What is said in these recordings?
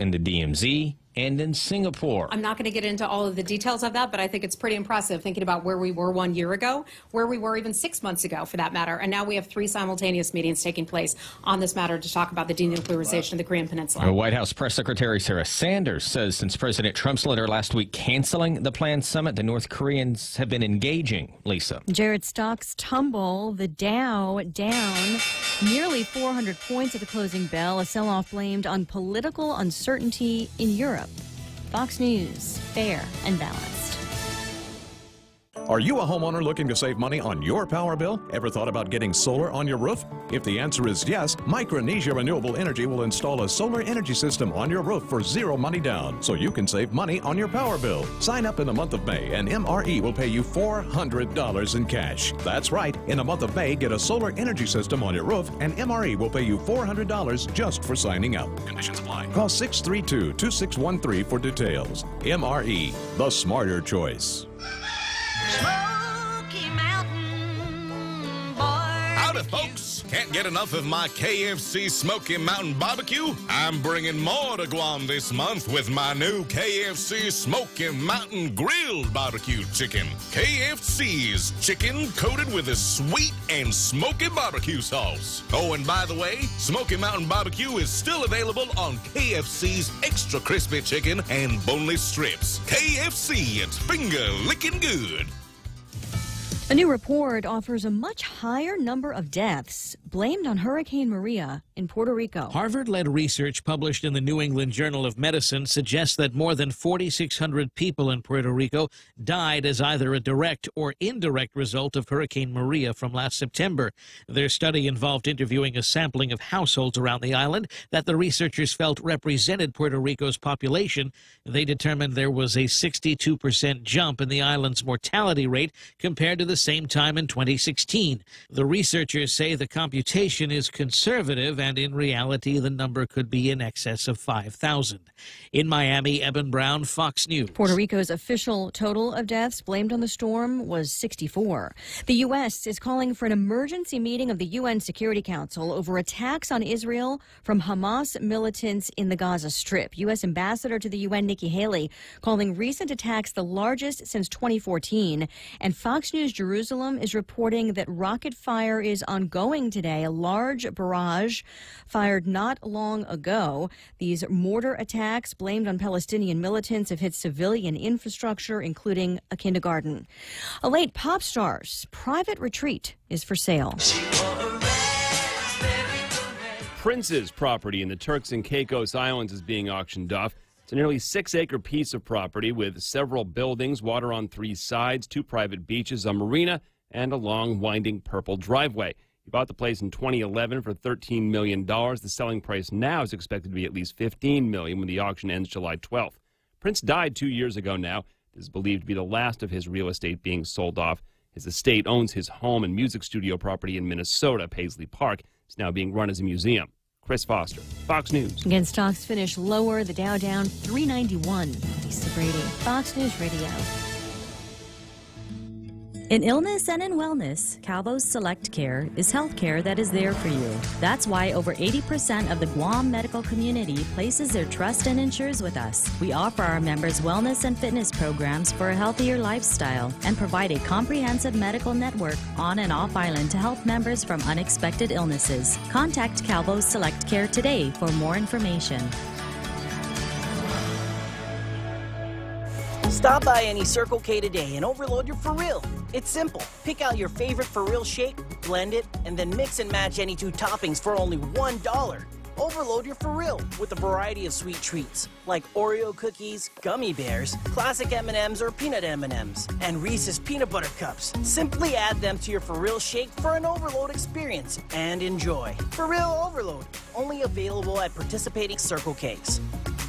in the DMZ and in Singapore. I'm not going to get into all of the details of that, but I think it's pretty impressive thinking about where we were 1 year ago, where we were even 6 months ago for that matter, and now we have 3 simultaneous meetings taking place on this matter to talk about the denuclearization of the Korean Peninsula. White House Press Secretary Sarah Sanders says since President Trump's letter last week canceling the planned summit, the North Koreans have been engaging. Lisa. Jared, stocks tumble, the Dow down nearly 400 points at the closing bell, a sell-off blamed on political uncertainty in Europe. Fox News, fair and balanced. Are you a homeowner looking to save money on your power bill? Ever thought about getting solar on your roof? If the answer is yes, Micronesia Renewable Energy will install a solar energy system on your roof for zero money down, so you can save money on your power bill. Sign up in the month of May, and MRE will pay you $400 in cash. That's right. In the month of May, get a solar energy system on your roof, and MRE will pay you $400 just for signing up. Conditions apply. Call 632-2613 for details. MRE, the smarter choice. Smoky Mountain Barbecue. Howdy, folks. Can't get enough of my KFC Smoky Mountain Barbecue? I'm bringing more to Guam this month with my new KFC Smoky Mountain Grilled Barbecue Chicken. KFC's chicken coated with a sweet and smoky barbecue sauce. Oh, and by the way, Smoky Mountain Barbecue is still available on KFC's Extra Crispy Chicken and boneless strips. KFC, it's finger licking good. A new report offers a much higher number of deaths blamed on Hurricane Maria in Puerto Rico. Harvard-led research published in the New England Journal of Medicine suggests that more than 4,600 people in Puerto Rico died as either a direct or indirect result of Hurricane Maria from last September. Their study involved interviewing a sampling of households around the island that the researchers felt represented Puerto Rico's population. They determined there was a 62% jump in the island's mortality rate compared to the same time in 2016. The researchers say the computation is conservative, and in reality, the number could be in excess of 5,000. In Miami, Eben Brown, Fox News. Puerto Rico's official total of deaths blamed on the storm was 64. The U.S. is calling for an emergency meeting of the UN Security Council over attacks on Israel from Hamas militants in the Gaza Strip. U.S. Ambassador to the UN, Nikki Haley, calling recent attacks the largest since 2014. And Fox News Jerusalem is reporting that rocket fire is ongoing today, a large barrage fired not long ago. These mortar attacks blamed on Palestinian militants have hit civilian infrastructure, including a kindergarten. A late pop star's private retreat is for sale. Prince's property in the Turks and Caicos Islands is being auctioned off. It's a nearly 6-acre piece of property with several buildings, water on 3 sides, 2 private beaches, a marina, and a long, winding purple driveway. He bought the place in 2011 for $13 million. The selling price now is expected to be at least $15 million when the auction ends July 12th. Prince died 2 years ago now. It is believed to be the last of his real estate being sold off. His estate owns his home and music studio property in Minnesota, Paisley Park. It's now being run as a museum. Chris Foster, Fox News. Again, stocks finished lower. The Dow down 391. Lisa Brady, Fox News Radio. In illness and in wellness, Calvo's Select Care is health care that is there for you. That's why over 80% of the Guam medical community places their trust and insures with us. We offer our members wellness and fitness programs for a healthier lifestyle and provide a comprehensive medical network on and off island to help members from unexpected illnesses. Contact Calvo's Select Care today for more information. Stop by any Circle K today and overload your For Real. It's simple. Pick out your favorite For Real shake, blend it, and then mix and match any 2 toppings for only $1. Overload your For Real with a variety of sweet treats like Oreo cookies, gummy bears, classic M&Ms or peanut M&Ms, and Reese's peanut butter cups. Simply add them to your For Real shake for an overload experience and enjoy. For Real Overload, only available at participating Circle Ks.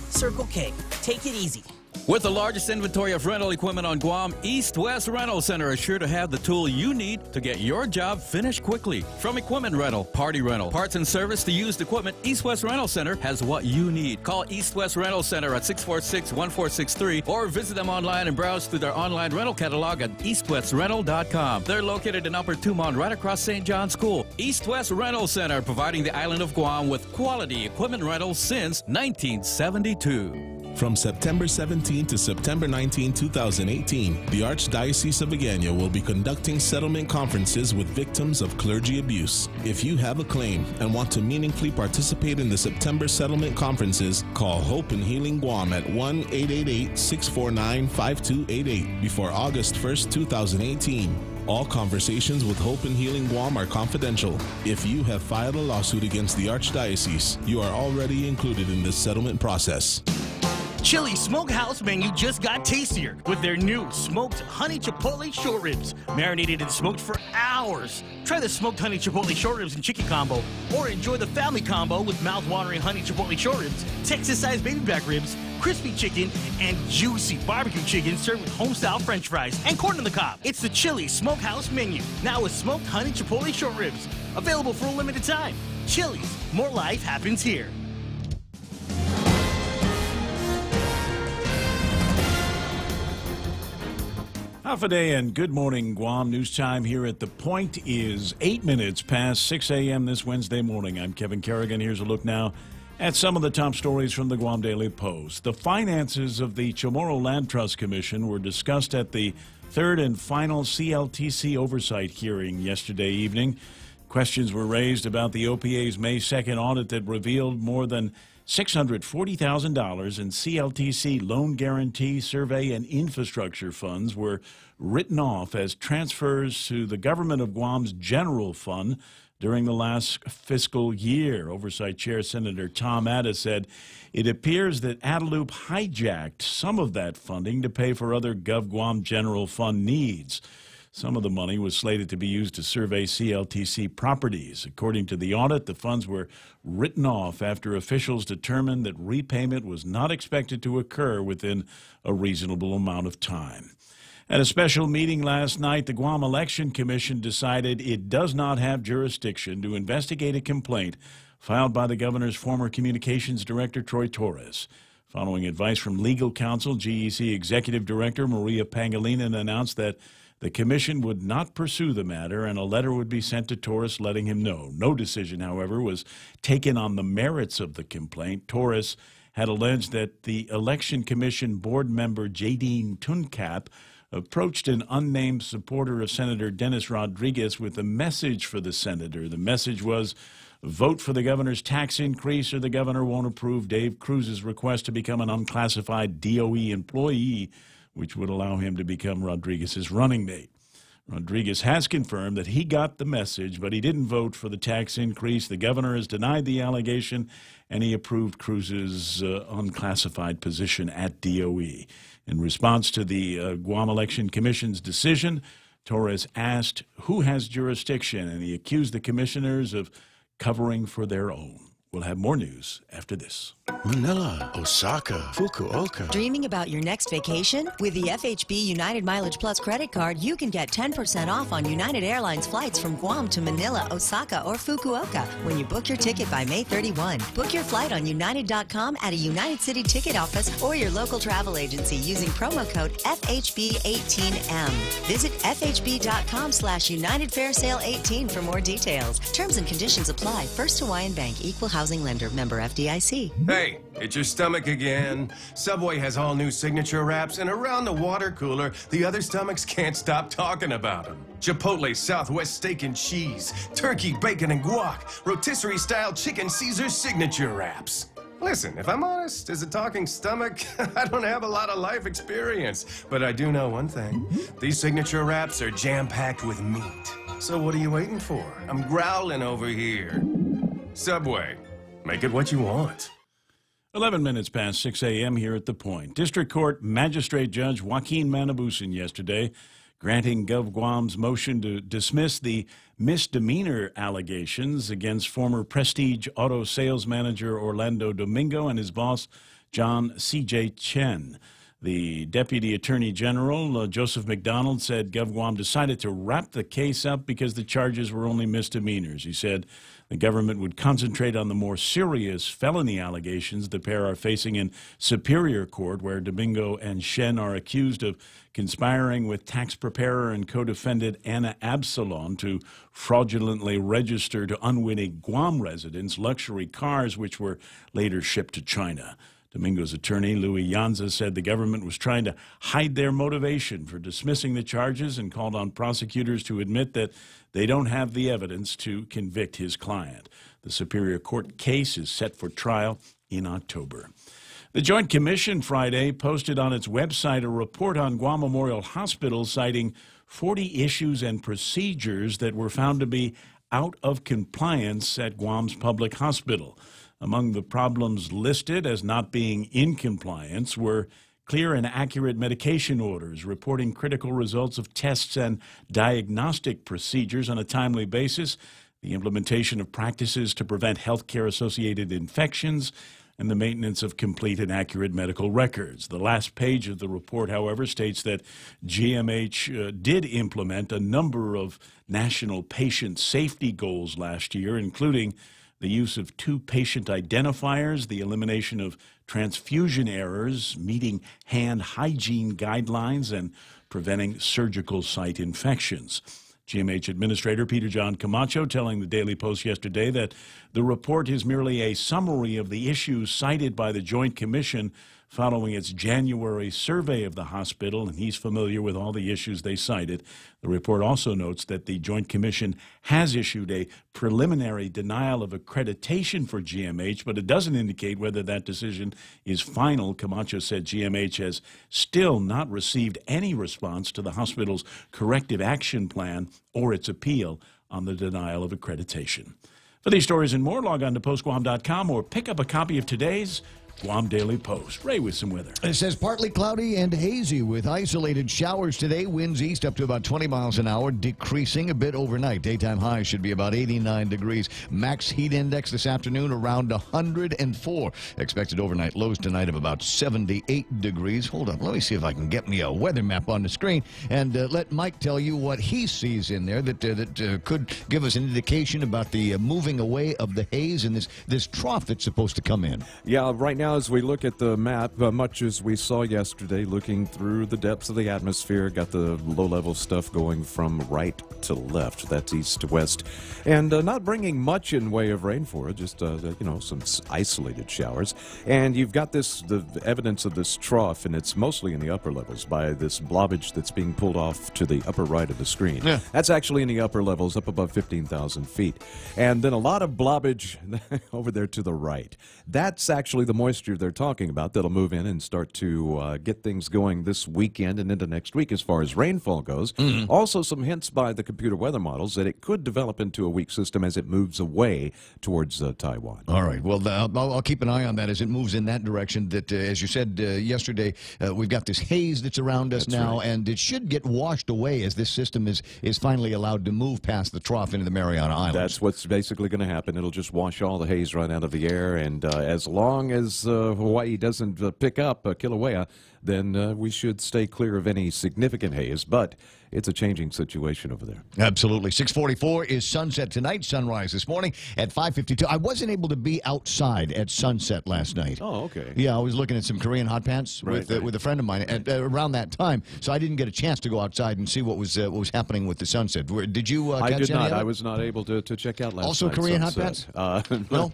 Circle K, take it easy. With the largest inventory of rental equipment on Guam, East West Rental Center is sure to have the tool you need to get your job finished quickly. From equipment rental, party rental, parts and service to used equipment, East West Rental Center has what you need. Call East West Rental Center at 646-1463 or visit them online and browse through their online rental catalog at eastwestrental.com. They're located in Upper Tumon, right across St. John's School. East West Rental Center, providing the island of Guam with quality equipment rentals since 1972. From September 17 to September 19, 2018, the Archdiocese of Agana will be conducting settlement conferences with victims of clergy abuse. If you have a claim and want to meaningfully participate in the September settlement conferences, call Hope and Healing Guam at 1-888-649-5288 before August 1st, 2018. All conversations with Hope and Healing Guam are confidential. If you have filed a lawsuit against the Archdiocese, you are already included in this settlement process. Chili's Smokehouse menu just got tastier with their new smoked honey chipotle short ribs, marinated and smoked for hours. Try the smoked honey chipotle short ribs and chicken combo, or enjoy the family combo with mouth-watering honey chipotle short ribs, Texas-sized baby back ribs, crispy chicken, and juicy barbecue chicken served with home-style French fries and corn on the cob. It's the Chili's Smokehouse menu, now with smoked honey chipotle short ribs, available for a limited time. Chili's, more life happens here. Half a day and good morning, Guam. News time here at The Point is 8 minutes past 6 a.m. this Wednesday morning. I'm Kevin Kerrigan. Here's a look now at some of the top stories from the Guam Daily Post. The finances of the Chamorro Land Trust Commission were discussed at the third and final CLTC oversight hearing yesterday evening. Questions were raised about the OPA's May 2nd audit that revealed more than $640,000 in CLTC loan guarantee, survey, and infrastructure funds were written off as transfers to the government of Guam's general fund during the last fiscal year. Oversight Chair Senator Tom Addis said it appears that Adelup hijacked some of that funding to pay for other GovGuam general fund needs. Some of the money was slated to be used to survey CLTC properties. According to the audit, the funds were written off after officials determined that repayment was not expected to occur within a reasonable amount of time. At a special meeting last night, the Guam Election Commission decided it does not have jurisdiction to investigate a complaint filed by the governor's former communications director, Troy Torres. Following advice from legal counsel, GEC Executive Director Maria Pangilinan announced that the commission would not pursue the matter, and a letter would be sent to Torres letting him know. No decision, however, was taken on the merits of the complaint. Torres had alleged that the Election Commission board member Jadine Tuncap approached an unnamed supporter of Senator Dennis Rodriguez with a message for the senator. The message was, vote for the governor's tax increase or the governor won't approve Dave Cruz's request to become an unclassified DOE employee, which would allow him to become Rodriguez's running mate. Rodriguez has confirmed that he got the message, but he didn't vote for the tax increase. The governor has denied the allegation, and he approved Cruz's unclassified position at DOE. In response to the Guam Election Commission's decision, Torres asked who has jurisdiction, and he accused the commissioners of covering for their own. We'll have more news after this. Manila, Osaka, Fukuoka. Dreaming about your next vacation? With the FHB United Mileage Plus credit card, you can get 10% off on United Airlines flights from Guam to Manila, Osaka, or Fukuoka when you book your ticket by May 31. Book your flight on United.com at a United City ticket office or your local travel agency using promo code FHB18M. Visit FHB.com/United Fair Sale 18 for more details. Terms and conditions apply. First Hawaiian Bank, Equal Housing Lender, member FDIC. Hey, it's your stomach again. Subway has all new signature wraps, and around the water cooler, the other stomachs can't stop talking about them. Chipotle Southwest Steak and Cheese, turkey, bacon, and guac, rotisserie-style chicken Caesar signature wraps. Listen, if I'm honest, as a talking stomach, I don't have a lot of life experience, but I do know one thing. These signature wraps are jam-packed with meat. So what are you waiting for? I'm growling over here. Subway, make it what you want. 11 minutes past 6 a.m. here at The Point. District Court Magistrate Judge Joaquin Manabusan yesterday granting GovGuam's motion to dismiss the misdemeanor allegations against former Prestige Auto Sales Manager Orlando Domingo and his boss, John C.J. Chen. The Deputy Attorney General, Joseph McDonald, said GovGuam decided to wrap the case up because the charges were only misdemeanors. He said the government would concentrate on the more serious felony allegations the pair are facing in Superior Court, where Domingo and Shen are accused of conspiring with tax preparer and co-defendant Anna Absalon to fraudulently register to unwitting Guam residents luxury cars which were later shipped to China. Domingo's attorney, Louis Yanza, said the government was trying to hide their motivation for dismissing the charges and called on prosecutors to admit that they don't have the evidence to convict his client. The Superior Court case is set for trial in October. The Joint Commission Friday posted on its website a report on Guam Memorial Hospital citing 40 issues and procedures that were found to be out of compliance at Guam's public hospital. Among the problems listed as not being in compliance were clear and accurate medication orders, reporting critical results of tests and diagnostic procedures on a timely basis, the implementation of practices to prevent healthcare-associated infections, and the maintenance of complete and accurate medical records. The last page of the report, however, states that GMH did implement a number of national patient safety goals last year, including the use of 2 patient identifiers, the elimination of transfusion errors, meeting hand hygiene guidelines, and preventing surgical site infections. GMH Administrator Peter John Camacho telling the Daily Post yesterday that the report is merely a summary of the issues cited by the Joint Commission following its January survey of the hospital, and he's familiar with all the issues they cited. The report also notes that the Joint Commission has issued a preliminary denial of accreditation for GMH, but it doesn't indicate whether that decision is final. Camacho said GMH has still not received any response to the hospital's corrective action plan or its appeal on the denial of accreditation. For these stories and more, log on to postguam.com or pick up a copy of today's Guam Daily Post. Ray with some weather. It says partly cloudy and hazy with isolated showers today. Winds east up to about 20 miles an hour, decreasing a bit overnight. Daytime highs should be about 89 degrees. Max heat index this afternoon around 104. Expected overnight lows tonight of about 78 degrees. Hold on, let me see if I can get me a weather map on the screen and let Mike tell you what he sees in there that could give us an indication about the moving away of the haze and this trough that's supposed to come in. Yeah, right now as we look at the map, much as we saw yesterday, looking through the depths of the atmosphere, got the low-level stuff going from right to left. That's east to west. And not bringing much in way of rain for it, just, some isolated showers. And you've got the evidence of this trough, and it's mostly in the upper levels by this blobage that's being pulled off to the upper right of the screen. Yeah. That's actually in the upper levels, up above 15,000 feet. And then a lot of blobage over there to the right. That's actually the moisture they're talking about that'll move in and start to get things going this weekend and into next week as far as rainfall goes. Mm-hmm. Also some hints by the computer weather models that it could develop into a weak system as it moves away towards Taiwan. All right. Well, I'll keep an eye on that as it moves in that direction. That, as you said yesterday, we've got this haze that's around us now, right, and it should get washed away as this system is finally allowed to move past the trough into the Mariana Islands. That's what's basically going to happen. It'll just wash all the haze right out of the air, and as long as Hawaii doesn't pick up Kilauea, then we should stay clear of any significant haze. But it's a changing situation over there. Absolutely. 6:44 is sunset tonight. Sunrise this morning at 5:52. I wasn't able to be outside at sunset last night. Oh, okay. Yeah, I was looking at some Korean hot pants with a friend of mine at around that time, so I didn't get a chance to go outside and see what was happening with the sunset. Did you catch I did not. any of it? I was not able to check out last also night. Also Korean sunset. hot pants? No.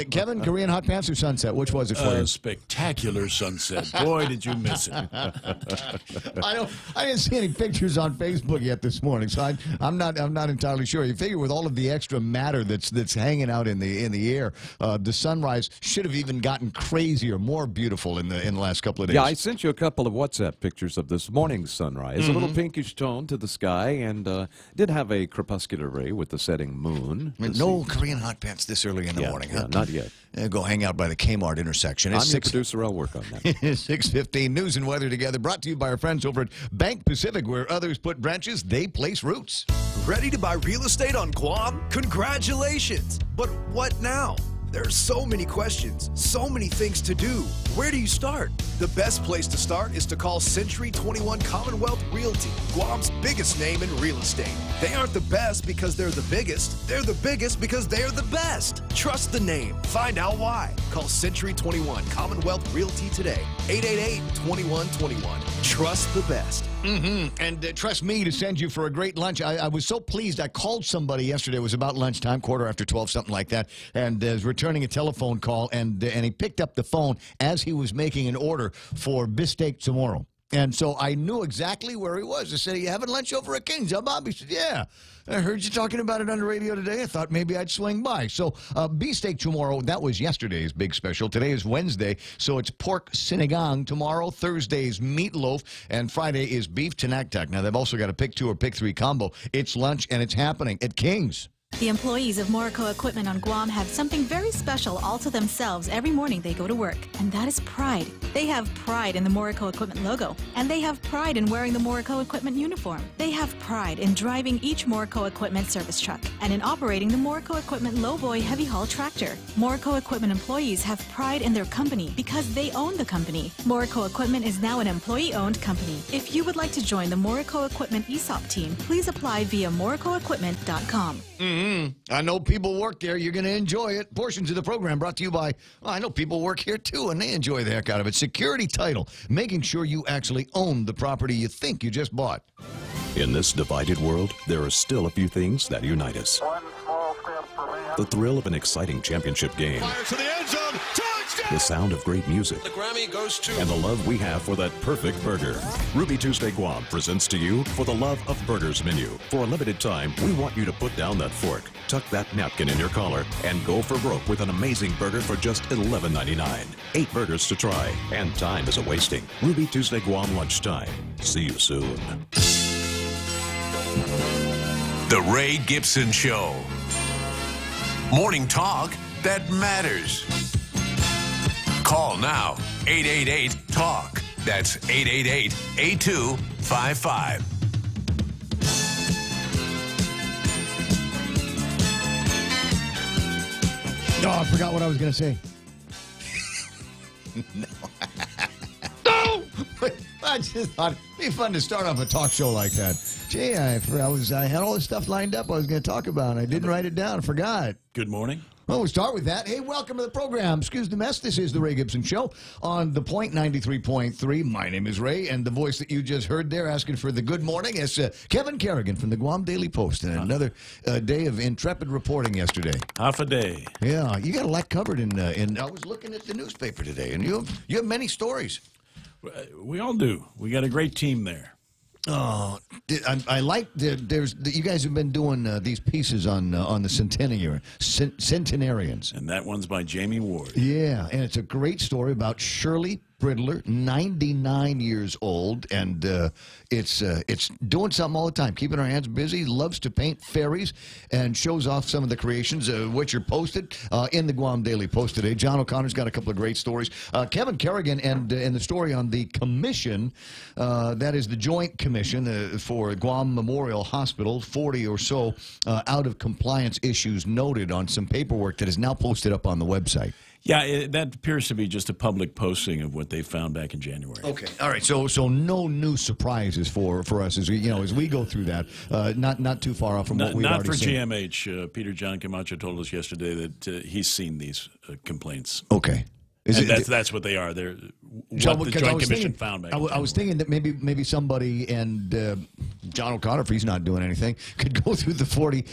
Kevin, Korean hot pants or sunset? Which was it for you? Spectacular sunset. Boy, did you miss it. I didn't see any pictures on Facebook yet this morning, so I'm not entirely sure. You figure with all of the extra matter that's hanging out in the air, the sunrise should have even gotten crazier, more beautiful in the last couple of days. Yeah, I sent you a couple of WhatsApp pictures of this morning's sunrise. Mm-hmm. A little pinkish tone to the sky, and did have a crepuscular ray with the setting moon. No Korean hot pants this early in the morning, huh? Not yet. Go hang out by the Kmart intersection. I'm your producer. I'll work on that. 6:15 news and weather together, brought to you by our friends over at Bank Pacific, where others put branches, they place roots. Ready to buy real estate on Guam? Congratulations! But what now? There are so many questions, so many things to do. Where do you start? The best place to start is to call Century 21 Commonwealth Realty, Guam's biggest name in real estate. They aren't the best because they're the biggest. They're the biggest because they're the best. Trust the name. Find out why. Call Century 21 Commonwealth Realty today. 888-2121. Trust the best. And trust me to send you for a great lunch. I was so pleased. I called somebody yesterday. It was about lunchtime, 12:15, something like that, and was returning a telephone call, and he picked up the phone as he was making an order for beefsteak tomorrow. And so I knew exactly where he was. I said, "Are you having lunch over at King's, huh, Bob?" He said, "Yeah. I heard you talking about it on the radio today. I thought maybe I'd swing by." So beefsteak tomorrow, that was yesterday's big special. Today is Wednesday, so it's pork sinigang tomorrow. Thursday's meatloaf, and Friday is beef tinagtak. Now, they've also got a pick 2 or pick 3 combo. It's lunch, and it's happening at King's. The employees of Morrico Equipment on Guam have something very special all to themselves every morning they go to work, and that is pride. They have pride in the Morrico Equipment logo, and they have pride in wearing the Morrico Equipment uniform. They have pride in driving each Morrico Equipment service truck and in operating the Morrico Equipment lowboy heavy haul tractor. Morrico Equipment employees have pride in their company because they own the company. Morrico Equipment is now an employee-owned company. If you would like to join the Morrico Equipment ESOP team, please apply via morricoequipment.com. I know people work there. You're going to enjoy it. Portions of the program brought to you by, well, I know people work here too, and they enjoy the heck out of it. Security Title, making sure you actually own the property you think you just bought. In this divided world, there are still a few things that unite us. The thrill of an exciting championship game. Fires to the end zone. Touchdown! The sound of great music. The Grammy goes to... And the love we have for that perfect burger. Ruby Tuesday Guam presents to you For the Love of Burgers menu. For a limited time, we want you to put down that fork, tuck that napkin in your collar, and go for broke with an amazing burger for just $11.99. 8 burgers to try, and time isn't wasting. Ruby Tuesday Guam lunchtime. See you soon. The Ray Gibson Show. Morning talk that matters. Call now, 888-TALK. That's 888-8255. Oh, I forgot what I was going to say. No. I just thought it'd be fun to start off a talk show like that. Gee, I had all this stuff lined up I was going to talk about, and I didn't write it down. I forgot. Good morning. Well, we'll start with that. Hey, welcome to the program. Excuse the mess. This is the Ray Gibson Show on the Point 93.3. My name is Ray, and the voice that you just heard there asking for the good morning is Kevin Kerrigan from the Guam Daily Post. And another day of intrepid reporting yesterday. Half a day. Yeah, you got a lot covered in I was looking at the newspaper today, and you have many stories. We all do. We got a great team there. Oh, I like you guys have been doing these pieces on the centenarians. And that one's by Jamie Ward. Yeah, and it's a great story about Shirley Bridler, 99 years old, and it's doing something all the time, keeping our hands busy, loves to paint fairies, and shows off some of the creations, which are posted in the Guam Daily Post today. John O'Connor's got a couple of great stories. Kevin Kerrigan and the story on the commission, that is the Joint Commission for Guam Memorial Hospital, 40 or so out-of-compliance issues noted on some paperwork that is now posted up on the website. Yeah, that appears to be just a public posting of what they found back in January. Okay, all right. So no new surprises for us as we go through that. Not too far off from what we've already seen. Not for GMH. Peter John Camacho told us yesterday that he's seen these complaints. Okay. That's what they are. They're what the Joint Commission found back. I was thinking that maybe somebody and John O'Connor, if he's not doing anything, could go through the 40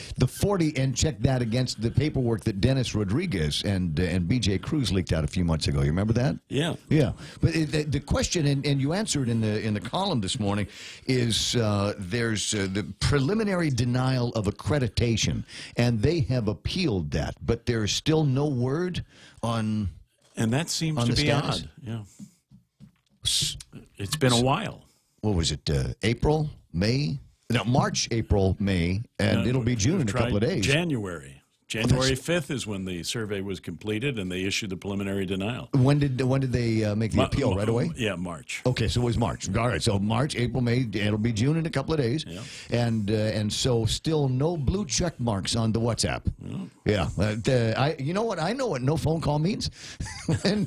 and check that against the paperwork that Dennis Rodriguez and B.J. Cruz leaked out a few months ago. You remember that? Yeah. Yeah. But the question, and you answered in the column this morning, is there's the preliminary denial of accreditation, and they have appealed that, but there's still no word on. And that seems to be odd. Yeah. It's been a while. What was it? April, May? No, March, April, May, and it'll be June in a couple of days. January. January 5th is when the survey was completed, and they issued the preliminary denial. When did they make the appeal? Right away? Yeah, March. Okay, so it was March. All right, so March, April, May, it'll be June in a couple of days. Yeah. And so still no blue check marks on the WhatsApp. Yeah. You know what? I know what no phone call means.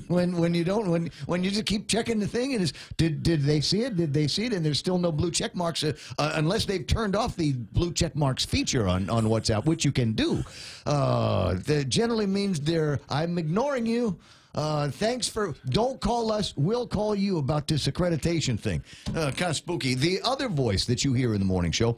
when you don't, when you just keep checking the thing, and did they see it? Did they see it? And there's still no blue check marks unless they've turned off the blue check marks feature on WhatsApp, which you can do. That generally means I'm ignoring you. Thanks for, don't call us, we'll call you about this accreditation thing. Kind of spooky. The other voice that you hear in the morning show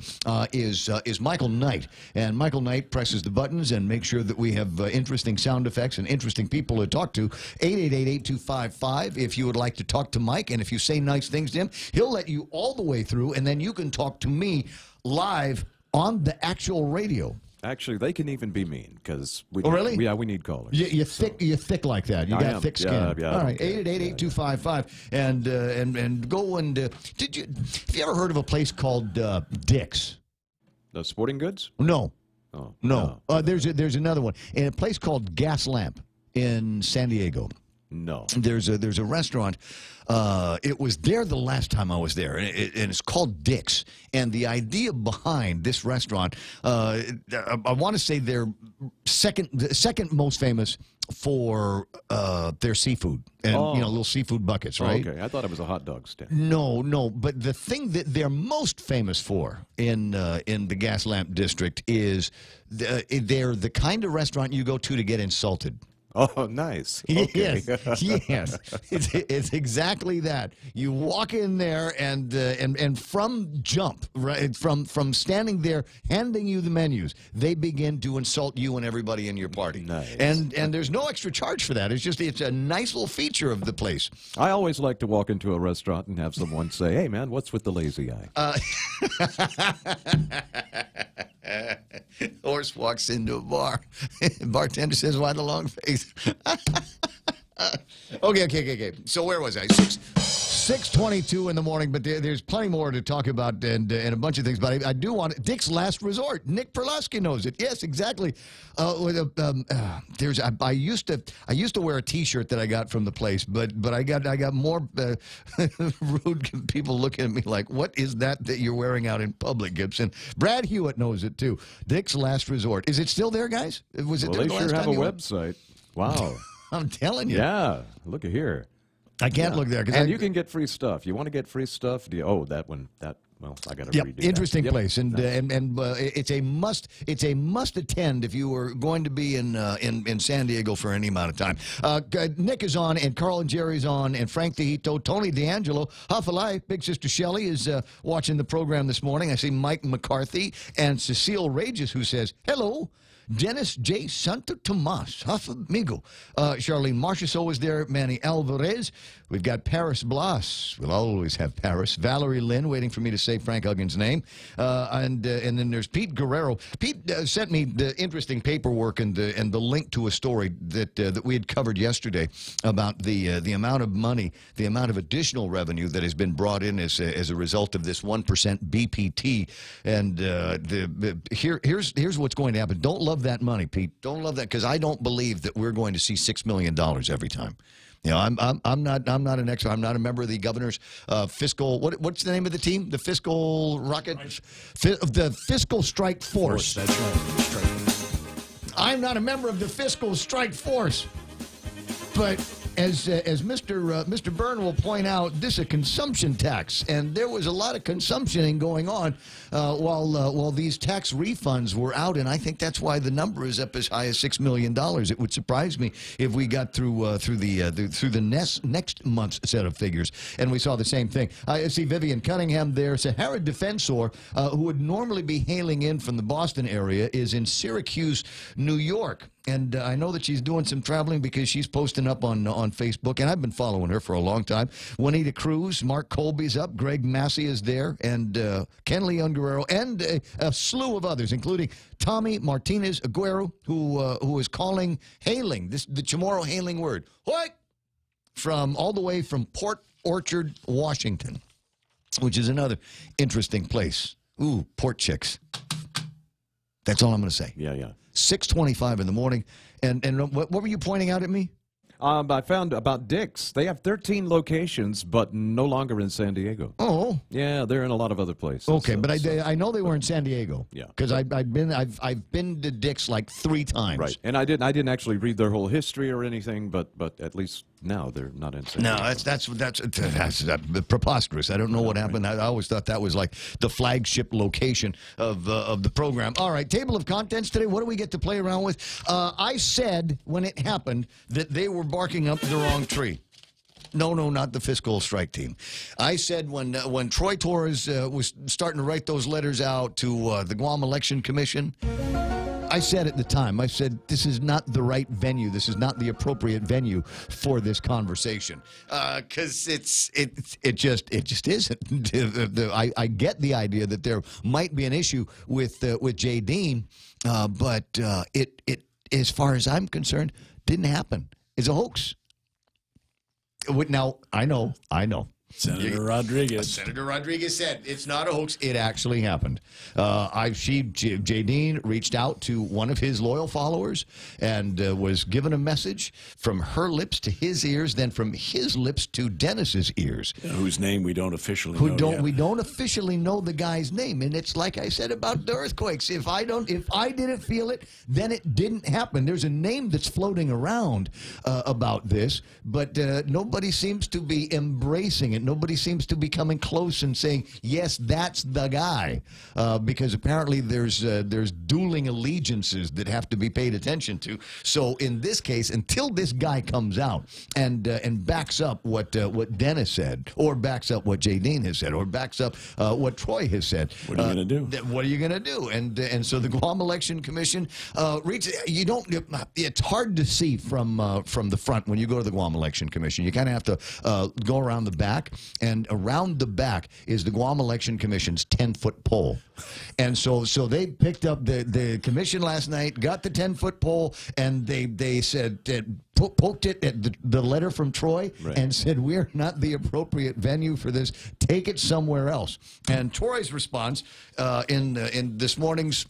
is Michael Knight. And Michael Knight presses the buttons and makes sure that we have interesting sound effects and interesting people to talk to. 888-8255 if you would like to talk to Mike. And if you say nice things to him, he'll let you all the way through, and then you can talk to me live on the actual radio. Actually, they can even be mean because we. Oh, really? Yeah, we need callers. You're thick like that. You I got am. thick skin. Yeah, All right, 888-8255, and go and have you ever heard of a place called Dick's? The Sporting Goods? No. Oh no. There's another one, in a place called Gas Lamp in San Diego. No. There's a restaurant. It was there the last time I was there, and it's called Dick's. And the idea behind this restaurant, I want to say they're second most famous for their seafood and little seafood buckets, right? Okay, I thought it was a hot dog stand. No. But the thing that they're most famous for in the Gas Lamp district is they're the kind of restaurant you go to get insulted. Oh, nice. Okay. Yes. It's exactly that. You walk in there and from jump, right, from standing there, handing you the menus, they begin to insult you and everybody in your party. Nice. And there's no extra charge for that. It's a nice little feature of the place. I always like to walk into a restaurant and have someone say, "Hey, man, what's with the lazy eye?" Horse walks into a bar. Bartender says, "Why the long face?" Okay. So where was I? 6:22 in the morning, but there's plenty more to talk about and a bunch of things. But I do want Dick's Last Resort. Nick Perlowski knows it. Yes, exactly. I used to wear a T-shirt that I got from the place, but I got more rude people looking at me like, "What is that you're wearing out in public, Gibson?" Brad Hewitt knows it too. Dick's Last Resort. Is it still there, guys? Was it well, there they the last sure have time a you went? website. Wow. I'm telling you. Yeah, look at here. I can't look there. And you can get free stuff. You want to get free stuff? Well, I got to redo that. Interesting Yep. place, and Nice. it's a must. It's a must attend if you were going to be in San Diego for any amount of time. Nick is on, and Carl and Jerry's on, and Frank DeHito, Tony D'Angelo, Huff-a-Life, Big Sister Shelley is watching the program this morning. I see Mike McCarthy and Cecile Regis, who says hello. Dennis J. Santo Tomas, Huff Amigo. Charlene Marchessault is there. Manny Alvarez. We've got Paris Blas. We'll always have Paris. Valerie Lynn, waiting for me to say Frank Huggins' name. And then there's Pete Guerrero. Pete sent me the interesting paperwork and the link to a story that we had covered yesterday about the amount of money, the amount of additional revenue that has been brought in as a result of this 1% BPT. And here's what's going to happen. Don't love that money, Pete. Don't love that, because I don't believe that we're going to see $6 million every time. You know, I'm not an expert. I'm not a member of the governor's fiscal. What's the name of the team? The fiscal rocket, the fiscal strike force. That's right. I'm not a member of the fiscal strike force, but as Mr. Byrne will point out, this is a consumption tax, and there was a lot of consumptioning going on while these tax refunds were out, and I think that's why the number is up as high as $6 million. It would surprise me if we got through the next month's set of figures, and we saw the same thing. I see Vivian Cunningham there. Sahara Defensor, who would normally be hailing in from the Boston area, is in Syracuse, New York. And I know that she's doing some traveling because she's posting up on Facebook, and I've been following her for a long time. Juanita Cruz, Mark Colby's up, Greg Massey is there, and Ken Leon Guerrero, and a slew of others, including Tommy Martinez Aguero, who is hailing the Chamorro hailing word, what? From all the way from Port Orchard, Washington, which is another interesting place. Ooh, port chicks. That's all I'm going to say. Yeah. 6:25 in the morning. And what were you pointing out at me? I found about Dick's. They have 13 locations, but no longer in San Diego. Oh, yeah, they're in a lot of other places. Okay, but I know they were in San Diego. Yeah, because I've been to Dick's like 3 times. Right, and I didn't actually read their whole history or anything, but at least now they're not in San Diego. No, that's preposterous. I don't know what happened. I always thought that was like the flagship location of the program. All right, table of contents today. What do we get to play around with? I said when it happened that they were barking up the wrong tree. No, not the fiscal strike team. I said when Troy Torres was starting to write those letters out to the Guam Election Commission, I said at the time, I said, this is not the right venue. This is not the appropriate venue for this conversation. Because it just isn't. I get the idea that there might be an issue with Jay Dean, but it, as far as I'm concerned, didn't happen. It's a hoax. Now, I know. Senator Rodriguez. Senator Rodriguez said it's not a hoax. It actually happened. Jay Dean reached out to one of his loyal followers and was given a message from her lips to his ears, then from his lips to Dennis's ears. Whose name we don't officially know yet. We don't officially know the guy's name, and it's like I said about the earthquakes. If I didn't feel it, then it didn't happen. There's a name that's floating around about this, but nobody seems to be embracing it. Nobody seems to be coming close and saying, yes, that's the guy, because apparently there's dueling allegiances that have to be paid attention to. So in this case, until this guy comes out and backs up what Dennis said, or backs up what Jay Dean has said, or backs up what Troy has said, what are you going to do? What are you going to do? And so the Guam Election Commission it's hard to see from the front when you go to the Guam Election Commission. You kind of have to go around the back. And around the back is the Guam Election Commission's 10-foot pole. And so they picked up the commission last night, got the 10-foot pole, and they said, poked it at the letter from Troy, right, and said, we're not the appropriate venue for this. Take it somewhere else. And Troy's response in this morning's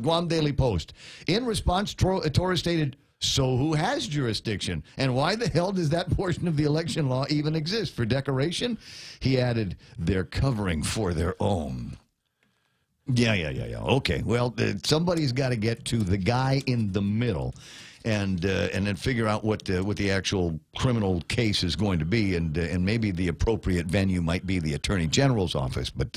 Guam Daily Post, in response, Torres stated, so who has jurisdiction? And why the hell does that portion of the election law even exist? For decoration? He added, they're covering for their own. Yeah. Okay, well, somebody's got to get to the guy in the middle and then figure out what the actual criminal case is going to be, and maybe the appropriate venue might be the Attorney General's office, but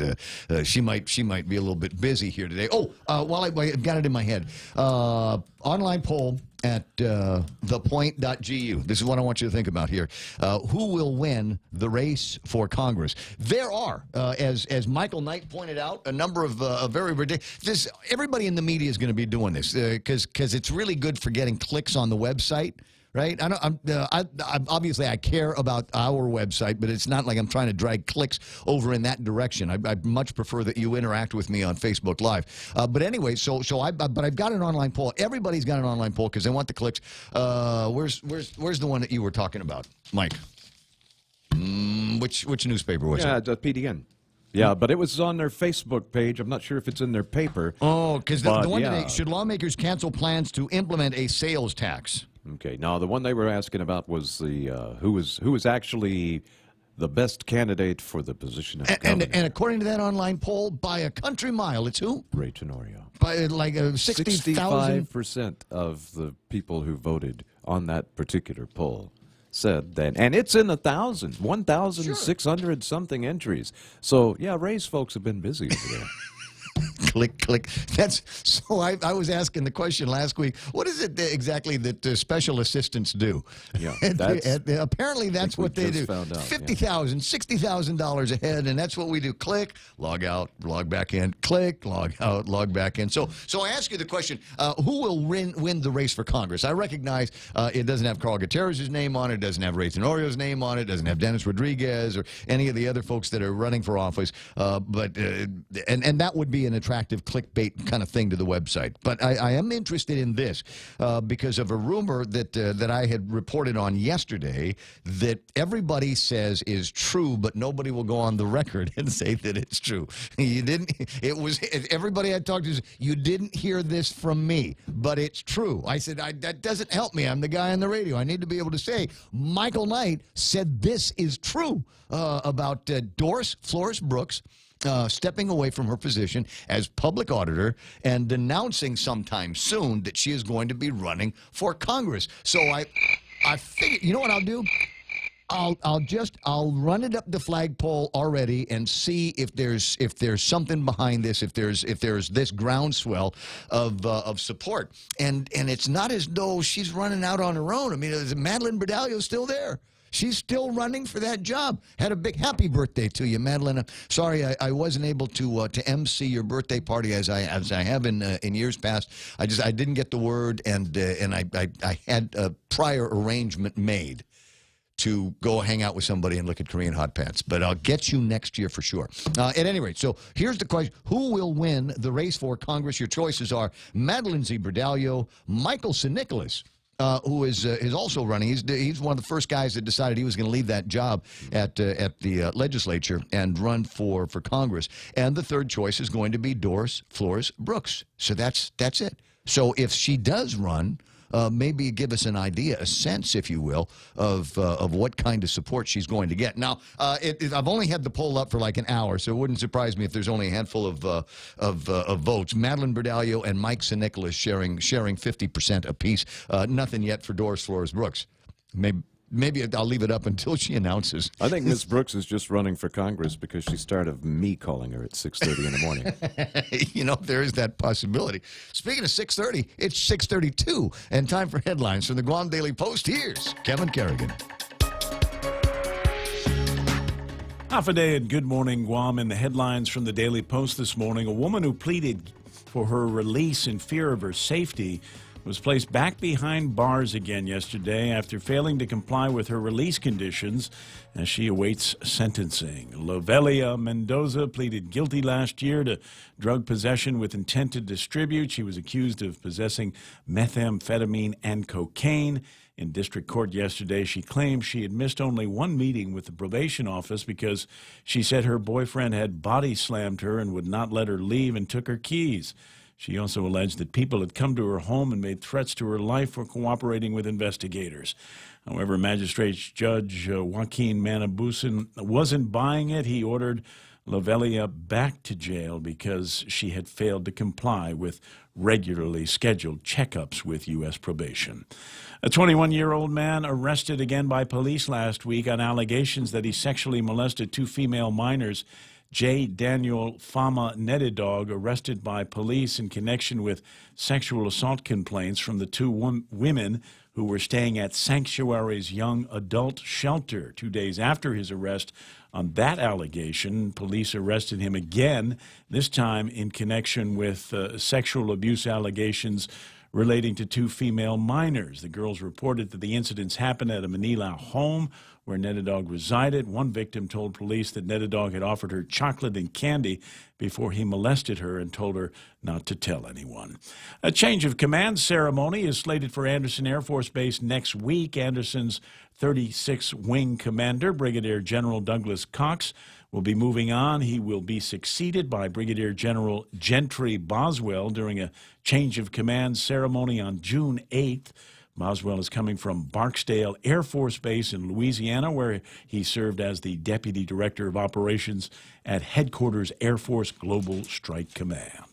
she might be a little bit busy here today. Oh, while I got it in my head, online poll at thepoint.gu. This is what I want you to think about here. Who will win the race for Congress? There are, as Michael Knight pointed out, a number of very ridiculous. Everybody in the media is going to be doing this because it's really good for getting clicks on the website. Right? Obviously, I care about our website, but it's not like I'm trying to drag clicks over in that direction. I much prefer that you interact with me on Facebook Live. But anyway, but I've got an online poll. Everybody's got an online poll because they want the clicks. Where's the one that you were talking about, Mike? Which newspaper was it? Yeah, the PDN. Yeah, but it was on their Facebook page. I'm not sure if it's in their paper. Oh, because the one today, should lawmakers cancel plans to implement a sales tax? Okay, now the one they were asking about was the who was actually the best candidate for the position of governor. And according to that online poll, by a country mile, it's who? Ray Tenorio. By like 60,000? 65% of the people who voted on that particular poll said that, and it's in the thousands, 1,600 something entries. So yeah, Ray's folks have been busy over there. Click. That's so. I was asking the question last week. What is it exactly that special assistants do? Yeah, apparently that's what they do. $50,000, $60,000 a head, and that's what we do. Click, log out, log back in. Click, log out, log back in. So I ask you the question: who will win the race for Congress? I recognize it doesn't have Carl Gutierrez's name on it. Doesn't have Ray Tenorio's name on it. Doesn't have Dennis Rodriguez or any of the other folks that are running for office. But that would be an attractive attractive clickbait kind of thing to the website. But I am interested in this because of a rumor that I had reported on yesterday that everybody says is true, but nobody will go on the record and say that it's true. Everybody I talked to said, you didn't hear this from me, but it's true. I said, that doesn't help me. I'm the guy on the radio. I need to be able to say, Michael Knight said this is true about Doris Flores Brooks stepping away from her position as public auditor and announcing sometime soon that she is going to be running for Congress. So I figured, you know what I'll do? I'll run it up the flagpole already and see if there's something behind this, if there's this groundswell of support, and it's not as though she's running out on her own. I mean, Madeline Berdalio's still there. She's still running for that job. Had a big happy birthday to you, Madeline. Sorry I wasn't able to MC your birthday party as I have in years past. I didn't get the word, and I had a prior arrangement made to go hang out with somebody and look at Korean hot pants. But I'll get you next year for sure. At any rate, so here's the question. Who will win the race for Congress? Your choices are Madeline Z. Berdalio, Michael St. Nicholas, who is also running. He's one of the first guys that decided he was going to leave that job at the legislature and run for Congress. And the third choice is going to be Doris Flores Brooks. So that's it. So if she does run, maybe give us an idea, a sense, if you will, of what kind of support she's going to get. Now, I've only had the poll up for like an hour, so it wouldn't surprise me if there's only a handful of votes. Madeline Berdalio and Mike St. Nicholas sharing 50% apiece. Nothing yet for Doris Flores Brooks. Maybe I'll leave it up until she announces. I think Ms. Brooks is just running for Congress because she's tired of me calling her at 6:30 in the morning. You know, there is that possibility. Speaking of 6:30, it's 6:32, and time for headlines from the Guam Daily Post. Here's Kevin Kerrigan. Half a day and Good Morning Guam. In the headlines from the Daily Post this morning, a woman who pleaded for her release in fear of her safety was placed back behind bars again yesterday after failing to comply with her release conditions as she awaits sentencing. Lovelia Mendoza pleaded guilty last year to drug possession with intent to distribute. She was accused of possessing methamphetamine and cocaine. In district court yesterday, she claimed she had missed only one meeting with the probation office because she said her boyfriend had body slammed her and would not let her leave and took her keys. She also alleged that people had come to her home and made threats to her life for cooperating with investigators. However, Magistrate Judge Joaquin Manabusin wasn't buying it. He ordered Lovelia back to jail because she had failed to comply with regularly scheduled checkups with U.S. probation. A 21-year-old man arrested again by police last week on allegations that he sexually molested two female minors. J. Daniel Fama Nedidog, arrested by police in connection with sexual assault complaints from the two women who were staying at Sanctuary's young adult shelter. 2 days after his arrest on that allegation, police arrested him again, this time in connection with sexual abuse allegations relating to two female minors. The girls reported that the incidents happened at a Manila home where Nedidog resided. One victim told police that Nedidog had offered her chocolate and candy before he molested her and told her not to tell anyone. A change of command ceremony is slated for Andersen Air Force Base next week. Andersen's 36th Wing Commander, Brigadier General Douglas Cox, will be moving on. He will be succeeded by Brigadier General Gentry Boswell during a change of command ceremony on June 8th. Boswell is coming from Barksdale Air Force Base in Louisiana, where he served as the Deputy Director of Operations at Headquarters Air Force Global Strike Command.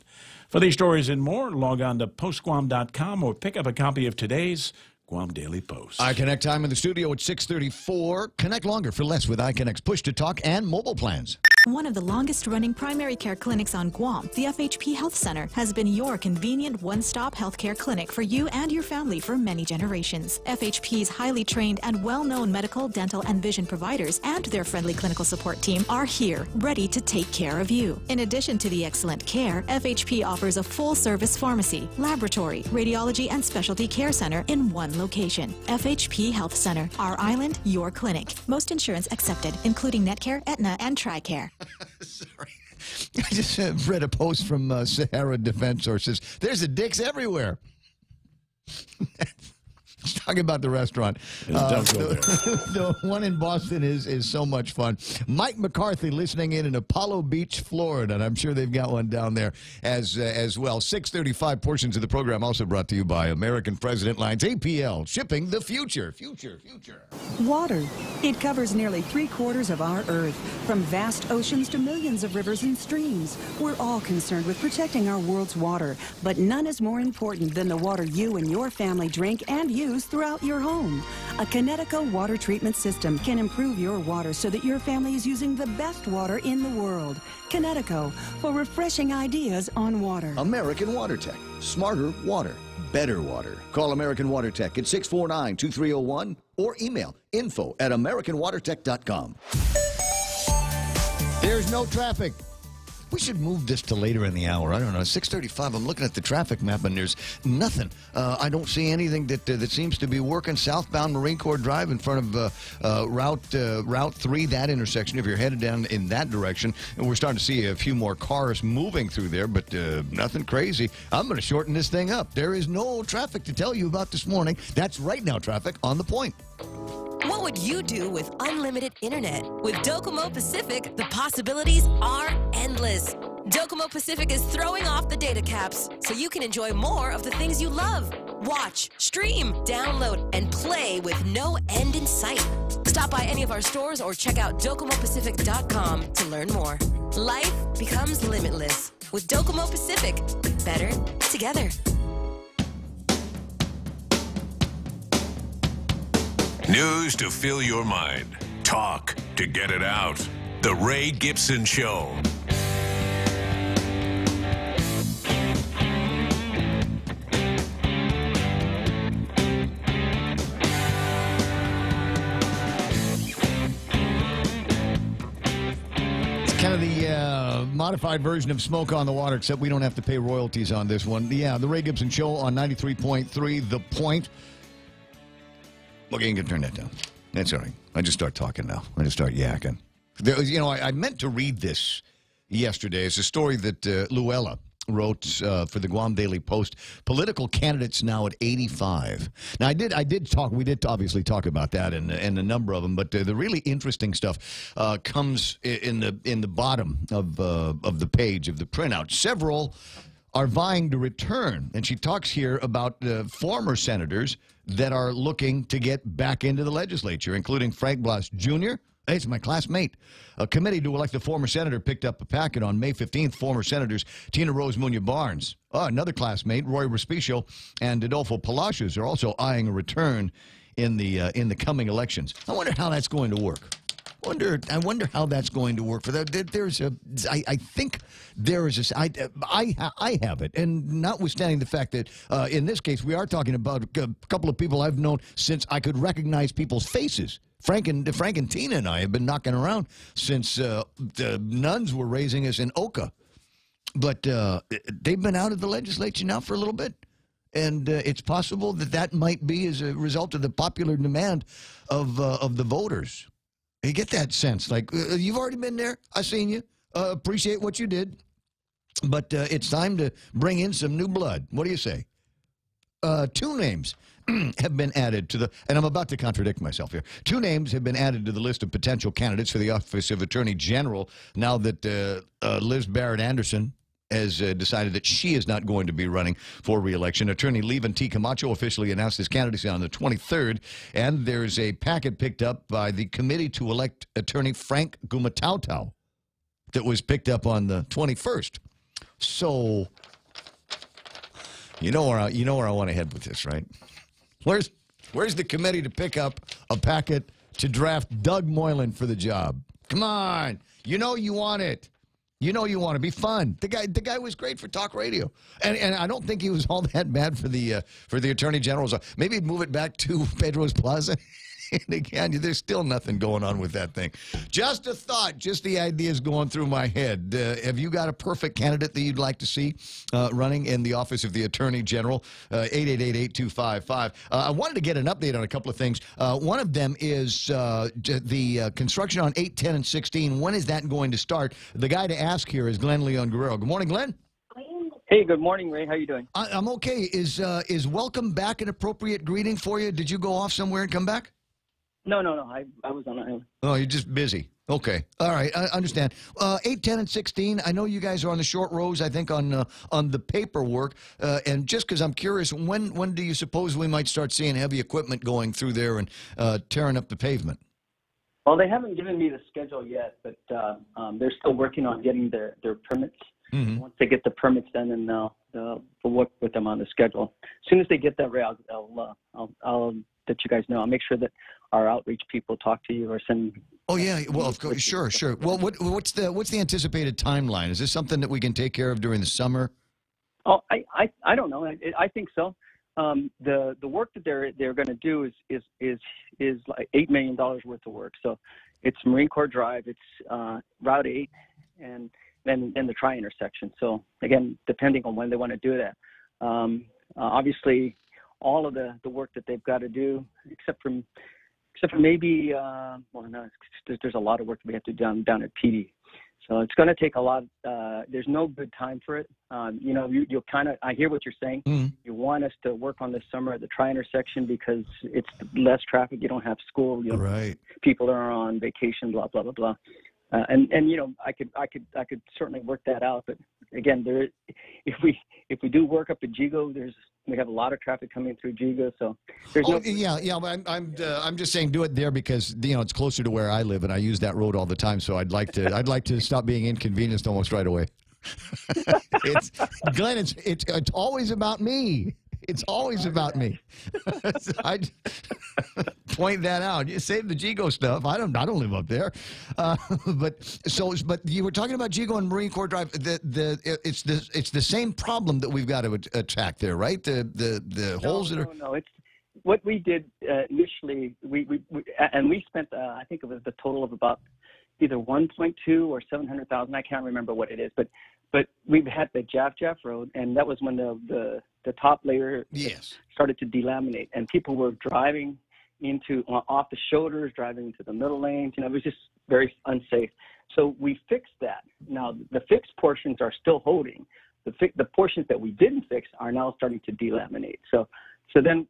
For these stories and more, log on to postguam.com or pick up a copy of today's Guam Daily Post. iConnect time in the studio at 6:34. Connect longer for less with iConnect's push-to-talk and mobile plans. One of the longest-running primary care clinics on Guam, the FHP Health Center, has been your convenient one-stop healthcare clinic for you and your family for many generations. FHP's highly trained and well-known medical, dental, and vision providers and their friendly clinical support team are here, ready to take care of you. In addition to the excellent care, FHP offers a full-service pharmacy, laboratory, radiology, and specialty care center in one location. FHP Health Center, our island, your clinic. Most insurance accepted, including Netcare, Aetna, and TRICARE. Sorry. I just read a post from Sahara Defense Sources. There's a dicks everywhere. Talking about the restaurant. The one in Boston is so much fun. Mike McCarthy listening in Apollo Beach, Florida, and I'm sure they've got one down there as well. 6:35 portions of the program also brought to you by American President Lines, APL, shipping the future. Water. It covers nearly 3/4 of our Earth, from vast oceans to millions of rivers and streams. We're all concerned with protecting our world's water, but none is more important than the water you and your family drink and use throughout your home. A Connecticut water treatment system can improve your water so that your family is using the best water in the world. Connecticut, for refreshing ideas on water. American Water Tech. Smarter water. Better water. Call American Water Tech at 649-2301 or email info@americanwatertech.com. There's no traffic. We should move this to later in the hour. I don't know. 6:35. I'm looking at the traffic map, and there's nothing. I don't see anything that seems to be working. Southbound Marine Corps Drive in front of Route 3, that intersection, if you're headed down in that direction. And we're starting to see a few more cars moving through there, but nothing crazy. I'm going to shorten this thing up. There is no traffic to tell you about this morning. That's Right Now traffic on The Point. What would you do with unlimited internet? With Docomo Pacific, the possibilities are endless. Docomo Pacific is throwing off the data caps so you can enjoy more of the things you love. Watch, stream, download, and play with no end in sight. Stop by any of our stores or check out DocomoPacific.com to learn more. Life becomes limitless with Docomo Pacific. Better together. News to fill your mind. Talk to get it out. The Ray Gibson Show. It's kind of the modified version of Smoke on the Water, except we don't have to pay royalties on this one. Yeah, the Ray Gibson Show on 93.3 The Point. Okay, you can turn that down. That's all right. I just start talking now. I just start yakking. There was, I meant to read this yesterday. It's a story that Luella wrote for the Guam Daily Post. Political candidates now at 85. Now, we did obviously talk about that and a number of them, but the really interesting stuff comes in the bottom of the page of the printout. Several are vying to return, and she talks here about former senators that are looking to get back into the legislature, including Frank Blas Jr. Hey, it's my classmate. A committee to elect a former senator picked up a packet on May 15th. Former senators Tina Rose Munya-Barnes, another classmate, Roy Respicio, and Adolfo Palacios are also eyeing a return in the coming elections. I wonder how that's going to work. I wonder how that's going to work for that. I think there is I have it, and notwithstanding the fact that in this case we are talking about a couple of people I've known since I could recognize people's faces. Frank and Tina and I have been knocking around since the nuns were raising us in Oka, but they've been out of the legislature now for a little bit. And it's possible that might be as a result of the popular demand of the voters. You get that sense, like, you've already been there. I've seen you. Appreciate what you did. But it's time to bring in some new blood. What do you say? 2 names have been added to and I'm about to contradict myself here. 2 names have been added to the list of potential candidates for the Office of Attorney General now that Liz Barrett Anderson has decided that she is not going to be running for re-election. Attorney Levan T. Camacho officially announced his candidacy on the 23rd, and there's a packet picked up by the committee to elect Attorney Frank Gumatautau that was picked up on the 21st. So, you know where I want to head with this, right? Where's the committee to pick up a packet to draft Doug Moylan for the job? Come on, you want it. You want to be fun. The guy was great for talk radio, and I don't think he was all that bad for the Attorney General's. Maybe move it back to Pedro's Plaza. And again, there's still nothing going on with that thing. Just a thought, just the ideas going through my head. Have you got a perfect candidate that you'd like to see running in the office of the Attorney General? 888-8255. I wanted to get an update on a couple of things. One of them is the construction on 8, 10, and 16. When is that going to start? The guy to ask here is Glenn Leon Guerrero. Good morning, Glenn. Hey, good morning, Ray. How you doing? I'm okay. Is welcome back an appropriate greeting for you? Did you go off somewhere and come back? No. I was on island. Oh, you're just busy. Okay. All right. I understand. 8, 10, and 16. I know you guys are on the short rows, I think, on the paperwork. And just because I'm curious, when do you suppose we might start seeing heavy equipment going through there and tearing up the pavement? Well, they haven't given me the schedule yet, but they're still working on getting their permits. Mm-hmm. Once they get the permits done, then we'll work with them on the schedule. As soon as they get that, Ray, I'll let you guys know. I'll make sure that our outreach people talk to you or send. Oh yeah, well of course, sure. Well, what's the anticipated timeline? Is this something that we can take care of during the summer? Oh, I don't know. I think so. The work that they're going to do is like $8 million worth of work. So it's Marine Corps Drive, it's Route 8, and then the tri-intersection. So again, depending on when they want to do that. Obviously, all of the work that they've got to do, except for maybe, there's a lot of work that we have to do down at PD. So it's going to take a lot. There's no good time for it. You'll kind of, I hear what you're saying. Mm-hmm. You want us to work on this summer at the tri-intersection because it's less traffic. You don't have school. Right. People are on vacation, blah, blah, blah, blah. And I could certainly work that out. But again, if we do work up at Jigo, we have a lot of traffic coming through Jigo, so there's But I'm just saying do it there because it's closer to where I live and I use that road all the time. So I'd like to stop being inconvenienced almost right away. Glenn, it's always about me. It's always about me. I point that out. You save the Jigo stuff. I don't live up there. But you were talking about Jigo and Marine Corps Drive. It's the same problem that we've got to attack there, right? The holes that are. No. It's what we did initially. We spent I think it was the total of about either 1.2 or 700,000. I can't remember what it is, but we've had the Jaff Road, and that was when the top layer started to delaminate, and people were driving off the shoulders, driving into the middle lanes. It was just very unsafe. So we fixed that. Now the fixed portions are still holding. The portions that we didn't fix are now starting to delaminate. So then,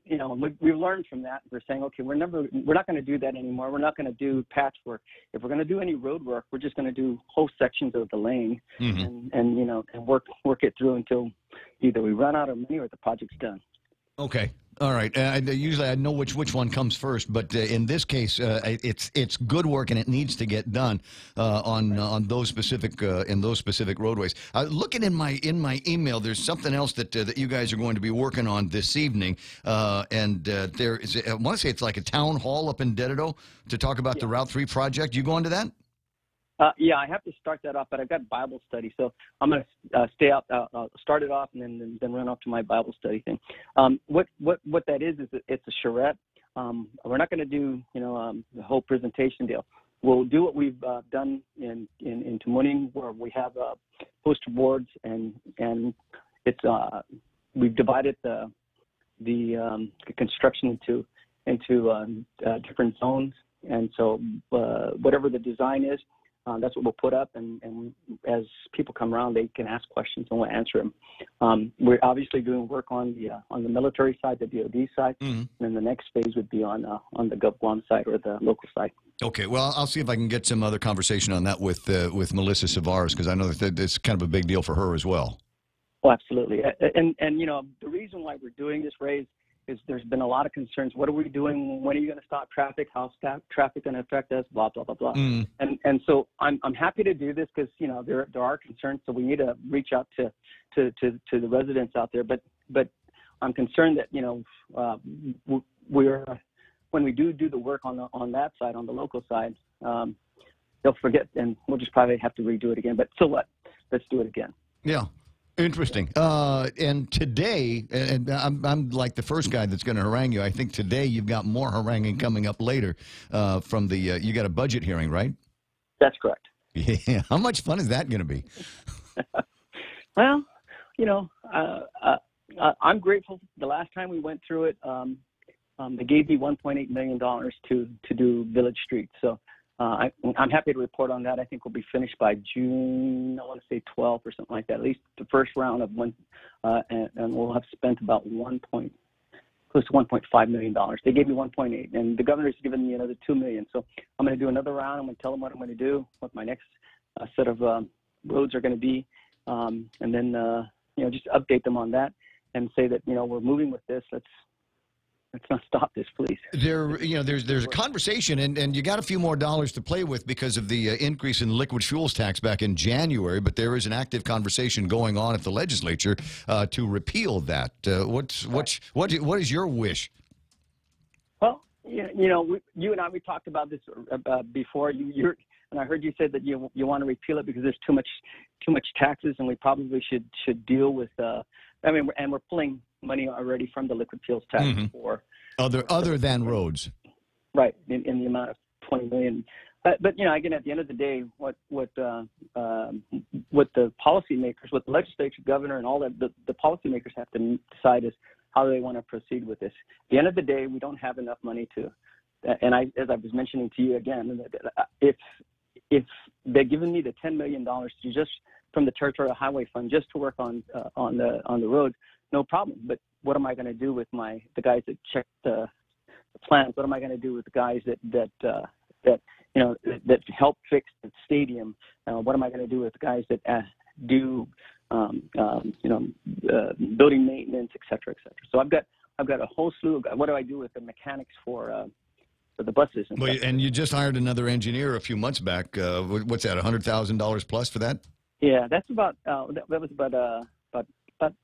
we've learned from that. We're saying, okay, we're not going to do that anymore. We're not going to do patchwork. If we're going to do any road work, we're just going to do whole sections of the lane, mm-hmm. and work it through until either we run out of money or the project's done. Okay. All right. Usually I know which one comes first, but in this case, it's good work and it needs to get done on those specific roadways. Looking in my email, there's something else that you guys are going to be working on this evening, and there is. I want to say it's like a town hall up in Dededo to talk about the Route 3 project. You going to that? Yeah, I have to start that off, but I've got Bible study, so I'm going to stay out, start it off, and then run off to my Bible study thing. What that is it's a charrette. We're not going to do the whole presentation deal. We'll do what we've done in Tamuning, where we have poster boards, and it's we've divided the construction into different zones, and so whatever the design is. That's what we'll put up, and as people come around, they can ask questions and we'll answer them. We're obviously doing work on the military side, the DoD side, mm-hmm. and then the next phase would be on the GovGuam side or the local side. Okay, well, I'll see if I can get some other conversation on that with Melissa Savares, because I know that it's kind of a big deal for her as well. Oh, absolutely, and the reason why we're doing this, Ray, is there's been a lot of concerns. What are we doing? When are you going to stop traffic? How's traffic going to affect us? Blah, blah, blah, blah. Mm. And so I'm happy to do this because, there are concerns. So we need to reach out to the residents out there. But I'm concerned that, when we do the work on that side, on the local side, they'll forget and we'll just probably have to redo it again. But so what? Let's do it again. Yeah. Interesting. And today, and I'm like the first guy that's going to harangue you. I think today you've got more haranguing coming up later from the. You got a budget hearing, right? That's correct. Yeah. How much fun is that going to be? Well, I'm grateful. The last time we went through it, they gave me $1.8 million to do Village Street. So I'm happy to report on that. I think we'll be finished by June, I want to say 12th or something like that, at least the first round of one, and we'll have spent about close to $1.5 million. They gave me 1.8, and the governor's given me another $2 million. So I'm going to do another round. I'm going to tell them what I'm going to do, what my next set of roads are going to be, and then just update them on that and say that we're moving with this. Let's not stop this, please. There's a conversation, and you got a few more dollars to play with because of the increase in liquid fuels tax back in January. But there is an active conversation going on at the legislature to repeal that. What is your wish? Well, you and I, we talked about this before. And I heard you said that you want to repeal it because there's too much taxes, and we probably should deal with. And we're pulling money already from the liquid fuels tax for other than roads, right? In the amount of $20 million. But again, at the end of the day, what the policymakers, what the legislature, governor, and all that the policymakers have to decide is how they want to proceed with this. At the end of the day, we don't have enough money to. And as I was mentioning to you again, if they're giving me the $10 million to just from the Territorial Highway Fund just to work on the roads, no problem. But what am I going to do with the guys that check the plans? What am I going to do with the guys that help fix the stadium? What am I going to do with the guys that do building maintenance, et cetera, et cetera? So I've got a whole slew of. What do I do with the mechanics for the buses? And you just hired another engineer a few months back. What's that? $100,000 plus for that? Yeah, that's about that was about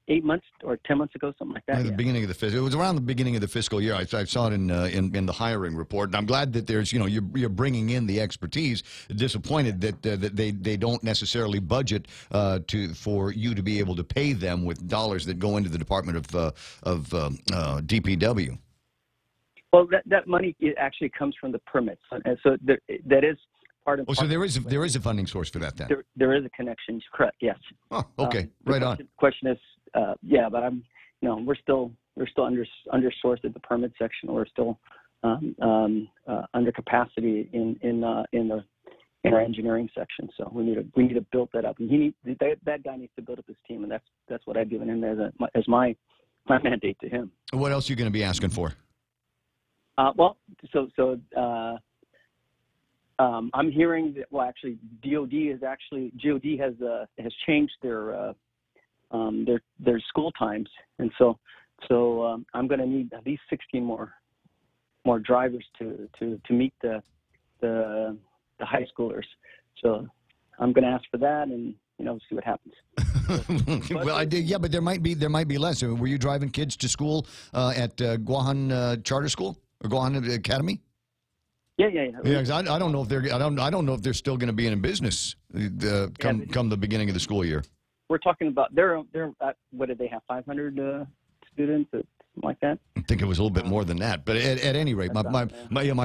8 months or 10 months ago, something like that. The beginning of the fiscal. It was around the beginning of the fiscal year. I saw it in the hiring report, and I'm glad that there's you're bringing in the expertise. Disappointed that they don't necessarily budget for you to be able to pay them with dollars that go into the Department of DPW. Well, that money actually comes from the permits, and so that is. So there is a funding source for that then. There is a connection. Correct. Yes. Oh, okay. Right on. Question is, but we're still undersourced at the permit section. We're still under capacity in our engineering section. So we need to build that up. And that guy needs to build up his team, and that's what I've given him as my mandate to him. What else are you going to be asking for? I'm hearing that. Well, actually, DOD has changed their school times, and so I'm going to need at least 16 more drivers to meet the high schoolers. So I'm going to ask for that, and see what happens. Well, I did. Yeah, but there might be less. Were you driving kids to school at Guahan Charter School or Guahan Academy? Yeah. Yeah, 'cause I don't know if they're still going to be in business come the beginning of the school year. We're talking about they're what did they have 500 students, something like that? I think it was a little bit more than that, but at any rate, my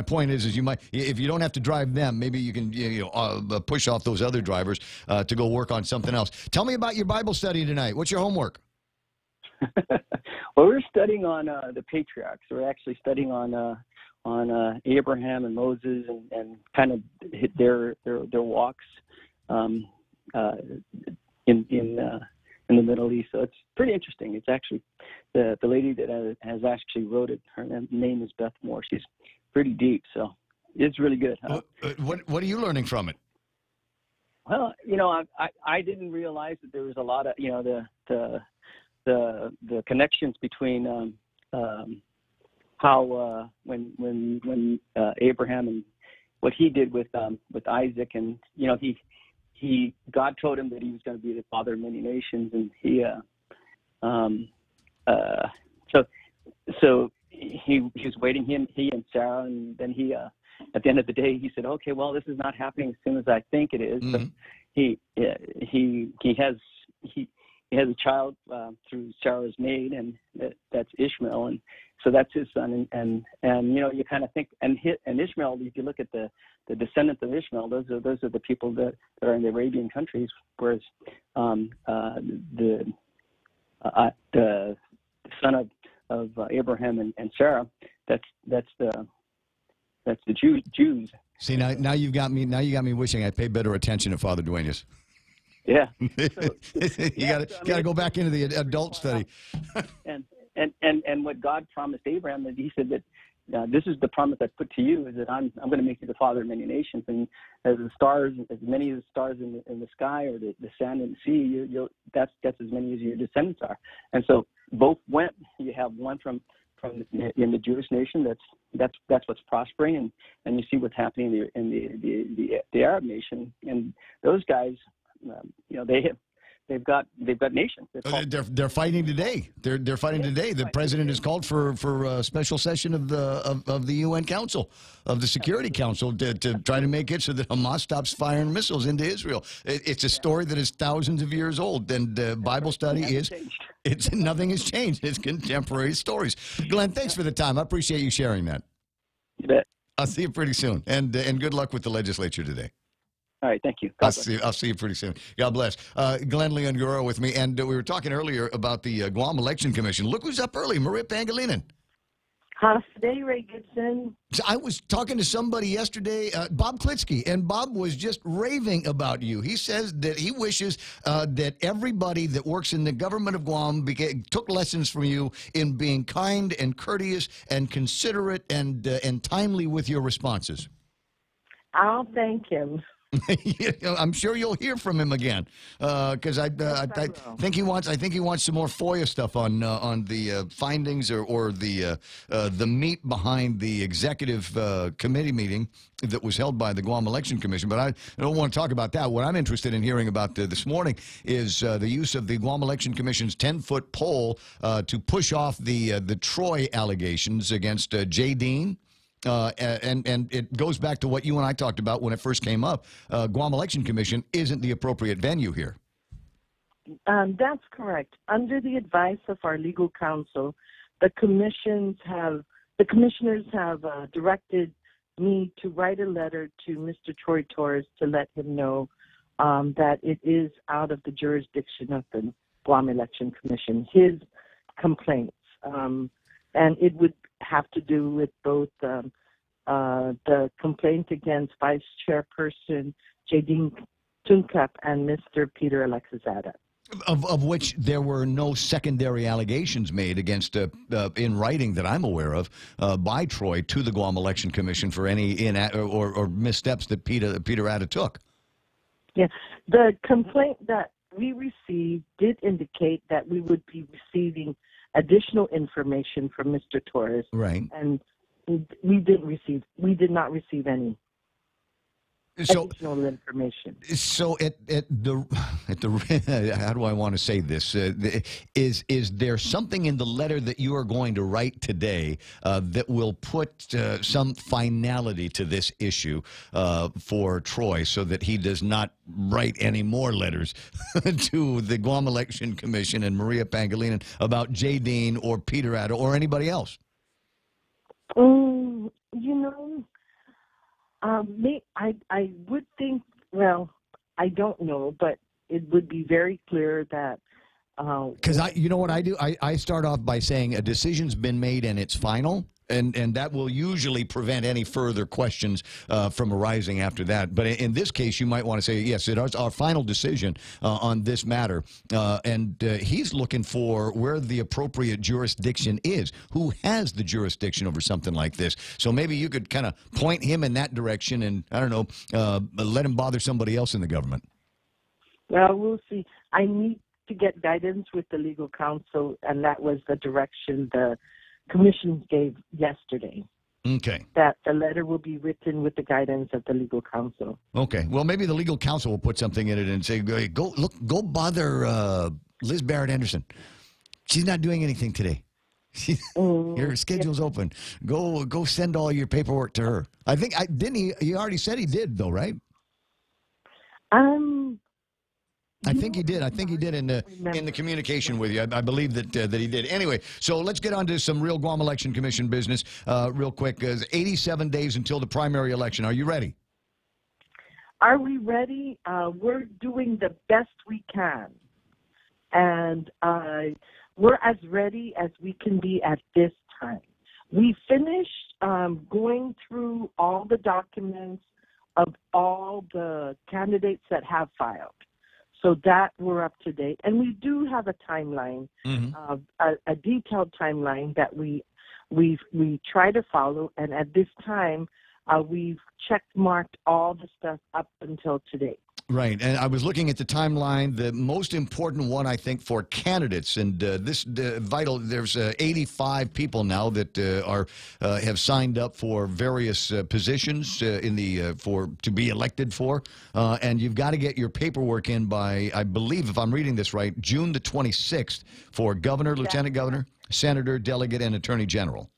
point is you might, if you don't have to drive them, maybe you can push off those other drivers to go work on something else. Tell me about your Bible study tonight. What's your homework? Well, we're studying on the patriarchs. We're actually studying on Abraham and Moses and kind of hit their walks in the Middle East. So it's pretty interesting. It's actually the lady that has actually wrote it. Her name is Beth Moore. She's pretty deep, so it's really good. What are you learning from it? Well, I didn't realize that there was a lot of the connections between how when Abraham and what he did with Isaac, and God told him that he was going to be the father of many nations, and so he was waiting, he and Sarah, and then he at the end of the day he said, okay, well, this is not happening as soon as I think it is. Mm-hmm. So he has a child through Sarah's maid, and that's Ishmael, and so that's his son. And you know, you kind of think, and Ishmael, if you look at the descendants of Ishmael, those are the people that are in the Arabian countries, whereas the son of Abraham and Sarah, that's the Jews. See, now you got me wishing I paid better attention to Father Duenas. Yeah. You got to go back into the adult study. and what God promised Abraham, that he said that this is the promise I put to you, is that I'm going to make you the father of many nations, and as the stars, as many of the stars in the sky, or the sand in the sea, that's as many as your descendants are. And so both went. You have one from in the Jewish nation that's what's prospering, and you see what's happening in the Arab nation, and those guys, you know, they've got nations. They're fighting today. They're fighting today. The president has called for a special session of the UN Council, of the Security Council, to try to make it so that Hamas stops firing missiles into Israel. It's a story that is thousands of years old, and Bible study nothing has changed. It's contemporary stories. Glenn, thanks for the time. I appreciate you sharing that. You bet. I'll see you pretty soon, and good luck with the legislature today. All right, thank you. I'll see you pretty soon. God bless. Glenn Leon Guerrero with me, and we were talking earlier about the Guam Election Commission. Look who's up early, Maria Pangilinan. How's today, Ray Gibson? I was talking to somebody yesterday, Bob Klitsky, and Bob was just raving about you. He says that he wishes that everybody that works in the government of Guam took lessons from you in being kind and courteous and considerate and timely with your responses. I'll thank him. I'm sure you'll hear from him again, because I think he wants some more FOIA stuff on the findings or the meat behind the executive committee meeting that was held by the Guam Election Commission. But I don't want to talk about that. What I'm interested in hearing about this morning is the use of the Guam Election Commission's 10-foot pole to push off the Troy allegations against Jay Dean. And it goes back to what you and I talked about when it first came up. Guam Election Commission isn't the appropriate venue here. That's correct. Under the advice of our legal counsel, the commissioners have directed me to write a letter to Mr. Troy Torres to let him know that it is out of the jurisdiction of the Guam Election Commission, his complaints. And it would have to do with both the complaint against Vice Chairperson Jadine Tunkap and Mr. Peter Alexizada. Of which there were no secondary allegations made against, in writing that I'm aware of, by Troy to the Guam Election Commission for any or missteps that Peter Atta took. Yeah, the complaint that we received did indicate that we would be receiving additional information from Mr. Torres. Right. And we did not receive any additional information. So at the how do I want to say this? Is there something in the letter that you are going to write today that will put some finality to this issue for Troy, so that he does not write any more letters to the Guam Election Commission and Maria Pangilinan about Jay Dean or Peter Atta or anybody else? I would think, well, I don't know, but it would be very clear that... Because you know what I do? I start off by saying a decision's been made and it's final. And that will usually prevent any further questions from arising after that. But in this case, you might want to say, yes, it is our final decision on this matter. And he's looking for where the appropriate jurisdiction is. Who has the jurisdiction over something like this? So maybe you could kind of point him in that direction and, I don't know, let him bother somebody else in the government. Well, we'll see. I need to get guidance with the legal counsel, and that was the direction the Commission gave yesterday. Okay. That the letter will be written with the guidance of the legal counsel. Okay. Well, maybe the legal counsel will put something in it and say, go bother Liz Barrett Anderson. She's not doing anything today. Your schedule's open. Go send all your paperwork to her. I think didn't he already said he did though, right? I think he did. I think he did in the communication with you. I believe that he did. Anyway, so let's get on to some real Guam Election Commission business real quick. 87 days until the primary election. Are you ready? Are we ready? We're doing the best we can. And we're as ready as we can be at this time. We finished going through all the documents of all the candidates that have filed. So that we're up to date. And we do have a timeline, a detailed timeline that we try to follow. And at this time, we've check-marked all the stuff up until today. Right, and I was looking at the timeline. The most important one, I think, for candidates, and this vital. There's 85 people now that have signed up for various positions to be elected for, and you've got to get your paperwork in by, I believe, if I'm reading this right, June the 26th for governor, lieutenant governor, senator, delegate, and attorney general.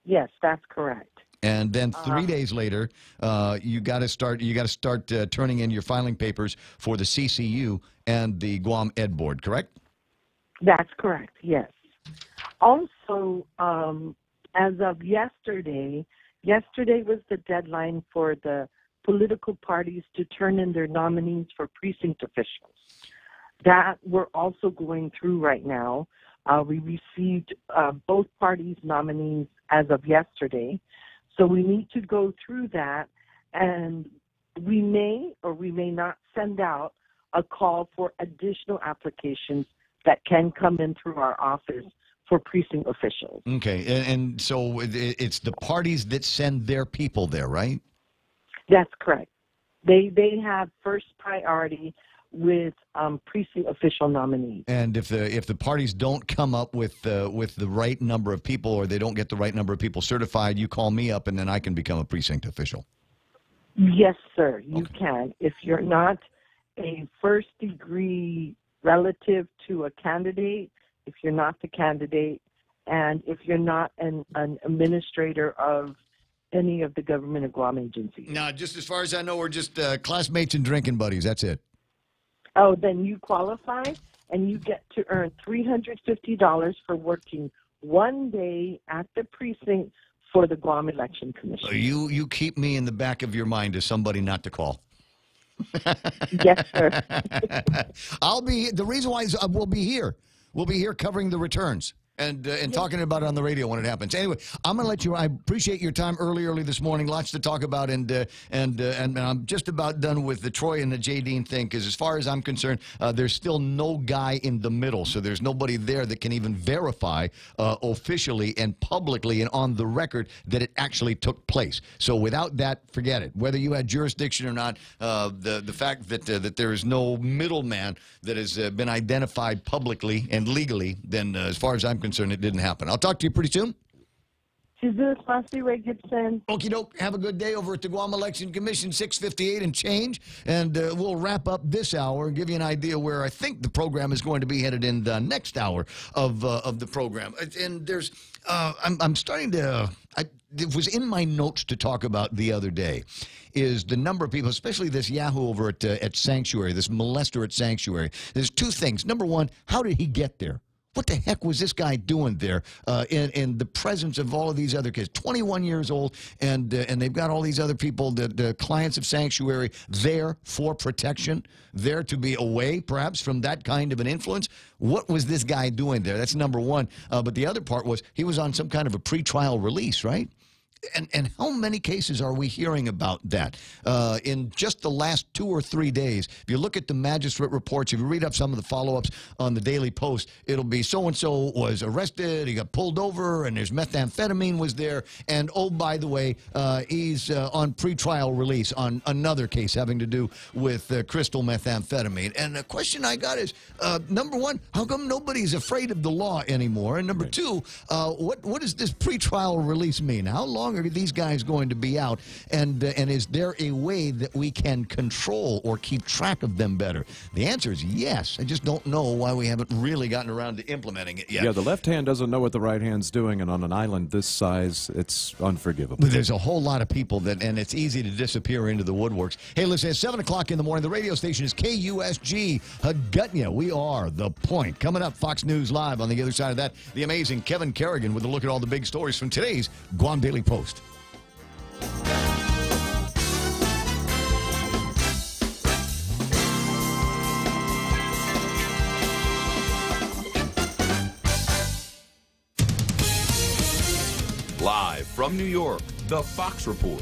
Yes, that's correct. And then 3 days later, you got to start turning in your filing papers for the CCU and the Guam Ed Board. Correct? That's correct. Yes. Also, as of yesterday was the deadline for the political parties to turn in their nominees for precinct officials. That we're also going through right now. We received both parties' nominees as of yesterday. So we need to go through that, and we may or we may not send out a call for additional applications that can come in through our office for precinct officials. Okay, and so it's the parties that send their people there, right? That's correct. They have first priority with precinct official nominees. And if the parties don't come up with the right number of people, or they don't get the right number of people certified, you call me up, and then I can become a precinct official. Yes, sir, you can. If you're not a first-degree relative to a candidate, if you're not the candidate, and if you're not an administrator of any of the government of Guam agencies. No, just as far as I know, we're just classmates and drinking buddies. That's it. Oh, then you qualify, and you get to earn $350 for working 1 day at the precinct for the Guam Election Commission. You keep me in the back of your mind as somebody not to call. Yes, sir. The reason why is we'll be here. We'll be here covering the returns and talking about it on the radio when it happens. Anyway, I'm going to let you. I appreciate your time early this morning. Lots to talk about, and I'm just about done with the Troy and the J. Dean thing, because as far as I'm concerned, there's still no guy in the middle, so there's nobody there that can even verify officially and publicly and on the record that it actually took place. So without that, forget it. Whether you had jurisdiction or not, the fact that there is no middleman that has been identified publicly and legally, then as far as I'm concerned, it didn't happen. I'll talk to you pretty soon. Jesus, Ray Gibson. Okie doke. Have a good day over at the Guam Election Commission, 6:58 and change. And we'll wrap up this hour and give you an idea where I think the program is going to be headed in the next hour of the program. And there's, I'm starting to, it was in my notes to talk about the other day, is the number of people, especially this Yahoo over at Sanctuary, this molester at Sanctuary. There's two things. Number one, how did he get there? What the heck was this guy doing there in the presence of all of these other kids? 21 years old, and they've got all these other people, the clients of Sanctuary, there for protection, there to be away, perhaps, from that kind of an influence. What was this guy doing there? That's number one. But the other part was he was on some kind of a pretrial release, right? And how many cases are we hearing about that in just the last 2 or 3 days? If you look at the magistrate reports, if you read up some of the follow-ups on the Daily Post, it'll be so-and-so was arrested, he got pulled over, and there's methamphetamine was there, and oh, by the way, he's on pretrial release on another case having to do with crystal methamphetamine. And the question I got is, number one, how come nobody's afraid of the law anymore? And number two, what does this pretrial release mean? How long long are these guys going to be out? And is there a way that we can control or keep track of them better? The answer is yes. I just don't know why we haven't really gotten around to implementing it yet. Yeah, the left hand doesn't know what the right hand's doing, and on an island this size, it's unforgivable. There's a whole lot of people and it's easy to disappear into the woodworks. Hey, listen, at 7 o'clock in the morning, the radio station is KUSG Hagutnya. We are The Point. Coming up, Fox News Live. On the other side of that, the amazing Kevin Kerrigan with a look at all the big stories from today's Guam Daily Post. Live from New York, The Fox Report.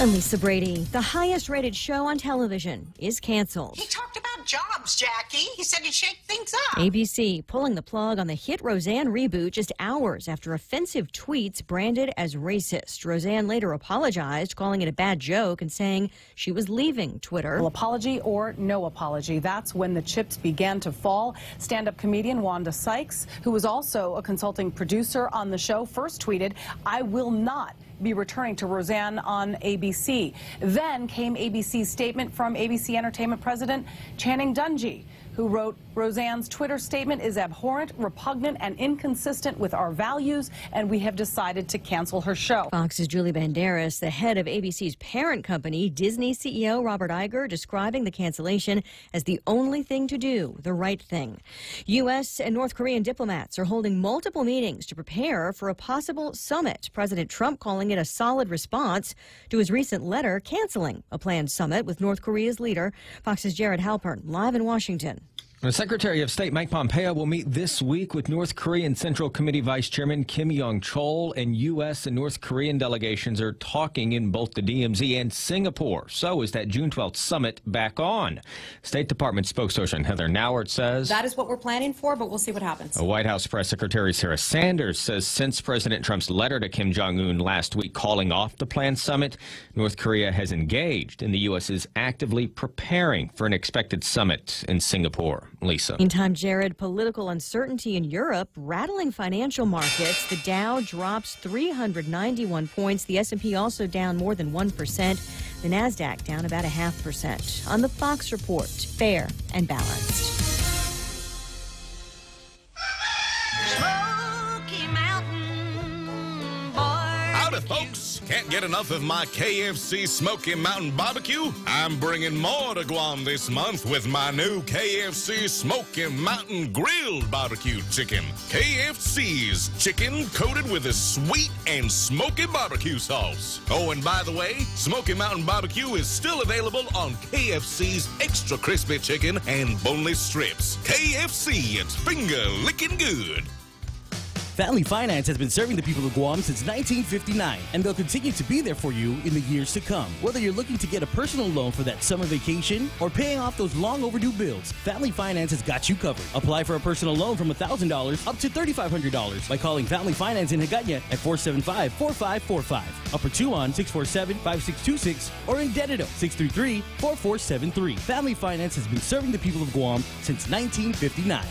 I'm Lisa Brady. The highest-rated show on television is canceled. He talked about jobs, Jackie. He said he'd shake things up. ABC pulling the plug on the hit Roseanne reboot just hours after offensive tweets branded as racist. Roseanne later apologized, calling it a bad joke and saying she was leaving Twitter. Well, apology or no apology, that's when the chips began to fall. Stand-up comedian Wanda Sykes, who was also a consulting producer on the show, first tweeted, "I will not be returning to Roseanne on ABC." Then came ABC's statement from ABC Entertainment president Channing Dungey, who wrote, "Roseanne's Twitter statement is abhorrent, repugnant, and inconsistent with our values, and we have decided to cancel her show." Fox's Julie Banderas, the head of ABC's parent company, Disney CEO Robert Iger, describing the cancellation as the only thing to do, the right thing. U.S. and North Korean diplomats are holding multiple meetings to prepare for a possible summit. President Trump calling it a solid response to his recent letter canceling a planned summit with North Korea's leader. Fox's Jared Halpern, live in Washington. The Secretary of State Mike Pompeo will meet this week with North Korean Central Committee Vice Chairman Kim Yong-chol, and U.S. and North Korean delegations are talking in both the DMZ and Singapore. So is that June 12th summit back on? State Department spokesperson Heather Nauert says that is what we're planning for, but we'll see what happens. A White House Press Secretary Sarah Sanders says since President Trump's letter to Kim Jong-un last week calling off the planned summit, North Korea has engaged, and the U.S. is actively preparing for an expected summit in Singapore. Lisa. Meantime, Jared, political uncertainty in Europe rattling financial markets. The Dow drops 391 points. The S&P also down more than 1%. The Nasdaq down about 0.5%. On the Fox Report, fair and balanced. Howdy, folks. Can't get enough of my KFC Smoky Mountain Barbecue? I'm bringing more to Guam this month with my new KFC Smoky Mountain Grilled Barbecue Chicken. KFC's chicken coated with a sweet and smoky barbecue sauce. Oh, and by the way, Smoky Mountain Barbecue is still available on KFC's Extra Crispy Chicken and boneless strips. KFC, it's finger licking good. Family Finance has been serving the people of Guam since 1959, and they'll continue to be there for you in the years to come. Whether you're looking to get a personal loan for that summer vacation or paying off those long overdue bills, Family Finance has got you covered. Apply for a personal loan from $1,000 up to $3,500 by calling Family Finance in Hagutnya at 475-4545, Upper Tuon 647-5626, or in Dedito 633-4473. Family Finance has been serving the people of Guam since 1959.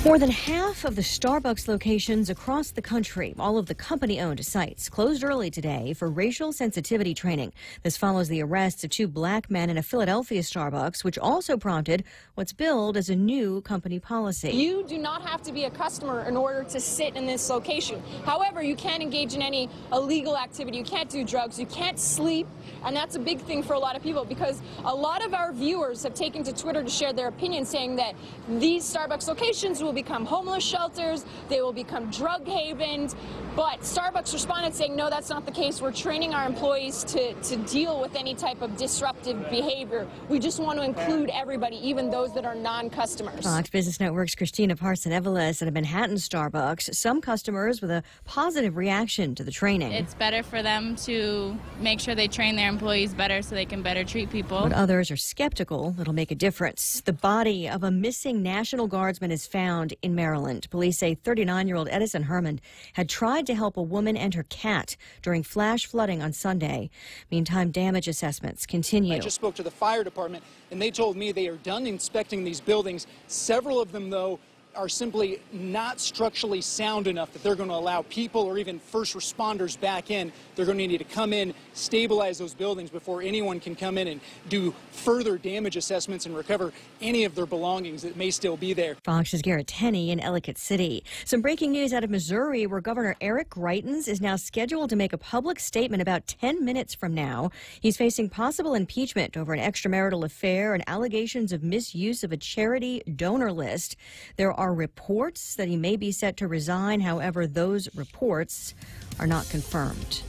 More than half of the Starbucks locations across the country, all of the company-owned sites, closed early today for racial sensitivity training. This follows the arrests of 2 black men in a Philadelphia Starbucks, which also prompted what's billed as a new company policy. You do not have to be a customer in order to sit in this location. However, you can't engage in any illegal activity. You can't do drugs. You can't sleep. And that's a big thing for a lot of people because a lot of our viewers have taken to Twitter to share their opinion saying that these Starbucks locations will become homeless shelters, they will become drug havens, but Starbucks responded saying, no, that's not the case. We're training our employees to deal with any type of disruptive behavior. We just want to include everybody, even those that are non-customers. Fox Business Network's Christina Parson-Evelis at a Manhattan Starbucks. Some customers with a positive reaction to the training. It's better for them to make sure they train their employees better so they can better treat people. But others are skeptical it'll make a difference. The body of a missing National Guardsman is found in Maryland. Police say 39-year-old Edison Herman had tried to help a woman and her cat during flash flooding on Sunday. Meantime, damage assessments continue. I just spoke to the fire department, and they told me they are done inspecting these buildings. Several of them, though, are simply not structurally sound enough that they're going to allow people or even first responders back in. They're going to need to come in, stabilize those buildings before anyone can come in and do further damage assessments and recover any of their belongings that may still be there. Fox's Garrett Tenney in Ellicott City. Some breaking news out of Missouri, where Governor Eric Greitens is now scheduled to make a public statement about 10 minutes from now. He's facing possible impeachment over an extramarital affair and allegations of misuse of a charity donor list. There are reports that he may be set to resign. However, those reports are not confirmed.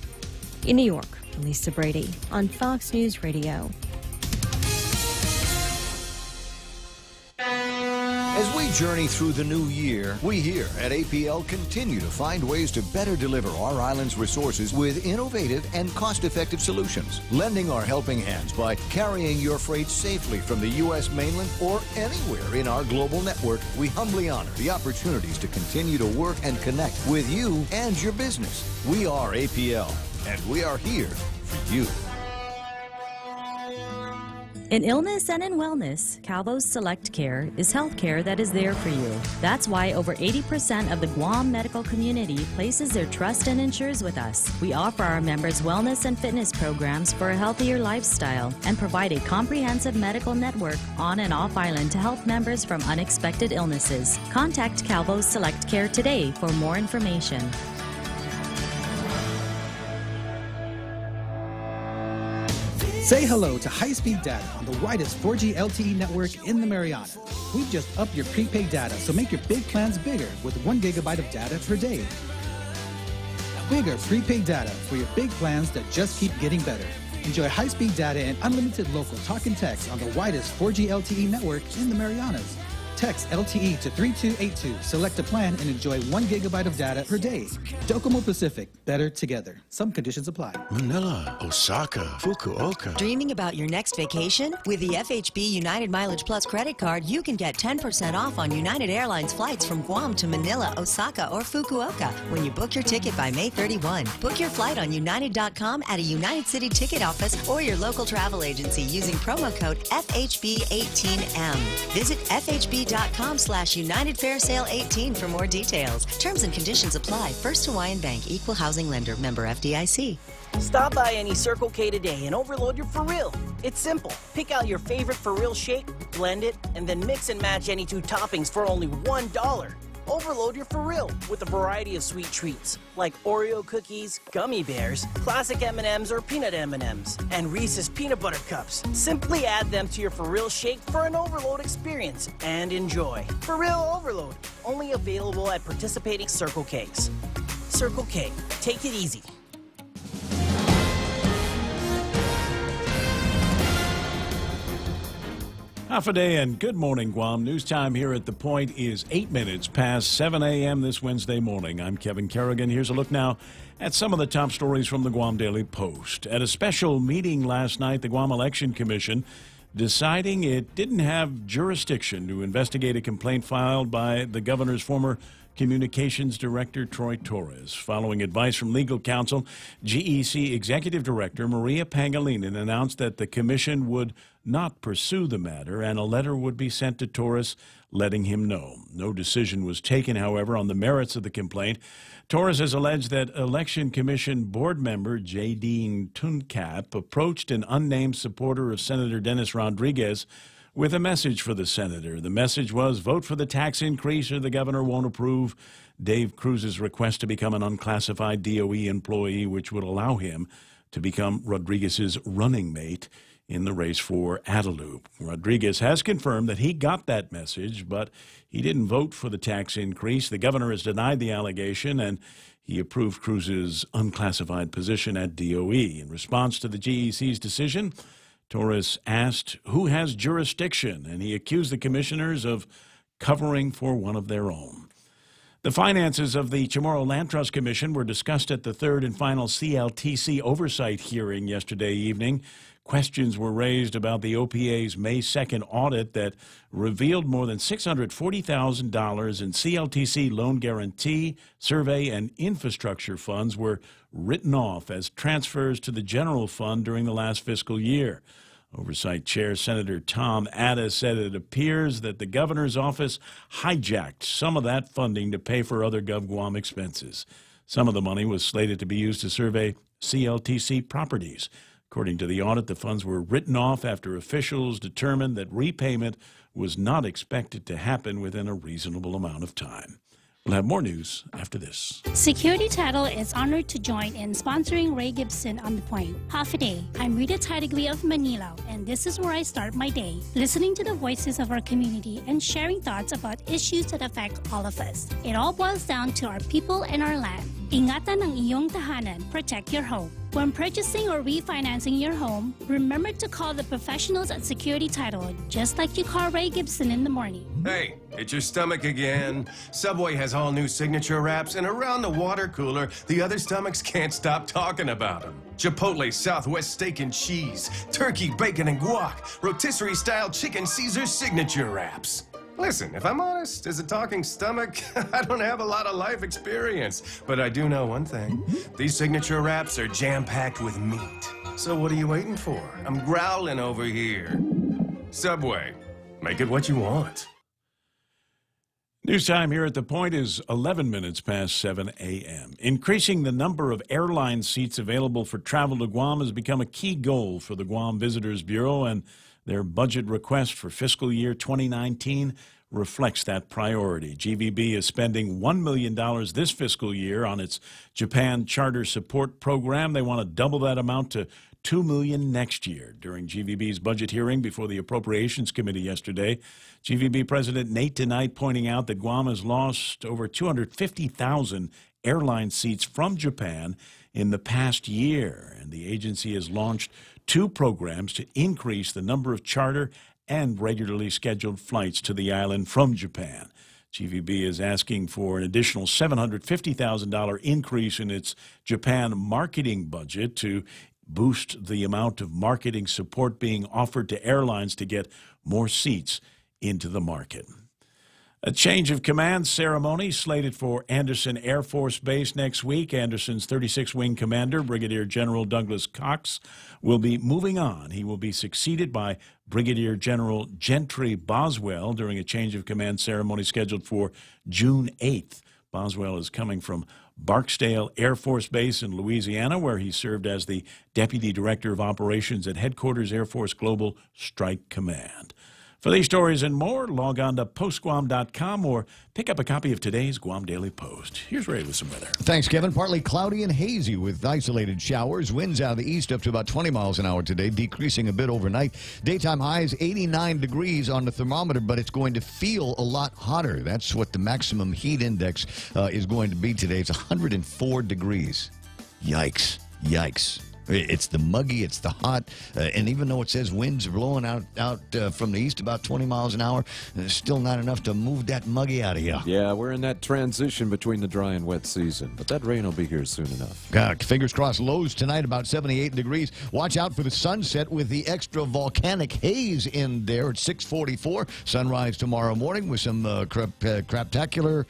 In New York, Lisa Brady on Fox News Radio. As we journey through the new year, we here at APL continue to find ways to better deliver our island's resources with innovative and cost-effective solutions, lending our helping hands by carrying your freight safely from the U.S. mainland or anywhere in our global network. We humbly honor the opportunities to continue to work and connect with you and your business. We are APL, and we are here for you. In illness and in wellness, Calvo's Select Care is health care that is there for you. That's why over 80% of the Guam medical community places their trust and insures with us. We offer our members wellness and fitness programs for a healthier lifestyle and provide a comprehensive medical network on and off island to help members from unexpected illnesses. Contact Calvo's Select Care today for more information. Say hello to high-speed data on the widest 4G LTE network in the Marianas. We've just upped your prepaid data, so make your big plans bigger with 1 gigabyte of data per day. Bigger prepaid data for your big plans that just keep getting better. Enjoy high-speed data and unlimited local talk and text on the widest 4G LTE network in the Marianas. Text LTE to 3282, select a plan, and enjoy 1 gigabyte of data per day. Docomo Pacific, better together. Some conditions apply. Manila, Osaka, Fukuoka. Dreaming about your next vacation? With the FHB United Mileage Plus credit card, you can get 10% off on United Airlines flights from Guam to Manila, Osaka, or Fukuoka when you book your ticket by May 31. Book your flight on United.com at a United City ticket office or your local travel agency using promo code FHB18M. Visit FHB.com/United Fair Sale 18 for more details. Terms and conditions apply. First Hawaiian Bank, Equal Housing Lender, member FDIC. Stop by any Circle K today and overload your For Real. It's simple. Pick out your favorite For Real shake, blend it, and then mix and match any 2 toppings for only $1. Overload your For Real with a variety of sweet treats like Oreo cookies, gummy bears, classic M&Ms or peanut M&Ms, and Reese's peanut butter cups. Simply add them to your For Real shake for an overload experience and enjoy. For Real Overload, only available at participating Circle Ks. Circle K, take it easy. Half a day and good morning, Guam. News time here at The Point is 8 minutes past 7 a.m. this Wednesday morning. I'm Kevin Kerrigan. Here's a look now at some of the top stories from the Guam Daily Post. At a special meeting last night, the Guam Election Commission deciding it didn't have jurisdiction to investigate a complaint filed by the governor's former Communications Director Troy Torres. Following advice from legal counsel, GEC Executive Director Maria Pangilinan announced that the commission would not pursue the matter and a letter would be sent to Torres letting him know. No decision was taken, however, on the merits of the complaint. Torres has alleged that Election Commission board member J. Dean Tuncap approached an unnamed supporter of Senator Dennis Rodriguez with a message for the senator. The message was, vote for the tax increase or the governor won't approve Dave Cruz's request to become an unclassified DOE employee, which would allow him to become Rodriguez's running mate in the race for Adelup. Rodriguez has confirmed that he got that message, but he didn't vote for the tax increase. The governor has denied the allegation, and he approved Cruz's unclassified position at DOE. In response to the GEC's decision, Torres asked who has jurisdiction, and he accused the commissioners of covering for one of their own. The finances of the Chamorro Land Trust Commission were discussed at the third and final CLTC oversight hearing yesterday evening. Questions were raised about the OPA's May 2nd audit that revealed more than $640,000 in CLTC loan guarantee, survey, and infrastructure funds were written off as transfers to the general fund during the last fiscal year. Oversight Chair Senator Tom Addis said it appears that the governor's office hijacked some of that funding to pay for other GovGuam expenses. Some of the money was slated to be used to survey CLTC properties. According to the audit, the funds were written off after officials determined that repayment was not expected to happen within a reasonable amount of time. We'll have more news after this. Security Title is honored to join in sponsoring Ray Gibson on The Point. Half a day. I'm Rita Tidegui of Manila, and this is where I start my day, listening to the voices of our community and sharing thoughts about issues that affect all of us. It all boils down to our people and our land. Ingatan ang iyong tahanan. Protect your home. When purchasing or refinancing your home, remember to call the professionals at Security Title, just like you call Ray Gibson in the morning. Hey, it's your stomach again. Subway has all new signature wraps, and around the water cooler, the other stomachs can't stop talking about them. Chipotle Southwest Steak and Cheese, Turkey, Bacon, and Guac, Rotisserie-style Chicken Caesar signature wraps. Listen, if I'm honest, as a talking stomach, I don't have a lot of life experience. But I do know one thing. These signature wraps are jam-packed with meat. So what are you waiting for? I'm growling over here. Subway, make it what you want. News time here at The Point is 11 minutes past 7 a.m. Increasing the number of airline seats available for travel to Guam has become a key goal for the Guam Visitors Bureau, and their budget request for fiscal year 2019 reflects that priority. GVB is spending $1 million this fiscal year on its Japan Charter Support Program. They want to double that amount to $2 million next year. During GVB's budget hearing before the Appropriations Committee yesterday, GVB President Nate DeKnight pointing out that Guam has lost over 250,000 airline seats from Japan in the past year, and the agency has launched 2 programs to increase the number of charter and regularly scheduled flights to the island from Japan. GVB is asking for an additional $750,000 increase in its Japan marketing budget to boost the amount of marketing support being offered to airlines to get more seats into the market. A change of command ceremony slated for Andersen Air Force Base next week. Andersen's 36th Wing Commander, Brigadier General Douglas Cox, will be moving on. He will be succeeded by Brigadier General Gentry Boswell during a change of command ceremony scheduled for June 8th. Boswell is coming from Barksdale Air Force Base in Louisiana, where he served as the Deputy Director of Operations at Headquarters Air Force Global Strike Command. For these stories and more, log on to postguam.com or pick up a copy of today's Guam Daily Post. Here's Ray with some weather. Thanks, Kevin. Partly cloudy and hazy with isolated showers. Winds out of the east up to about 20 miles an hour today, decreasing a bit overnight. Daytime highs 89 degrees on the thermometer, but it's going to feel a lot hotter. That's what the maximum heat index is going to be today. It's 104 degrees. Yikes. Yikes. It's the muggy, it's the hot, and even though it says winds are blowing out from the east about 20 miles an hour, it's still not enough to move that muggy out of here. Yeah, we're in that transition between the dry and wet season, but that rain will be here soon enough. Fingers crossed. Lows tonight about 78 degrees. Watch out for the sunset with the extra volcanic haze in there at 6:44. Sunrise tomorrow morning with some crepuscular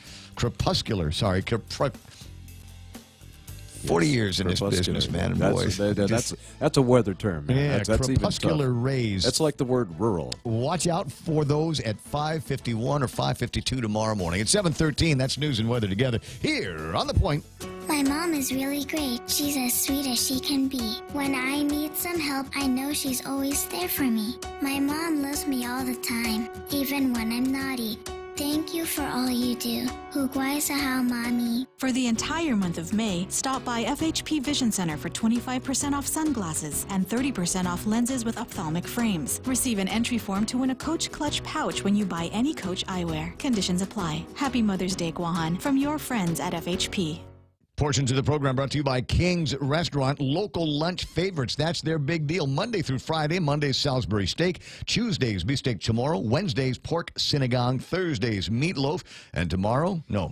40 years in this business, man and boys. That's a weather term, man. Yeah, that's crepuscular rays. That's like the word rural. Watch out for those at 5:51 or 5:52 tomorrow morning. At 7:13, that's news and weather together here on The Point. My mom is really great. She's as sweet as she can be. When I need some help, I know she's always there for me. My mom loves me all the time, even when I'm naughty. Thank you for all you do. Hugwai sahau, Mommy. For the entire month of May, stop by FHP Vision Center for 25% off sunglasses and 30% off lenses with ophthalmic frames. Receive an entry form to win a Coach Clutch pouch when you buy any Coach eyewear. Conditions apply. Happy Mother's Day, Guahan, from your friends at FHP. Portions of the program brought to you by King's Restaurant. Local lunch favorites. That's their big deal. Monday through Friday. Mondays, Salisbury steak. Tuesdays, beefsteak chamorro. Wednesdays, pork sinigang. Thursdays, meatloaf. And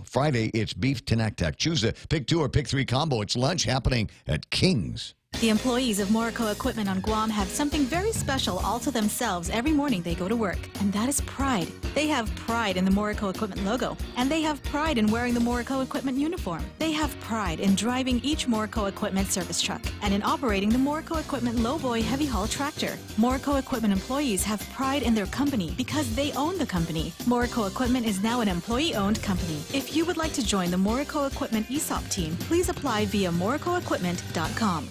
Friday, it's beef tinaktak. Choose a pick 2 or pick 3 combo. It's lunch happening at King's. The employees of Morrico Equipment on Guam have something very special all to themselves every morning they go to work, and that is pride. They have pride in the Morrico Equipment logo, and they have pride in wearing the Morrico Equipment uniform. They have pride in driving each Morrico Equipment service truck and in operating the Morrico Equipment lowboy heavy haul tractor. Morrico Equipment employees have pride in their company because they own the company. Morrico Equipment is now an employee-owned company. If you would like to join the Morrico Equipment ESOP team, please apply via morricoequipment.com.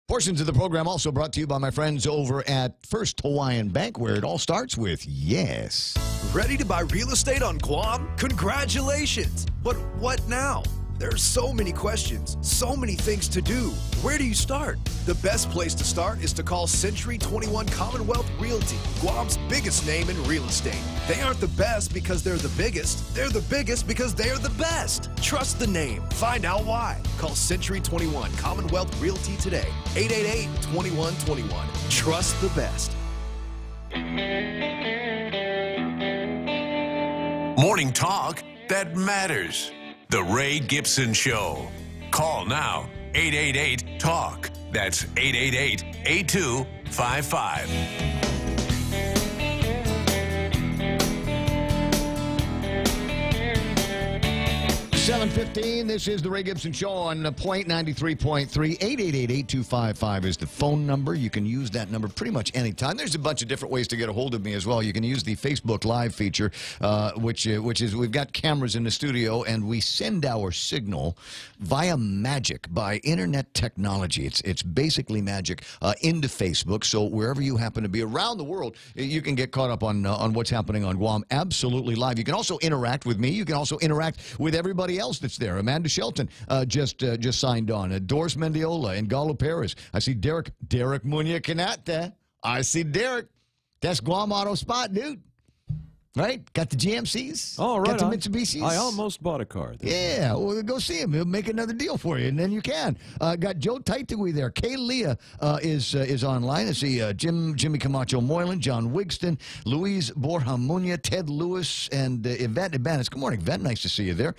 Portions of the program also brought to you by my friends over at First Hawaiian Bank, where it all starts with yes. Ready to buy real estate on Guam? Congratulations! But what now? There are so many questions, so many things to do. Where do you start? The best place to start is to call Century 21 Commonwealth Realty, Guam's biggest name in real estate. They aren't the best because they're the biggest. They're the biggest because they're the best. Trust the name. Find out why. Call Century 21 Commonwealth Realty today. 888-2121. Trust the best. Morning talk that matters. The Ray Gibson Show. Call now, 888-TALK. That's 888-8255. 7:15. This is the Ray Gibson Show on Point 93.3. 888-8255 is the phone number. You can use that number pretty much anytime. There's a bunch of different ways to get a hold of me as well. You can use the Facebook Live feature, which is we've got cameras in the studio, and we send our signal via magic, by internet technology. It's basically magic into Facebook. So wherever you happen to be around the world, you can get caught up on what's happening on Guam absolutely live. You can also interact with me. You can also interact with everybody else that's there. Amanda Shelton just signed on. Doris Mendiola and Galo Perez. I see Derek Munya Kanata. I see Derek. That's Guam Auto Spot, dude. Right? Got the GMCs. All right. Got the Mitsubishis. I almost bought a car. Yeah. Well, go see him. He'll make another deal for you, and then you can. Got Joe Taitagui there. Kay Leah is online. I see Jimmy Camacho Moylan, John Wigston, Louise Borja Munya, Ted Lewis, and Yvette Ibanez. Good morning, Yvette. Nice to see you there.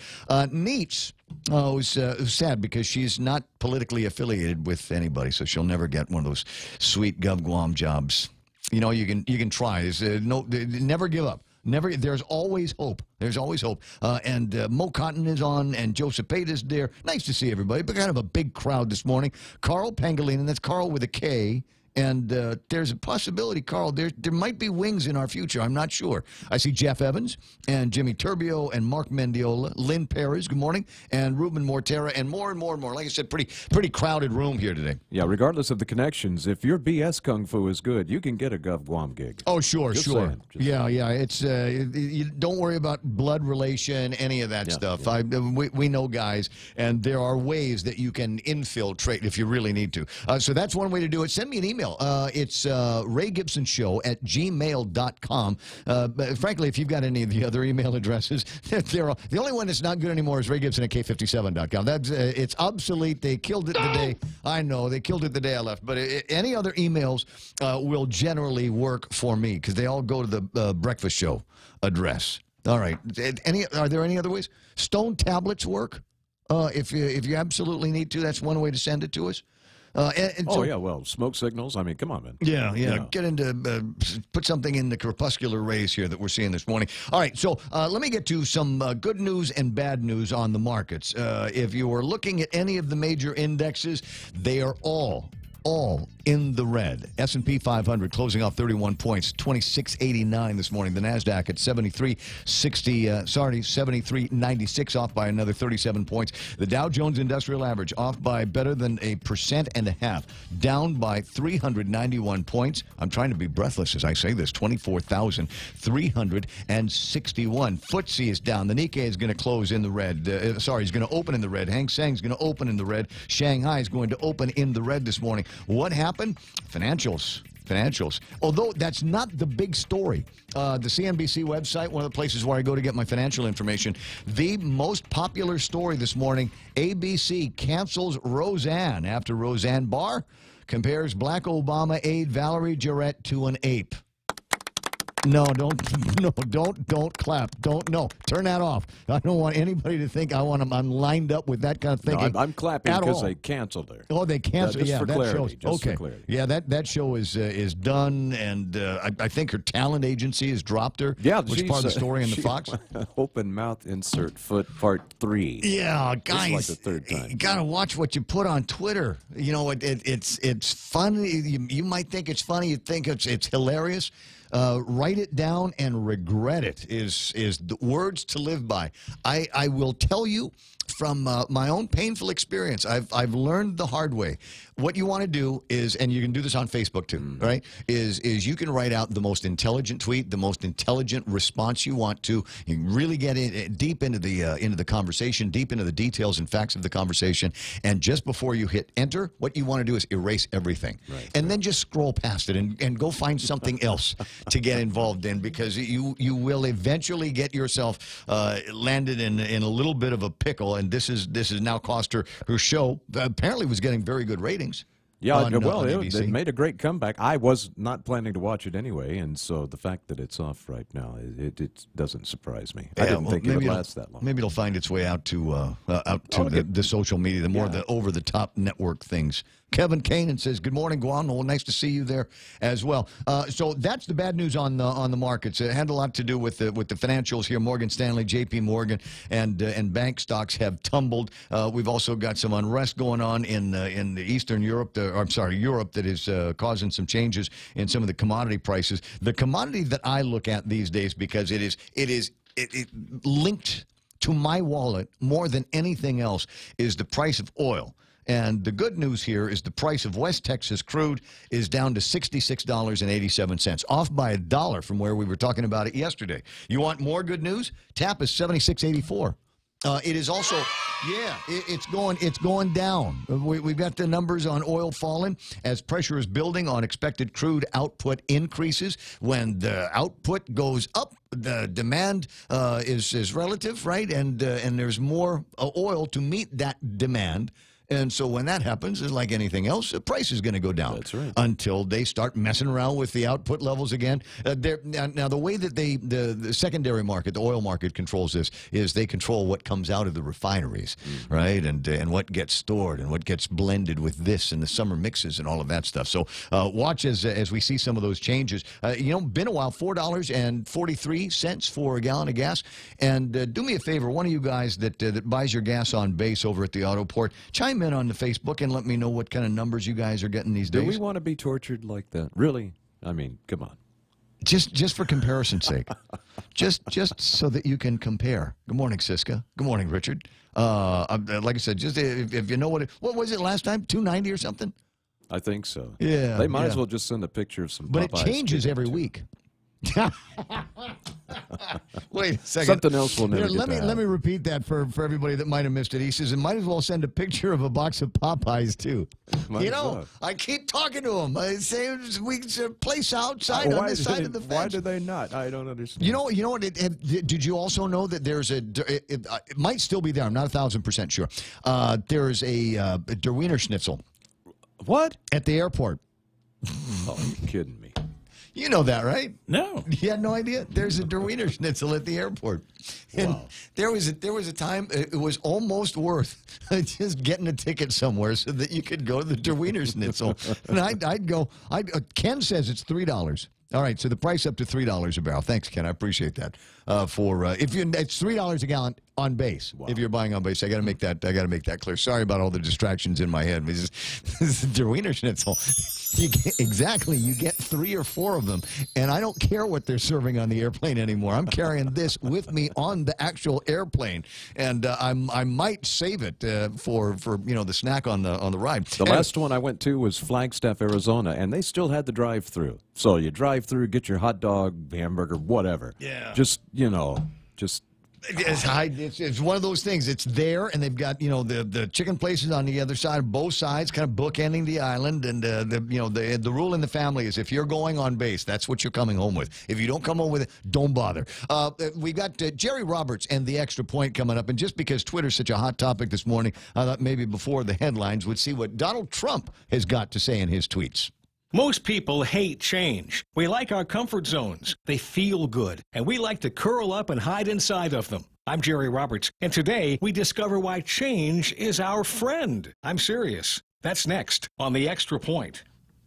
Neats. Who's sad because she's not politically affiliated with anybody, so she'll never get one of those sweet Gov Guam jobs. You know, you can try. Never give up. Never. There's always hope. There's always hope. And Mo Cotton is on, and Joe Cepeda's there. Nice to see everybody. But kind of a big crowd this morning. Carl Pangolin, that's Carl with a K. And there's a possibility, Carl, there might be wings in our future. I'm not sure. I see Jeff Evans and Jimmy Turbio and Mark Mendiola, Lynn Perez, good morning, and Ruben Mortera, and more and more and more. Like I said, pretty crowded room here today. Yeah, regardless of the connections, if your BS Kung Fu is good, you can get a Gov Guam gig. Oh, sure, Just sure. saying. Yeah. It's you don't worry about blood relation, any of that stuff. Yeah. We know guys, and there are ways that you can infiltrate if you really need to. So that's one way to do it. Send me an email. It's raygibsonshow@gmail.com. Frankly, if you've got any of the other email addresses, the only one that's not good anymore is raygibson@k57.com. It's obsolete. They killed it the day. I know they killed it the day I left. But any other emails will generally work for me because they all go to the breakfast show address. All right. Are there any other ways? Stone tablets work. If you absolutely need to, that's one way to send it to us. Well, smoke signals. I mean, come on, man. Yeah. Get into, put something in the crepuscular rays here that we're seeing this morning. All right, so let me get to some good news and bad news on the markets. If you are looking at any of the major indexes, they are all in the red. S&P 500 closing off 31 points, 2689 this morning. The NASDAQ at 7396, off by another 37 points. The Dow Jones Industrial Average off by better than 1.5%, down by 391 points. I'm trying to be breathless as I say this, 24,361. FTSE is down. The Nikkei is going to close in the red. Is going to open in the red. Hang Seng is going to open in the red. Shanghai is going to open in the red this morning. What happened? Financials. Although that's not the big story. The CNBC website, one of the places where I go to get my financial information, the most popular story this morning, ABC cancels Roseanne after Roseanne Barr compares Black Obama aide Valerie Jarrett to an ape. No, don't clap. No, turn that off. I don't want anybody to think I'm lined up with that kind of thinking. No, I'm clapping because they canceled her. Oh, they canceled. Just for that clarity. shows. Okay. For clarity. Yeah, that show is done, and I think her talent agency has dropped her. Yeah, which is part of the story in the Fox. Open mouth insert foot part 3. Yeah, guys, like the third time. You gotta watch what you put on Twitter. You know, it's funny. You might think it's funny. You think it's hilarious. Write it down and regret it is the words to live by. I will tell you from my own painful experience. I've learned the hard way. What you want to do is, and you can do this on Facebook too, right? Is you can write out the most intelligent tweet, the most intelligent response you want to. You can really get deep into the conversation, deep into the details and facts of the conversation. And just before you hit enter, what you want to do is erase everything, and then just scroll past it and go find something else to get involved in, because you will eventually get yourself landed in a little bit of a pickle. And this has now cost her show. Apparently, was getting very good ratings. Yeah, on it made a great comeback. I was not planning to watch it anyway, and so the fact that it's off right now, it doesn't surprise me. I didn't think it would last that long. Maybe it'll find its way out to the social media, the more the over-the-top network things. Kevin Kanan says, good morning, Guam. Well, nice to see you there as well. So that's the bad news on the markets. It had a lot to do with the financials here. Morgan Stanley, J.P. Morgan, and bank stocks have tumbled. We've also got some unrest going on in Eastern Europe, Europe, that is causing some changes in some of the commodity prices. The commodity that I look at these days, because it is linked to my wallet more than anything else, is the price of oil. And the good news here is the price of West Texas crude is down to $66.87, off by $1 from where we were talking about it yesterday. You want more good news? TAP is $76.84. It is also, it's going down. We've got the numbers on oil falling as pressure is building on expected crude output increases. When the output goes up, the demand is relative, right? And there's more oil to meet that demand. And so when that happens, it's like anything else, the price is going to go down. That's right. Until they start messing around with the output levels again. Now, the way that the secondary market, the oil market, controls this is they control what comes out of the refineries, right? And what gets stored and what gets blended with this and the summer mixes and all of that stuff. So watch as we see some of those changes. Been a while, $4.43 for a gallon of gas. And do me a favor, one of you guys that buys your gas on base over at the auto port, chime in on the Facebook and let me know what kind of numbers you guys are getting these days. Do we want to be tortured like that? Really? I mean, come on. Just for comparison's sake. just so that you can compare. Good morning, Siska. Good morning, Richard. Like I said, just if you know what was it last time? $2.90 or something? I think so. Yeah. They might as well just send a picture of some Popeyes. But it changes every week. Wait a second. Something else will never let me repeat that for everybody that might have missed it. He says, it might as well send a picture of a box of Popeyes, too. I keep talking to him. I say we place outside on this side of the fence. Why do they not? I don't understand. You know what? Did you also know that there's it might still be there. I'm not 1,000% sure. There's a Der Wiener Schnitzel. What? At the airport. Oh, you're kidding me. You know that, right? No. You had no idea? There's a Der Wiener Schnitzel at the airport. And wow. there was a time it was almost worth just getting a ticket somewhere so that you could go to the Der Wiener Schnitzel. And I'd go. Ken says it's $3. All right, so the price up to $3 a barrel. Thanks, Ken. I appreciate that. It's $3 a gallon on base. Wow. If you're buying on base, I got to make that clear. Sorry about all the distractions in my head. This is Der Wiener Schnitzel. You get 3 or 4 of them, and I don't care what they're serving on the airplane anymore. I'm carrying this with me on the actual airplane, and I might save it for the snack on the ride. The last one I went to was Flagstaff, Arizona, and they still had the drive-through. So you drive through, get your hot dog, hamburger, whatever. Yeah. It's one of those things. It's there, and they've got the chicken places on the other side, both sides, kind of bookending the island. And the rule in the family is if you're going on base, that's what you're coming home with. If you don't come home with it, don't bother. We got Jerry Roberts and the Extra Point coming up, and just because Twitter's such a hot topic this morning, I thought maybe before the headlines we'd see what Donald Trump has got to say in his tweets. Most people hate change. We like our comfort zones. They feel good, and we like to curl up and hide inside of them. I'm Jerry Roberts, and today we discover why change is our friend. I'm serious. That's next on The Extra Point.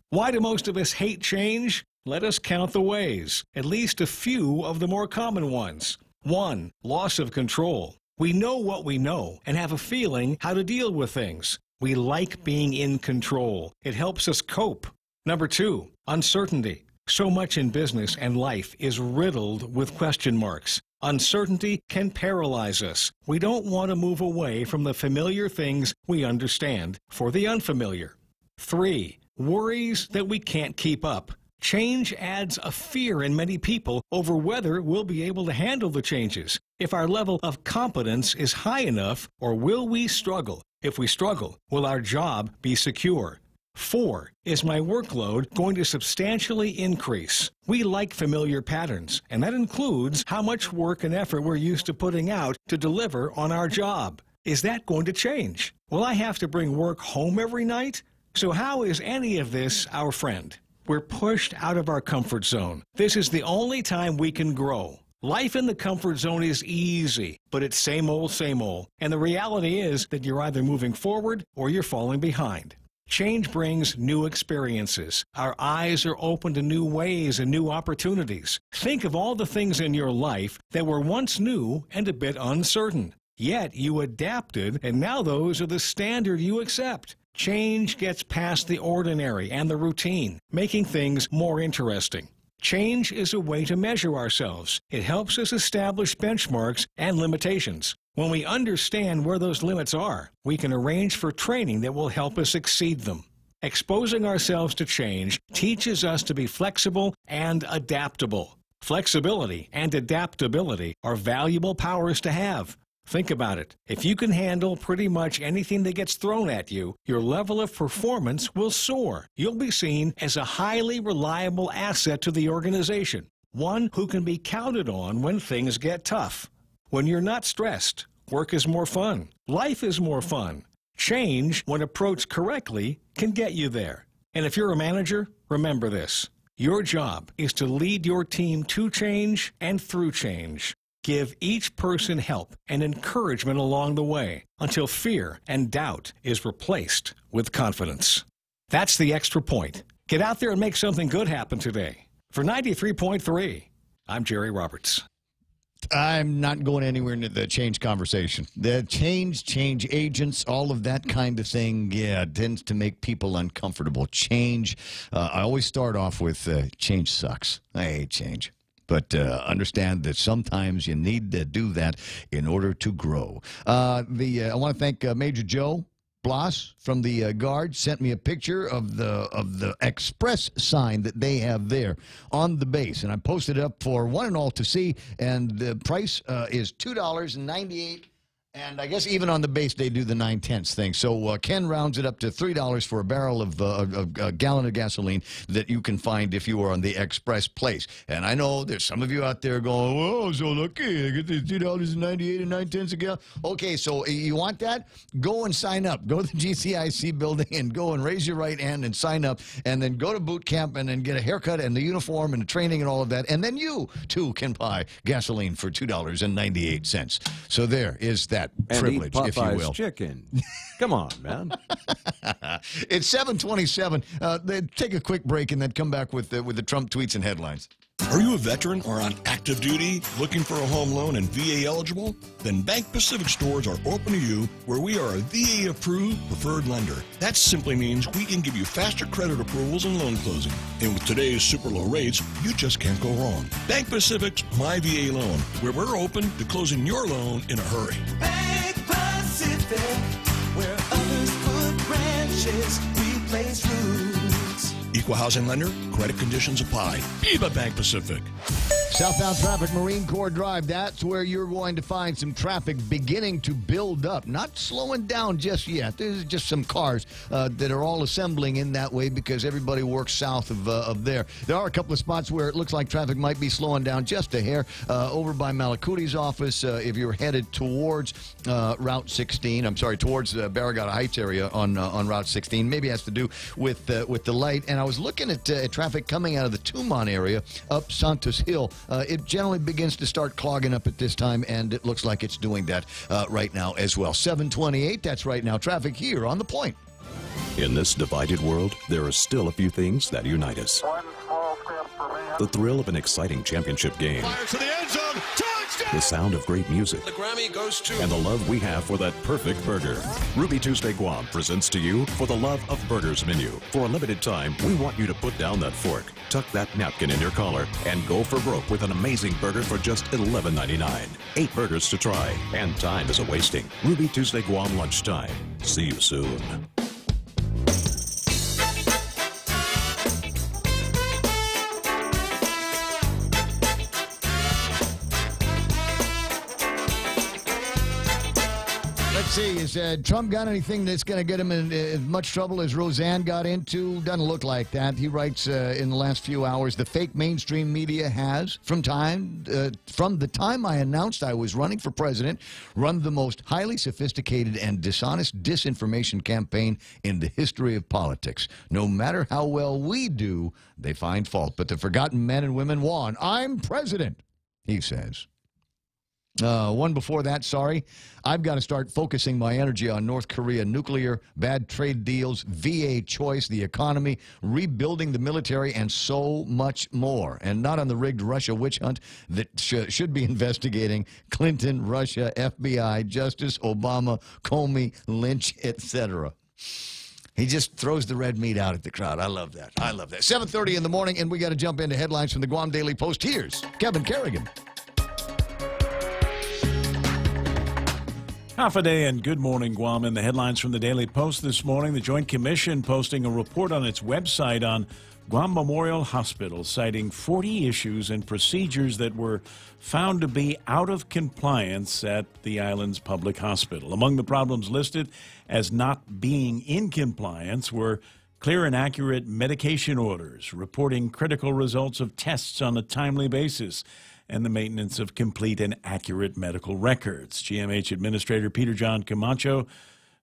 Why do most of us hate change? Let us count the ways, at least a few of the more common ones. 1. Loss of control. We know what we know and have a feeling how to deal with things. We like being in control. It helps us cope. Number 2, uncertainty. So much in business and life is riddled with question marks. Uncertainty can paralyze us. We don't want to move away from the familiar things we understand for the unfamiliar. 3, worries that we can't keep up. Change adds a fear in many people over whether we'll be able to handle the changes, if our level of competence is high enough, or will we struggle? If we struggle, will our job be secure? 4, is my workload going to substantially increase? We like familiar patterns, and that includes how much work and effort we're used to putting out to deliver on our job. Is that going to change? Will I have to bring work home every night? So how is any of this our friend? We're pushed out of our comfort zone. This is the only time we can grow. Life in the comfort zone is easy, but it's same old, and the reality is that you're either moving forward or you're falling behind. Change brings new experiences. Our eyes are open to new ways and new opportunities. Think of all the things in your life that were once new and a bit uncertain. Yet you adapted, and now those are the standard you accept. Change gets past the ordinary and the routine, making things more interesting. Change is a way to measure ourselves. It helps us establish benchmarks and limitations. When we understand where those limits are, we can arrange for training that will help us exceed them. Exposing ourselves to change teaches us to be flexible and adaptable. Flexibility and adaptability are valuable powers to have. Think about it. If you can handle pretty much anything that gets thrown at you, your level of performance will soar. You'll be seen as a highly reliable asset to the organization, one who can be counted on when things get tough. When you're not stressed, work is more fun. Life is more fun. Change, when approached correctly, can get you there. And if you're a manager, remember this. Your job is to lead your team to change and through change. Give each person help and encouragement along the way until fear and doubt is replaced with confidence. That's The Extra Point. Get out there and make something good happen today. For 93.3, I'm Jerry Roberts. I'm not going anywhere into the change conversation. The change agents, all of that kind of thing, yeah, tends to make people uncomfortable. Change, I always start off with change sucks. I hate change. But understand that sometimes you need to do that in order to grow. I want to thank Major Joe Bloss from the Guard. Sent me a picture of the express sign that they have there on the base, and I posted it up for one and all to see. And the price is $2.98. And I guess even on the base, they do the 9/10 thing. So Ken rounds it up to $3 for a barrel of a gallon of gasoline that you can find if you are on the Express Place. And I know there's some of you out there going, "Oh, so lucky, I get the $2.98 and 9/10 a gallon." Okay, so you want that? Go and sign up. Go to the GCIC building and go and raise your right hand and sign up. And then go to boot camp and then get a haircut and the uniform and the training and all of that. And then you, too, can buy gasoline for $2.98. So there is that. Privilege, and eat if you will. Chicken. Come on, man. It's 7:27. Take a quick break and then come back with the Trump tweets and headlines. Are you a veteran or on active duty looking for a home loan and VA eligible? Then Bank Pacific stores are open to you, where we are a VA approved preferred lender. That simply means we can give you faster credit approvals and loan closing. And with today's super low rates, you just can't go wrong. Bank Pacific's My VA Loan, where we're open to closing your loan in a hurry. Bank Pacific, where others put branches, we place roots. Equal housing lender, credit conditions apply. Viva Bank Pacific. Southbound traffic, Marine Corps Drive. That's where you're going to find some traffic beginning to build up. Not slowing down just yet. There's just some cars that are all assembling in that way because everybody works south of there. There are a couple of spots where it looks like traffic might be slowing down just a hair. Over by Malakuti's office, if you're headed towards Route 16, I'm sorry, towards the Barragata Heights area on Route 16. Maybe it has to do with the light. And I was looking at traffic coming out of the Tumon area up Santos Hill. It generally begins to start clogging up at this time, and it looks like it's doing that right now as well. 7:28, that's right now traffic here on The Point. In this divided world, there are still a few things that unite us. The thrill of an exciting championship game. Fires to the end zone. Touchdown! The sound of great music. The Grammy goes to... And the love we have for that perfect burger. Ruby Tuesday Guam presents to you For the Love of Burgers menu. For a limited time, we want you to put down that fork, tuck that napkin in your collar, and go for broke with an amazing burger for just $11.99. 8 burgers to try, and time is a-wasting. Ruby Tuesday Guam lunchtime. See you soon. Let's see, has Trump got anything that's going to get him in as much trouble as Roseanne got into? Doesn't look like that. He writes in the last few hours, the fake mainstream media has, from the time I announced I was running for president, run the most highly sophisticated and dishonest disinformation campaign in the history of politics. No matter how well we do, they find fault. But the forgotten men and women won. I'm president, he says. One before that, sorry. I've got to start focusing my energy on North Korea, nuclear, bad trade deals, VA choice, the economy, rebuilding the military, and so much more. And not on the rigged Russia witch hunt that should be investigating Clinton, Russia, FBI, Justice, Obama, Comey, Lynch, etc. He just throws the red meat out at the crowd. I love that. I love that. 7:30 in the morning, and we got to jump into headlines from the Guam Daily Post. Here's Kevin Kerrigan. Half a day and good morning, Guam. In the headlines from the Daily Post this morning, the Joint Commission posting a report on its website on Guam Memorial Hospital, citing 40 issues and procedures that were found to be out of compliance at the island's public hospital. Among the problems listed as not being in compliance were clear and accurate medication orders, reporting critical results of tests on a timely basis, and the maintenance of complete and accurate medical records. GMH Administrator Peter John Camacho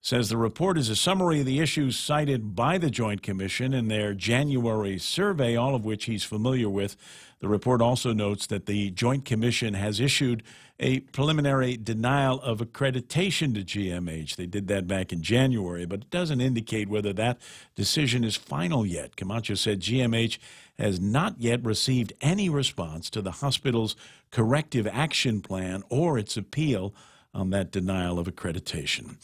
says the report is a summary of the issues cited by the Joint Commission in their January survey, all of which he's familiar with. The report also notes that the Joint Commission has issued a preliminary denial of accreditation to GMH. They did that back in January, but it doesn't indicate whether that decision is final yet. Camacho said GMH has not yet received any response to the hospital's corrective action plan or its appeal on that denial of accreditation.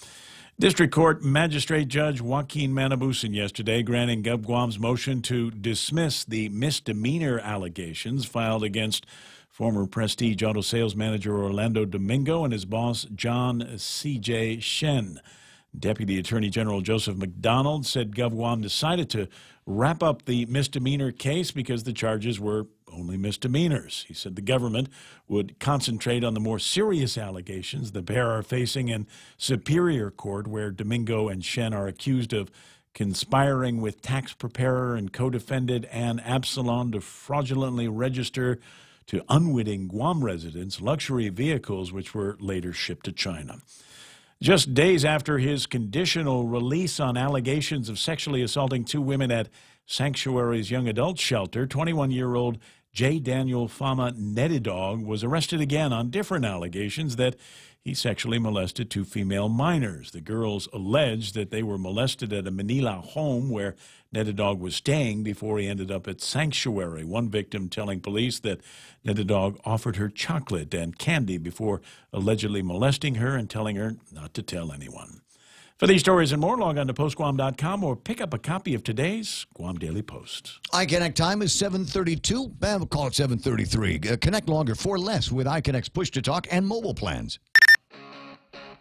District Court Magistrate Judge Joaquin Manabusan yesterday granting GovGuam's motion to dismiss the misdemeanor allegations filed against former Prestige Auto Sales Manager Orlando Domingo and his boss John C.J. Shen. Deputy Attorney General Joseph McDonald said GovGuam decided to wrap up the misdemeanor case because the charges were only misdemeanors. He said the government would concentrate on the more serious allegations the pair are facing in Superior Court, where Domingo and Shen are accused of conspiring with tax preparer and co-defendant Ann Absalon to fraudulently register to unwitting Guam residents luxury vehicles which were later shipped to China. Just days after his conditional release on allegations of sexually assaulting 2 women at Sanctuary's young adult shelter, 21-year-old J. Daniel Fama Nedidog was arrested again on different allegations that he sexually molested 2 female minors. The girls alleged that they were molested at a Manila home where Nedidog was staying before he ended up at Sanctuary. One victim telling police that Nedidog offered her chocolate and candy before allegedly molesting her and telling her not to tell anyone. For these stories and more, log on to postguam.com or pick up a copy of today's Guam Daily Post. iConnect time is 7:32. We'll call it 7:33. Connect longer for less with iConnect's push-to-talk and mobile plans.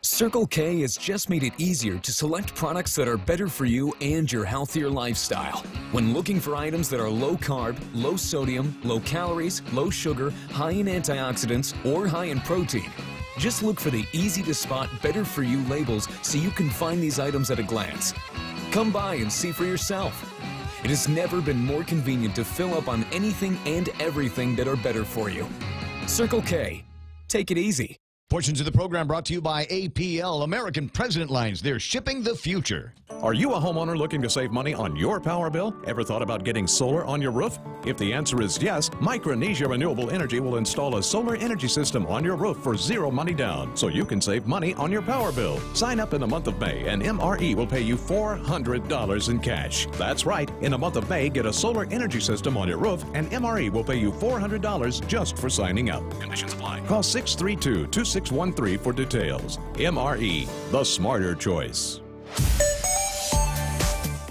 Circle K has just made it easier to select products that are better for you and your healthier lifestyle. When looking for items that are low carb, low sodium, low calories, low sugar, high in antioxidants, or high in protein, just look for the easy to spot better for you labels so you can find these items at a glance. Come by and see for yourself. It has never been more convenient to fill up on anything and everything that are better for you. Circle K. Take it easy. Portions of the program brought to you by APL, American President Lines. They're shipping the future. Are you a homeowner looking to save money on your power bill? Ever thought about getting solar on your roof? If the answer is yes, Micronesia Renewable Energy will install a solar energy system on your roof for zero money down, so you can save money on your power bill. Sign up in the month of May, and MRE will pay you $400 in cash. That's right. In the month of May, get a solar energy system on your roof, and MRE will pay you $400 just for signing up. Conditions apply. Call 632-2613 for details. MRE, the smarter choice.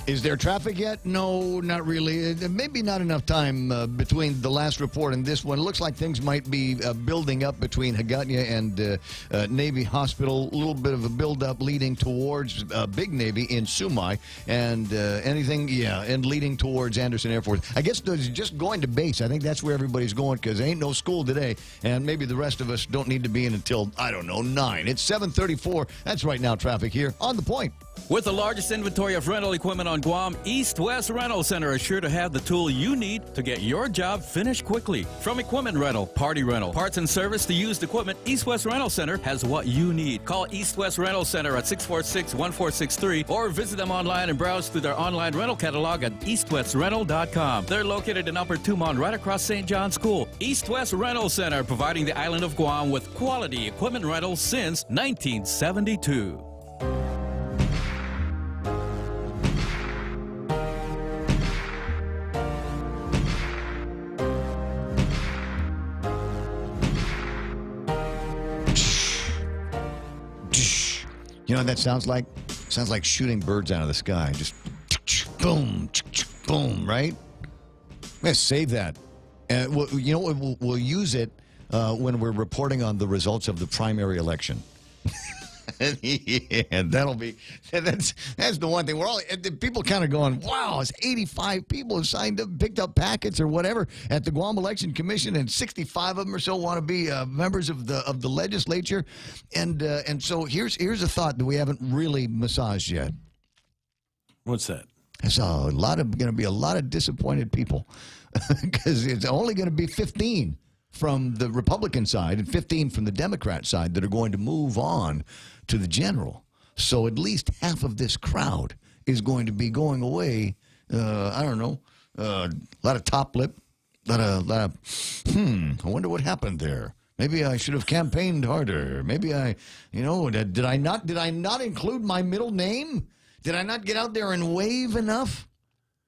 Is there traffic yet? No, not really. Maybe not enough time between the last report and this one. It looks like things might be building up between Hagåtña and Navy Hospital. A little bit of a build-up leading towards Big Navy in Sumai. And and leading towards Anderson Air Force. I guess they're just going to base. I think that's where everybody's going because there ain't no school today. And maybe the rest of us don't need to be in until, I don't know, 9. It's 7:34. That's right now traffic here on The Point. With the largest inventory of rental equipment on Guam, East West Rental Center is sure to have the tool you need to get your job finished quickly. From equipment rental, party rental, parts and service to used equipment, East West Rental Center has what you need. Call East West Rental Center at 646-1463 or visit them online and browse through their online rental catalog at eastwestrental.com. They're located in Upper Tumon, right across St. John's School. East West Rental Center, providing the island of Guam with quality equipment rentals since 1972. You know what that sounds like? Sounds like shooting birds out of the sky. Just boom, boom, right? Let's save that. You know, we'll use it when we're reporting on the results of the primary election. Yeah, that's the one thing. We're all people kind of going, wow, it's 85 people have signed up, picked up packets or whatever at the Guam Election Commission, and 65 of them or so want to be members of the legislature. And so here's a thought that we haven't really massaged yet. What's that? There's going to be a lot of disappointed people because it's only going to be 15 from the Republican side and 15 from the Democrat side that are going to move on to the general. So at least half of this crowd is going to be going away. I don't know, a lot of top lip, a lot of I wonder what happened there. Maybe I should have campaigned harder. Maybe did I not include my middle name? Did I not get out there and wave enough?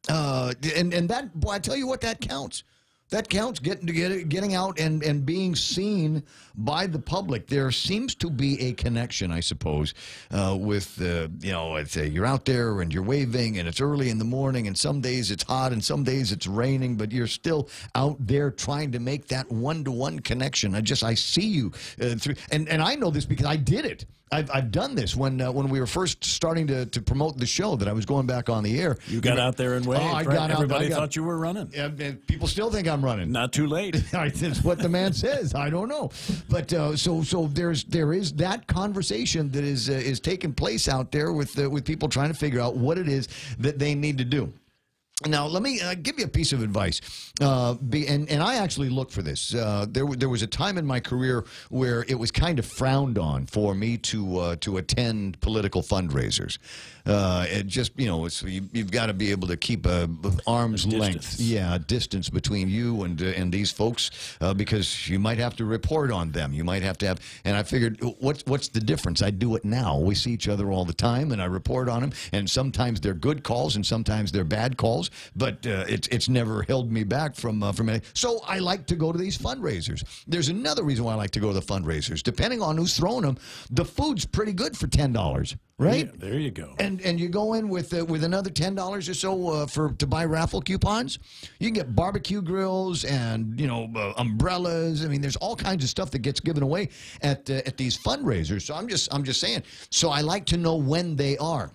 And that, boy, I tell you what, that counts. That counts, getting out and being seen by the public. There seems to be a connection, I suppose, with, I'd say you're out there and you're waving and it's early in the morning and some days it's hot and some days it's raining, but you're still out there trying to make that one-to-one connection. I see you through, and I know this because I did it. I've done this when we were first starting to promote the show that I was going back on the air. You got out there and waved. Right? Everybody thought you were running. People still think I'm running. Not too late. That's what the man says. I don't know, but so there is that conversation that is taking place out there with people trying to figure out what it is that they need to do. Now, let me give you a piece of advice, and I actually look for this. There was a time in my career where it was kind of frowned on for me to attend political fundraisers. It just, you've got to be able to keep a arm's length, distance between you and these folks, because you might have to report on them. You might have to have, and I figured, what's the difference? I do it now. We see each other all the time, and I report on them, and sometimes they're good calls, and sometimes they're bad calls. else, but it's never held me back from any. So I like to go to these fundraisers. There's another reason why I like to go to the fundraisers. Depending on who's throwing them, the food's pretty good for $10, right? Yeah, there you go. And you go in with another $10 or so to buy raffle coupons. You can get barbecue grills and umbrellas. I mean, there's all kinds of stuff that gets given away at these fundraisers. So I'm just saying. So I like to know when they are.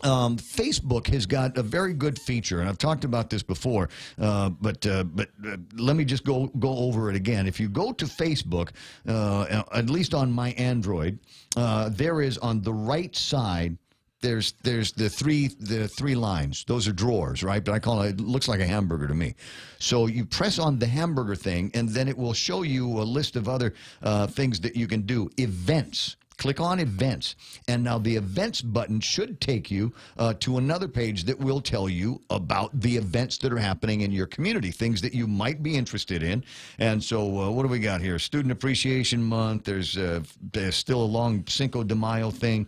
Facebook has got a very good feature, and I've talked about this before, but let me just go over it again. If you go to Facebook, at least on my Android, there is on the right side. There's the three lines. Those are drawers, right? But it looks like a hamburger to me. So you press on the hamburger thing, and then it will show you a list of other things that you can do. Events. Click on events, and now the events button should take you to another page that will tell you about the events that are happening in your community, things that you might be interested in. And so what do we got here? Student Appreciation Month. There's still a long Cinco de Mayo thing.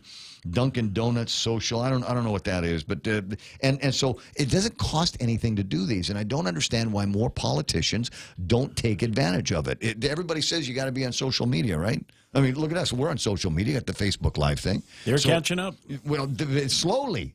Dunkin' Donuts social. I don't know what that is, but and so it doesn't cost anything to do these, and I don't understand why more politicians don't take advantage of it. Everybody says you got to be on social media, right? I mean, look at us. We're on social media at the Facebook Live thing. They're catching up. Well, slowly.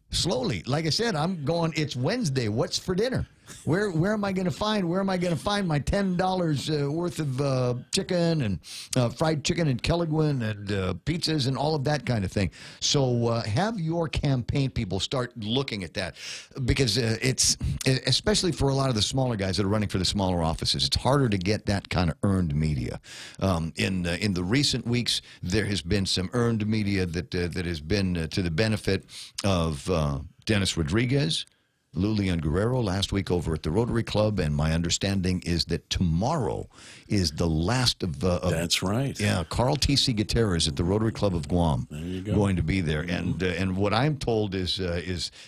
Like I said, I'm going. It's Wednesday. What's for dinner? Where am I going to find? Where am I going to find my $10 worth of chicken and fried chicken and Kelligwin and pizzas and all of that kind of thing? So have your campaign people start looking at that, because it's especially for a lot of the smaller guys that are running for the smaller offices. It's harder to get that kind of earned media. In the recent weeks, there has been some earned media that has been to the benefit of Dennis Rodriguez, Lulian Guerrero last week over at the Rotary Club, and my understanding is that tomorrow is the last of that's right. Yeah, Carl T.C. Gutierrez at the Rotary Club of Guam going to be there. And what I'm told is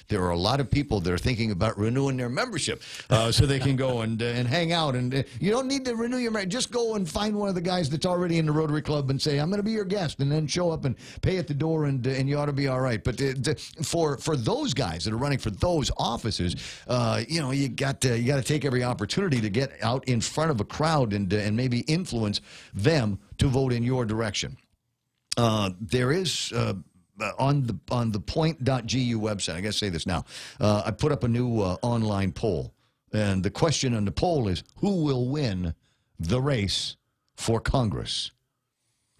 there are a lot of people that are thinking about renewing their membership so they can go and hang out. And you don't need to renew your membership. Just go and find one of the guys that's already in the Rotary Club and say, I'm going to be your guest, and then show up and pay at the door, and you ought to be all right. But for those guys that are running for those offices, you got to take every opportunity to get out in front of a crowd and maybe influence them to vote in your direction. There is on the point.gu website. I got to say this now. I put up a new online poll, and the question on the poll is, who will win the race for Congress?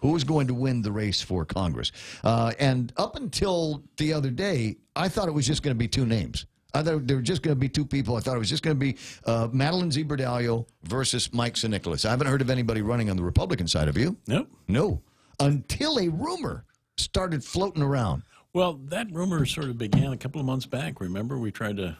Who is going to win the race for Congress? And up until the other day, I thought it was just going to be two names. I thought there were just going to be two people. I thought it was just going to be Madeline Ziberdallo versus Mike St. Nicholas. I haven't heard of anybody running on the Republican side. Have you? Nope. No. Until a rumor started floating around. Well, that rumor sort of began a couple of months back. Remember, we tried to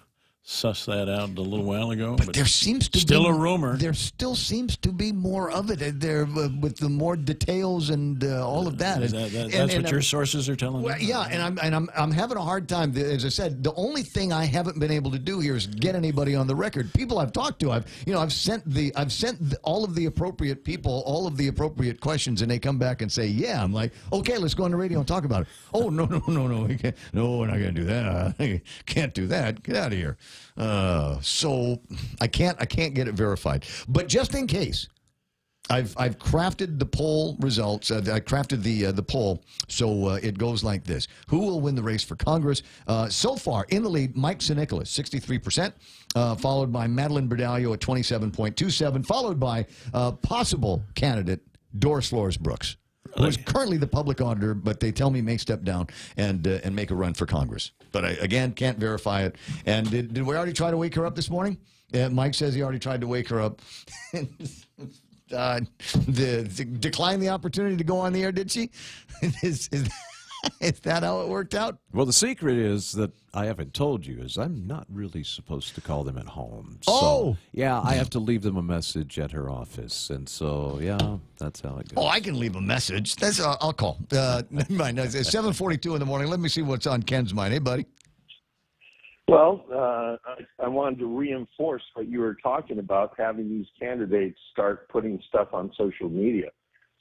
suss that out a little while ago. But there seems to still be a rumor. There still seems to be more of it there with the more details and all of that. That's what your sources are telling you? Well, yeah, and I'm having a hard time. As I said, the only thing I haven't been able to do here is get anybody on the record. People I've talked to, I've sent all of the appropriate people all of the appropriate questions, and they come back and say, yeah. I'm like, okay, let's go on the radio and talk about it. Oh, no, we can't. No, we're not going to do that. Can't do that. Get out of here. So I can't get it verified. But just in case, I've crafted the poll results. I crafted the poll, so it goes like this: who will win the race for Congress? So far, in the lead, Mike St. Nicholas, 63%, followed by Madeline Berdallo at 27.27, folled by possible candidate Doris Flores Brooks, who is currently the public auditor, but they tell me may step down and make a run for Congress. But I, again, can't verify it. And did we already try to wake her up this morning? Mike says he already tried to wake her up. Decline the opportunity to go on the air, did she? Is that how it worked out? Well, the secret is that I haven't told you is I'm not really supposed to call them at home. So, oh! Yeah, I have to leave them a message at her office. And so, yeah, that's how it goes. Oh, I can leave a message. That's I'll call. Never mind. It's 7:42 in the morning. Let me see what's on Ken's mind. Hey, buddy. Well, I wanted to reinforce what you were talking about, having these candidates start putting stuff on social media.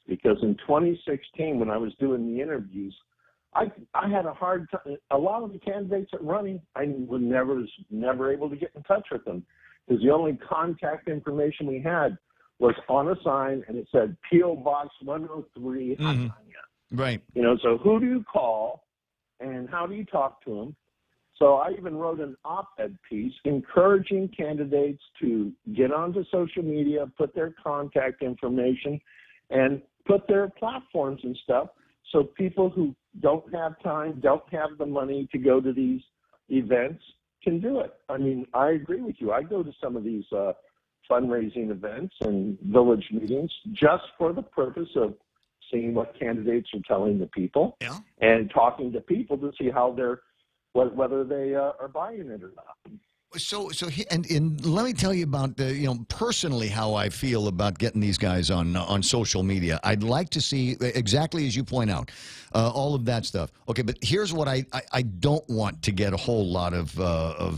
Because in 2016, when I was doing the interviews, I had a hard time. A lot of the candidates that running, I was never able to get in touch with them because the only contact information we had was on a sign, and it said P.O. Box 103, Hatanya. Right. You know, so who do you call, and how do you talk to them? So I even wrote an op-ed piece encouraging candidates to get onto social media, put their contact information, and put their platforms and stuff so people who don't have time, don't have the money to go to these events can do it. I mean, I agree with you. I go to some of these fundraising events and village meetings just for the purpose of seeing what candidates are telling the people and talking to people to see how they're whether they are buying it or not. So let me tell you about personally how I feel about getting these guys on social media. I'd like to see exactly as you point out, all of that stuff. Okay, but here's what I don't want to get a whole lot of a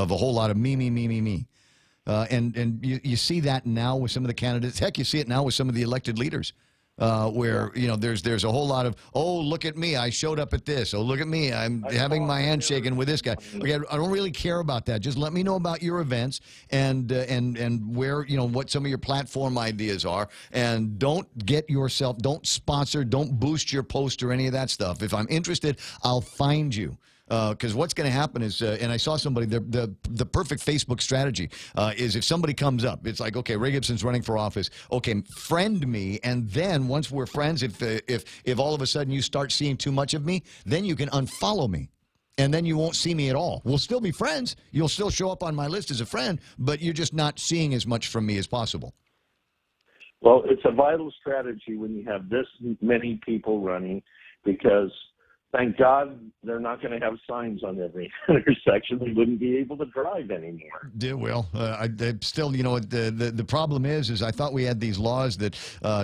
whole lot of me. And you see that now with some of the candidates. Heck, you see it now with some of the elected leaders. Where there's a whole lot of, oh, look at me, I showed up at this. Oh, look at me, I'm having my hand shaken with this guy. Okay, I don't really care about that. Just let me know about your events and where what some of your platform ideas are. And don't sponsor, don't boost your post or any of that stuff. If I'm interested, I'll find you. Because what's going to happen is, and I saw somebody, the perfect Facebook strategy is if somebody comes up, it's like, okay, Ray Gibson's running for office. Okay, friend me, and then once we're friends, if all of a sudden you start seeing too much of me, then you can unfollow me. And then you won't see me at all. We'll still be friends. You'll still show up on my list as a friend, but you're just not seeing as much from me as possible. Well, it's a vital strategy when you have this many people running because thank God they're not going to have signs on every intersection. They wouldn't be able to drive anymore. Well, still, the problem is I thought we had these laws that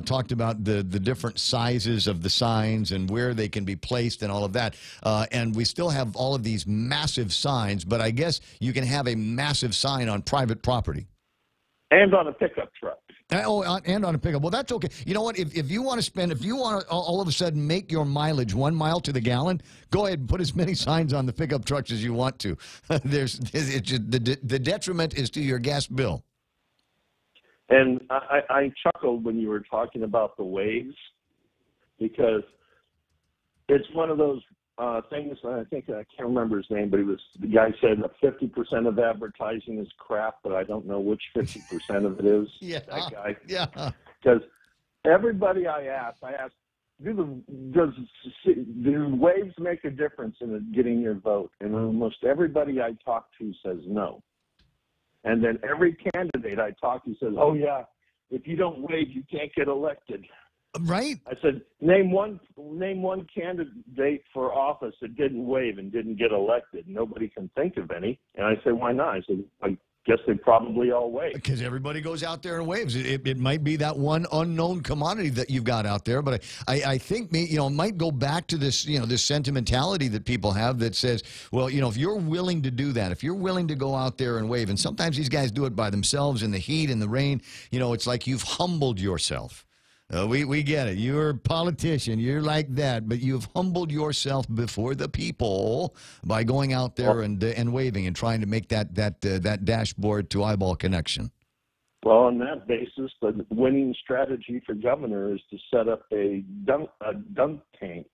talked about the different sizes of the signs and where they can be placed and all of that. And we still have all of these massive signs, but I guess you can have a massive sign on private property. And on a pickup truck. Oh, and on a pickup. Well, that's okay. You know what? If you want to all of a sudden make your mileage 1 mile to the gallon, go ahead and put as many signs on the pickup trucks as you want to. The detriment is to your gas bill. And I chuckled when you were talking about the waves because it's one of those things. I can't remember his name, but the guy said that 50% of advertising is crap, but I don't know which 50% of it is. Yeah, that guy. Yeah. Because everybody I asked, do waves make a difference in getting your vote? And almost everybody I talk to says no. And then every candidate I talk to says, oh yeah, if you don't wave, you can't get elected. Right. I said, name one candidate for office that didn't wave and didn't get elected. Nobody can think of any. And I said, why not? I said, I guess they probably all wave. Because everybody goes out there and waves. It might be that one unknown commodity that you've got out there, but I think it might go back to this this sentimentality that people have that says, well, if you're willing to do that, if you're willing to go out there and wave, and sometimes these guys do it by themselves in the heat and the rain, it's like you've humbled yourself. We get it. You're a politician. You're like that. But you've humbled yourself before the people by going out there and waving and trying to make that dashboard to eyeball connection. Well, on that basis, the winning strategy for governor is to set up a dunk tank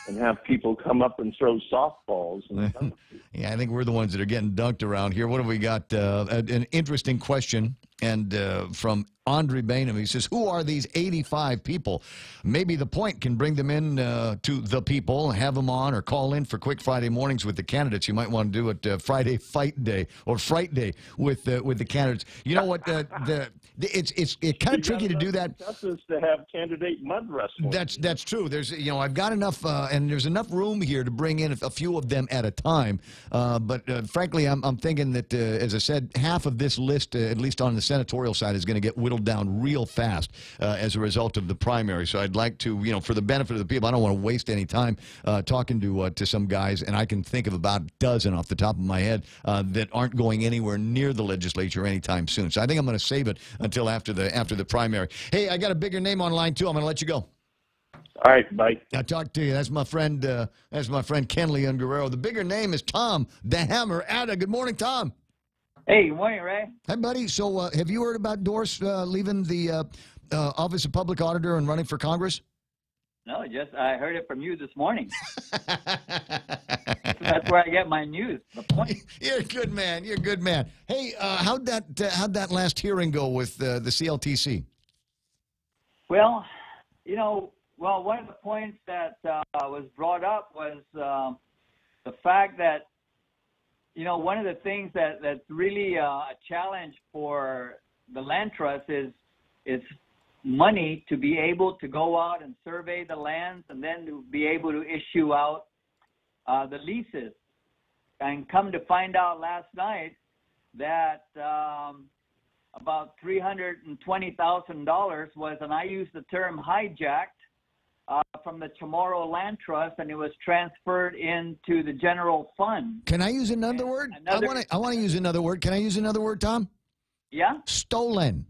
and have people come up and throw softballs. And yeah, I think we're the ones that are getting dunked around here. What have we got? An interesting question. And from Andre Bainham, he says, who are these 85 people? Maybe the Point can bring them in to the people, have them on, or call in for quick Friday mornings with the candidates. You might want to do it Friday Fight Day or Fright Day with the candidates. You know what? It's kind of tricky to do that. That's just to have candidate mud wrestling. That's true. There's I've got enough, and there's enough room here to bring in a few of them at a time. But frankly, I'm thinking that, as I said, half of this list, at least on the senatorial side, is going to get whittled down real fast as a result of the primary. So I'd like to, for the benefit of the people, I don't want to waste any time talking to some guys, and I can think of about a dozen off the top of my head that aren't going anywhere near the legislature anytime soon. So I think I'm going to save it until after the primary. Hey, I got a bigger name on line too. I'm going to let you go. All right, bye. I'll talk to you. That's my friend. Ken Leon Guerrero. The bigger name is Tom the Hammer Atta. Good morning, Tom. Hey, good morning, Ray. Hi, buddy. So, have you heard about Doris leaving the Office of Public Auditor and running for Congress? No, I heard it from you this morning. That's where I get my news. The point. You're a good man. You're a good man. Hey, how'd that last hearing go with the CLTC? Well, one of the points that was brought up was the fact that, one of the things that's really a challenge for the land trust is money to be able to go out and survey the lands and then to be able to issue out the leases. And come to find out last night that about $320,000 was, and I use the term hijacked, from the Chamorro Land Trust, and it was transferred into the general fund. Can I use another word? I want to use another word. Can I use another word, Tom? Yeah? Stolen.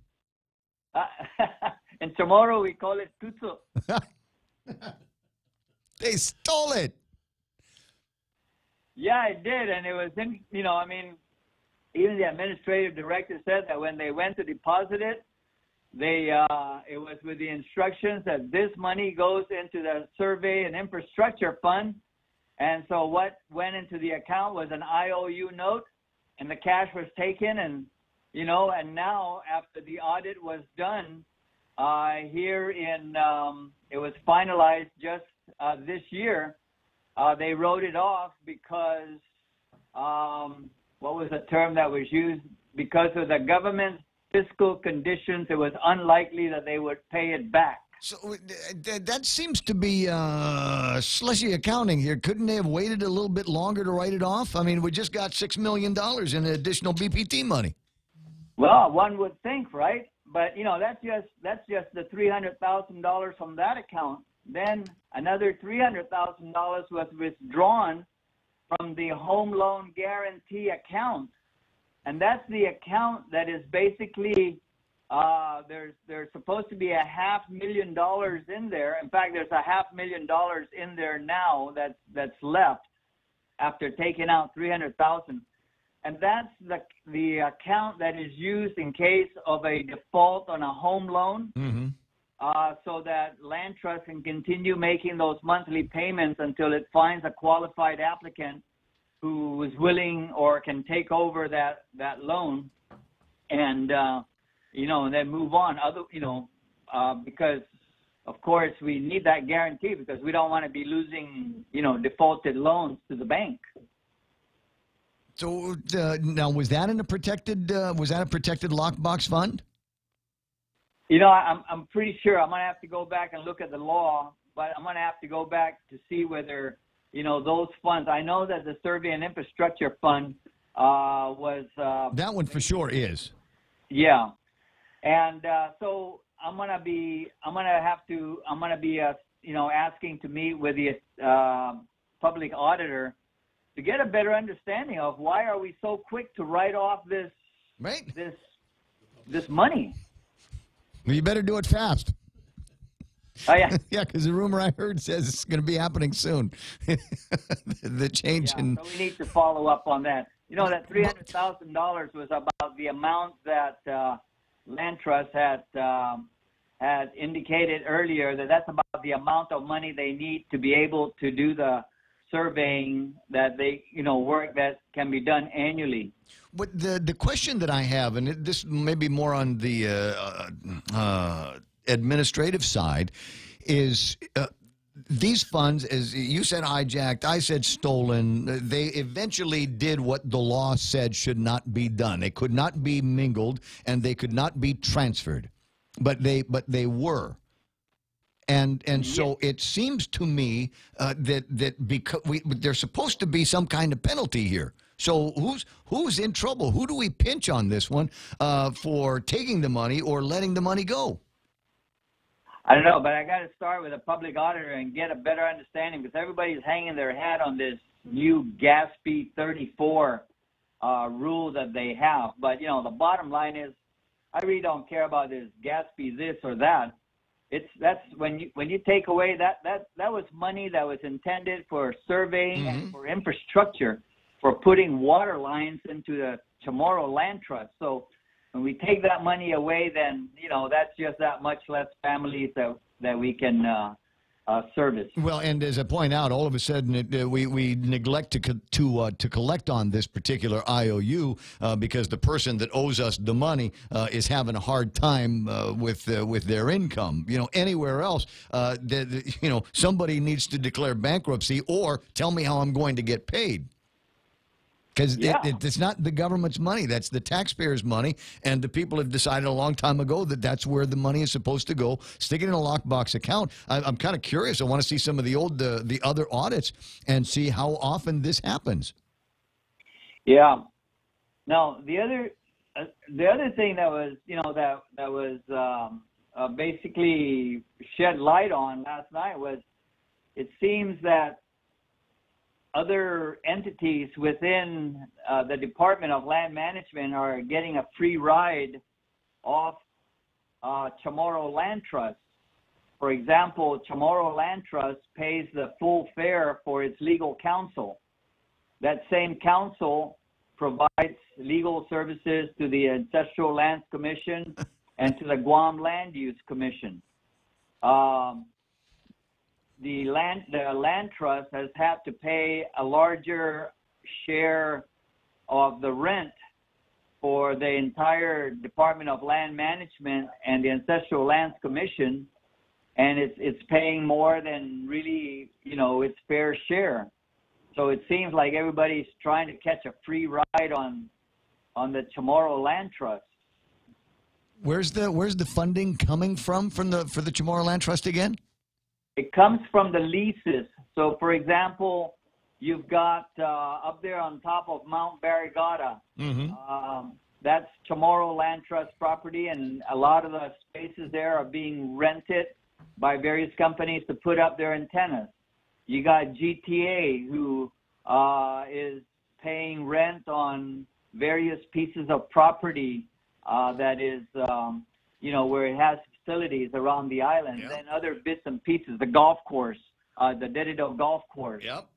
In Chamorro, we call it tutso. They stole it. Yeah, it did, and it was, even the administrative director said that when they went to deposit it, it was with the instructions that this money goes into the survey and infrastructure fund, and so what went into the account was an IOU note, and the cash was taken, and now after the audit was done, it was finalized just this year. They wrote it off because what was the term that was used? Because of the government's fiscal conditions, it was unlikely that they would pay it back. So that seems to be slushy accounting here. Couldn't they have waited a little bit longer to write it off? I mean, we just got $6 million in additional BPT money. Well, one would think, right? But that's just the $300,000 from that account. Then another $300,000 was withdrawn from the home loan guarantee account. And that's the account that is basically, there's supposed to be $500,000 in there. In fact, there's $500,000 in there now that's left after taking out $300,000. And that's the account that is used in case of a default on a home loan, so that Land Trust can continue making those monthly payments until it finds a qualified applicant who is willing or can take over that loan, and and then move on. Because of course we need that guarantee because we don't want to be losing defaulted loans to the bank. So now, was that a protected lockbox fund? I'm pretty sure. I'm going to have to go back and look at the law, but I'm going to have to go back to see whether those funds. I know that the Survey and Infrastructure Fund was that one for sure is. Yeah, and so I'm going to be asking to meet with the public auditor to get a better understanding of why are we so quick to write off this money. Well, you better do it fast. Oh, yeah. Yeah, because the rumor I heard says it's going to be happening soon. The change in... So we need to follow up on that. That $300,000 was about the amount that Land Trust had indicated earlier, that's about the amount of money they need to be able to do the surveying that they, work that can be done annually. But the question that I have, and this may be more on the administrative side, is these funds, as you said hijacked, I said stolen, they eventually did what the law said should not be done. They could not be mingled and they could not be transferred, but they were. And so it seems to me that because there's supposed to be some kind of penalty here. So who's in trouble? Who do we pinch on this one for taking the money or letting the money go? I don't know, but I got to start with a public auditor and get a better understanding because everybody's hanging their hat on this new GASP 34 rule that they have. But, the bottom line is I really don't care about this GASP this or that. that's when you take away that was money that was intended for surveying and for infrastructure, for putting water lines into the Chamorro Land Trust. So when we take that money away, then that's just that much less families that we can service. Well, and as I point out, all of a sudden we neglect to collect on this particular IOU because the person that owes us the money is having a hard time with their income. Anywhere else, somebody needs to declare bankruptcy or tell me how I'm going to get paid. Because it's not the government's money. That's the taxpayers' money. And the people have decided a long time ago that that's where the money is supposed to go. Stick it in a lockbox account. I'm kind of curious. I want to see some of the other audits and see how often this happens. Yeah. Now, the other thing that was, that was basically shed light on last night was it seems that other entities within the Department of Land Management are getting a free ride off Chamorro Land Trust. For example, Chamorro Land Trust pays the full fare for its legal counsel. That same counsel provides legal services to the Ancestral Lands Commission and to the Guam Land Use Commission. The land trust has had to pay a larger share of the rent for the entire Department of Land Management and the Ancestral Lands Commission, and it's paying more than really its fair share. So it seems like everybody's trying to catch a free ride on the Chamorro Land Trust. Where's the funding coming from for the Chamorro Land Trust again? It comes from the leases. So, for example, you've got up there on top of Mount Barrigada, that's Chamorro Land Trust property, and a lot of the spaces there are being rented by various companies to put up their antennas. You got GTA, who is paying rent on various pieces of property that is, where it has facilities around the island, and other bits and pieces, the golf course, the Dedido golf course. Yep.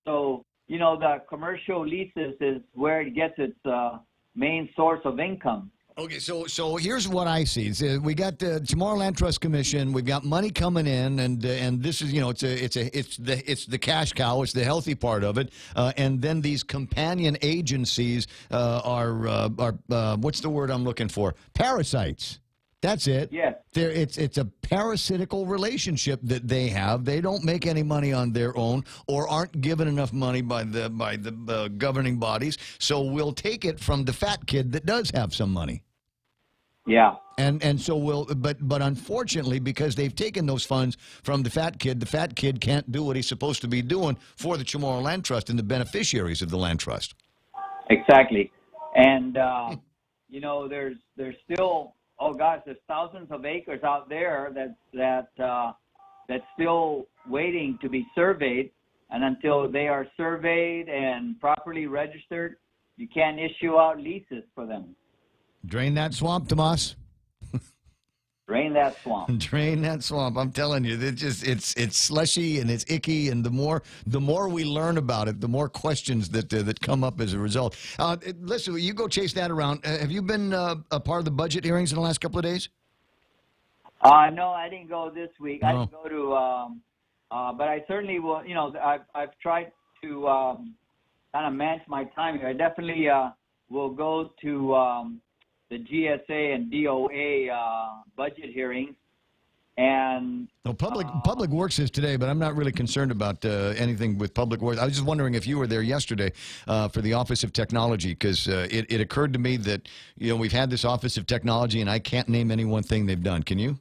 So, the commercial leases is where it gets its main source of income. Okay, so here's what I see. We got the Chamorro Land Trust Commission. We've got money coming in, and this is it's the cash cow. It's the healthy part of it. And then these companion agencies are what's the word I'm looking for? Parasites. That's it. Yes. It's a parasitical relationship that they have. They don't make any money on their own, or aren't given enough money by the governing bodies. So we'll take it from the fat kid that does have some money. Yeah. And so but unfortunately, because they've taken those funds from the fat kid can't do what he's supposed to be doing for the Chamorro Land Trust and the beneficiaries of the land trust. Exactly. And there's still, oh gosh, there's thousands of acres out there that's still waiting to be surveyed, and until they are surveyed and properly registered, you can't issue out leases for them. Drain that swamp, Tomas. Drain that swamp. Drain that swamp. I'm telling you, it's slushy and it's icky, and the more we learn about it, the more questions that come up as a result. Listen, you go chase that around. Have you been a part of the budget hearings in the last couple of days? No, I didn't go this week. No. I didn't go to, but I certainly will. I've tried to kind of manage my time here. I definitely will go to the GSA and DOA budget hearings. And Public Works is today, but I'm not really concerned about anything with Public Works. I was just wondering if you were there yesterday for the Office of Technology, because it occurred to me that we've had this Office of Technology, and I can't name any one thing they've done. Can you?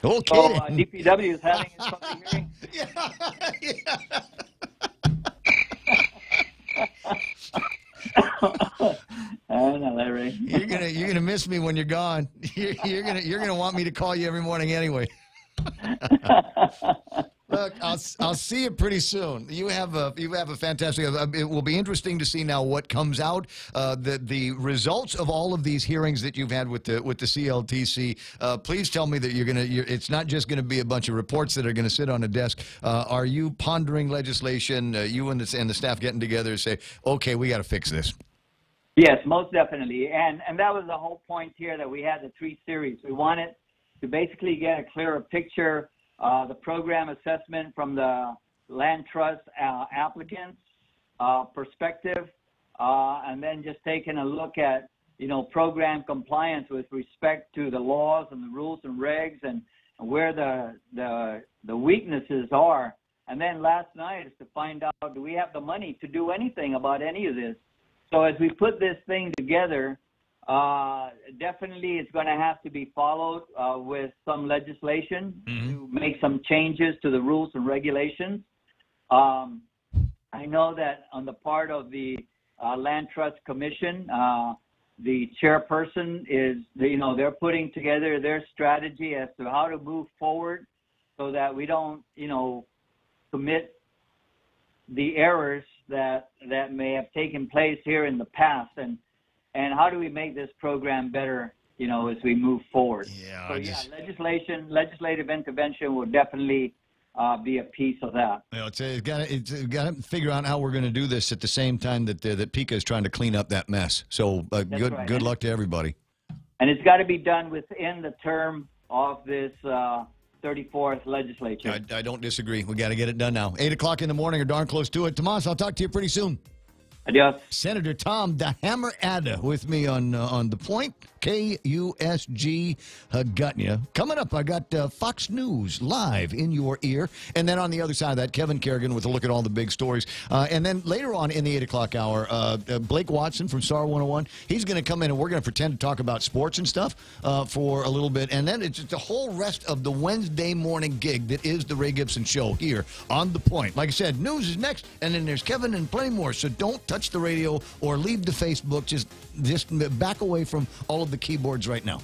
Okay. So DPW is having its public hearing. I know, Larry. You're gonna miss me when you're gone. You're gonna want me to call you every morning anyway. Look, I'll see you pretty soon. You have a fantastic. It will be interesting to see now what comes out. The results of all of these hearings that you've had with the CLTC. Please tell me that it's not just going to be a bunch of reports that are going to sit on a desk. Are you pondering legislation? You and the staff getting together to say, okay, we got to fix this. Yes, most definitely. And that was the whole point here that we had the 3 series. We wanted to basically get a clearer picture, the program assessment from the land trust applicants' perspective, and then just taking a look at, program compliance with respect to the laws and the rules and regs and where the weaknesses are. And then last night is to find out, do we have the money to do anything about any of this? So as we put this thing together, definitely it's going to have to be followed with some legislation to make some changes to the rules and regulations. I know that on the part of the Land Trust Commission, the chairperson is, they're putting together their strategy as to how to move forward so that we don't, commit the errors that may have taken place here in the past, and how do we make this program better, as we move forward? Legislative intervention will definitely be a piece of that. It's got to figure out how we're going to do this at the same time that PICA is trying to clean up that mess. So good luck to everybody. And it's got to be done within the term of this 34th legislature. I don't disagree. We got to get it done now. 8 o'clock in the morning or darn close to it. Tomas, I'll talk to you pretty soon. Adios. Senator Tom the Hammer Adda with me on The Point. KUSG Gutnia. Coming up, I got Fox News live in your ear. And then on the other side of that, Kevin Kerrigan with a look at all the big stories. And then later on in the 8 o'clock hour, Blake Watson from Star 101, he's going to come in and we're going to pretend to talk about sports and stuff for a little bit. And then it's the whole rest of the Wednesday morning gig that is the Ray Gibson Show here on The Point. Like I said, news is next, and then there's Kevin and plenty more. So don't touch the radio or leave the Facebook. Just back away from all of the keyboards right now.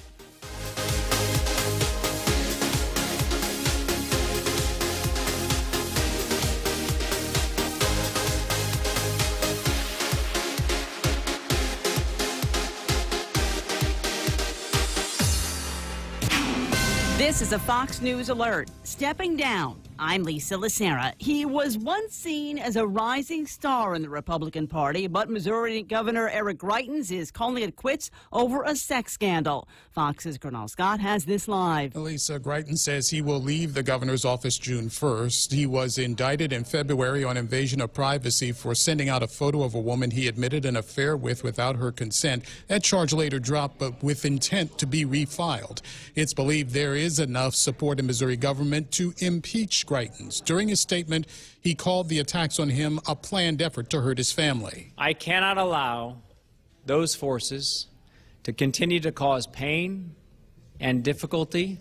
This is a Fox News alert. Stepping down. I'm Lisa Lacera. He was once seen as a rising star in the Republican Party, but Missouri Governor Eric Greitens is calling it quits over a sex scandal. Fox's Gernal Scott has this live. Lisa, Greitens says he will leave the governor's office June 1st. He was indicted in February on invasion of privacy for sending out a photo of a woman he admitted an affair with without her consent. That charge later dropped, but with intent to be refiled. It's believed there is enough support in Missouri government to impeach Greitens. During his statement, he called the attacks on him a planned effort to hurt his family. I cannot allow those forces to continue to cause pain and difficulty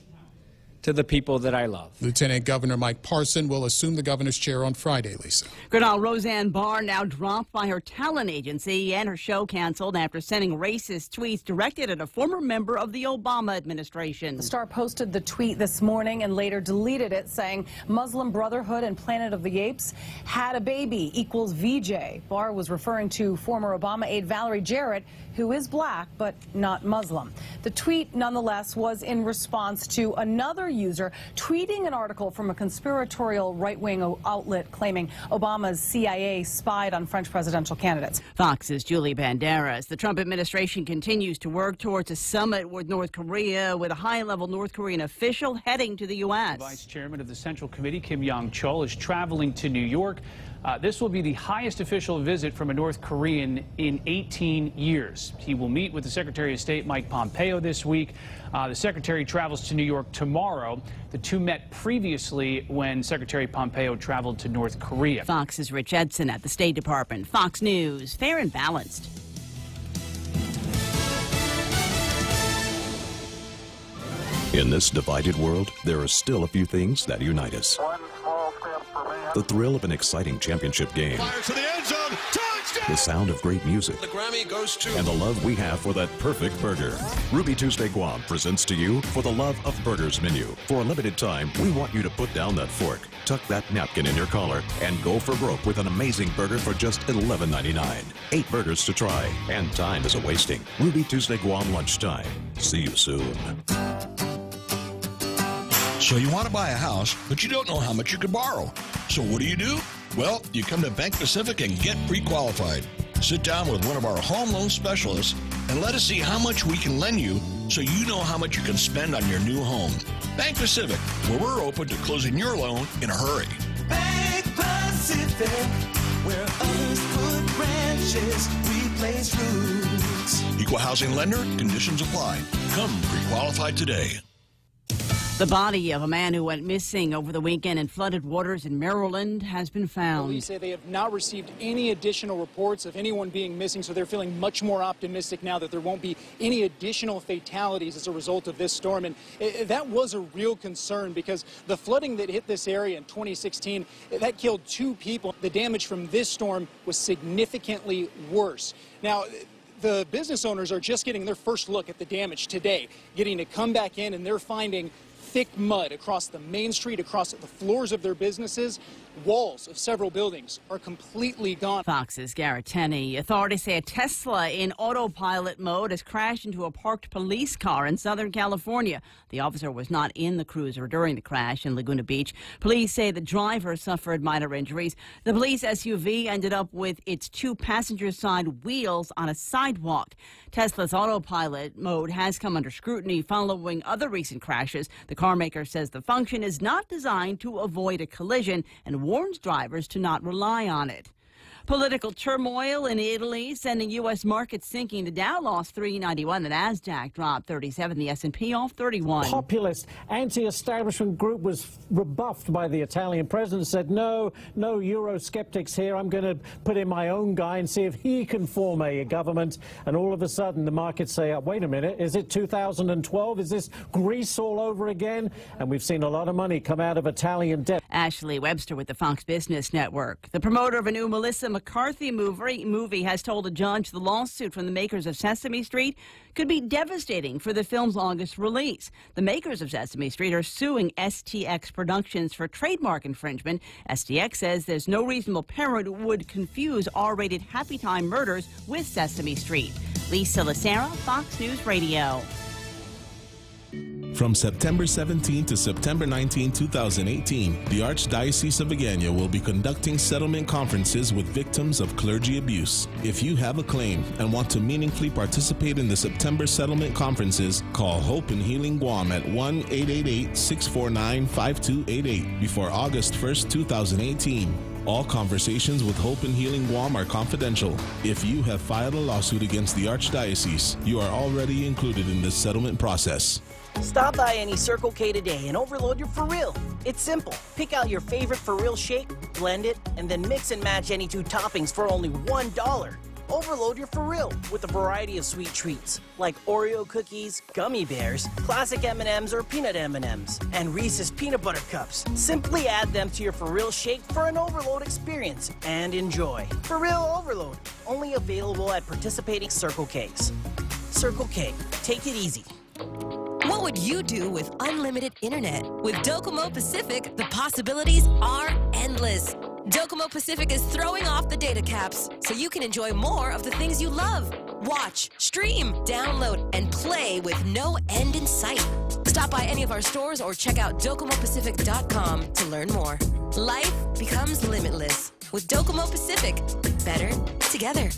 to the people that I love. Lieutenant Governor Mike Parson will assume the governor's chair on Friday, Lisa. Gernal, Roseanne Barr now dropped by her talent agency and her show canceled after sending racist tweets directed at a former member of the Obama administration. The star posted the tweet this morning and later deleted it, saying Muslim Brotherhood and Planet of the Apes had a baby equals VJ. Barr was referring to former Obama aide Valerie Jarrett, who is black but not Muslim. The tweet, nonetheless, was in response to another user tweeting an article from a conspiratorial right-wing outlet claiming Obama's CIA spied on French presidential candidates. Fox's Julie Banderas. The Trump administration continues to work towards a summit with North Korea, with a high-level North Korean official heading to the U.S. Vice Chairman of the Central Committee, Kim Yong-chol, is traveling to New York. This will be the highest official visit from a North Korean in 18 years. He will meet with the Secretary of State, Mike Pompeo, this week. The Secretary travels to New York tomorrow. The two met previously when Secretary Pompeo traveled to North Korea. Fox's Rich Edson at the State Department. Fox News, fair and balanced. In this divided world, there are still a few things that unite us. The thrill of an exciting championship game. Fires to the end zone. Touchdown! the sound of great music, The Grammy goes to... and the love we have for that perfect burger. Ruby Tuesday Guam presents to you For the Love of Burgers menu. For a limited time, we want you to put down that fork, tuck that napkin in your collar, and go for broke with an amazing burger for just $11.99. 8 burgers to try, and time isn't wasting. Ruby Tuesday Guam lunchtime. See you soon. So you want to buy a house, but you don't know how much you could borrow. So what do? Well, you come to Bank Pacific and get pre-qualified. Sit down with one of our home loan specialists and let us see how much we can lend you so you know how much you can spend on your new home. Bank Pacific, where we're open to closing your loan in a hurry. Bank Pacific, where others put branches, we place roots. Equal housing lender, conditions apply. Come pre-qualified today. The body of a man who went missing over the weekend in flooded waters in Maryland has been found. Police say they have not received any additional reports of anyone being missing, so they're feeling much more optimistic now that there won't be any additional fatalities as a result of this storm. And that was a real concern because the flooding that hit this area in 2016, that killed 2 people. The damage from this storm was significantly worse. Now, the business owners are just getting their first look at the damage today, getting to come back in, and they're finding thick mud across the main street, across the floors of their businesses. Walls of several buildings are completely gone. Fox's Garrett Tenney. Authorities say a Tesla in autopilot mode has crashed into a parked police car in Southern California. The officer was not in the cruiser during the crash in Laguna Beach. Police say the driver suffered minor injuries. The police SUV ended up with its 2 passenger side wheels on a sidewalk. Tesla's autopilot mode has come under scrutiny following other recent crashes. The car maker says the function is not designed to avoid a collision and warns drivers to not rely on it. Political turmoil in Italy sending U.S. markets sinking. The Dow lost 391. The Nasdaq dropped 37. The S&P off 31. Populist anti-establishment group was rebuffed by the Italian president. Said no Eurosceptics here. I'm going to put in my own guy and see if he can form a government. And all of a sudden the markets say, wait a minute, is it 2012? Is this Greece all over again? And we've seen a lot of money come out of Italian debt. Ashley Webster with the Fox Business Network. The promoter of a new Melissa McCarthy movie has told a judge the lawsuit from the makers of Sesame Street could be devastating for the film's August release. The makers of Sesame Street are suing STX Productions for trademark infringement. STX says there's no reasonable parent would confuse R-rated Happy Time Murders with Sesame Street. Lisa Lacera, Fox News Radio. From September 17 to September 19, 2018, the Archdiocese of Agana will be conducting settlement conferences with victims of clergy abuse. If you have a claim and want to meaningfully participate in the September settlement conferences, call Hope and Healing Guam at 1-888-649-5288 before August 1st, 2018. All conversations with Hope and Healing Guam are confidential. If you have filed a lawsuit against the Archdiocese, you are already included in this settlement process. Stop by any Circle K today and overload your For Real. It's simple. Pick out your favorite For Real shake, blend it, and then mix and match any 2 toppings for only $1. Overload your For Real with a variety of sweet treats like Oreo cookies, gummy bears, classic M&Ms or peanut M&Ms, and Reese's peanut butter cups. Simply add them to your For Real shake for an overload experience and enjoy. For Real Overload, only available at participating Circle Ks. Circle K, take it easy. What would you do with unlimited internet? With Docomo Pacific, the possibilities are endless. Docomo Pacific is throwing off the data caps so you can enjoy more of the things you love. Watch, stream, download, and play with no end in sight. Stop by any of our stores or check out DocomoPacific.com to learn more. Life becomes limitless with Docomo Pacific. Better together.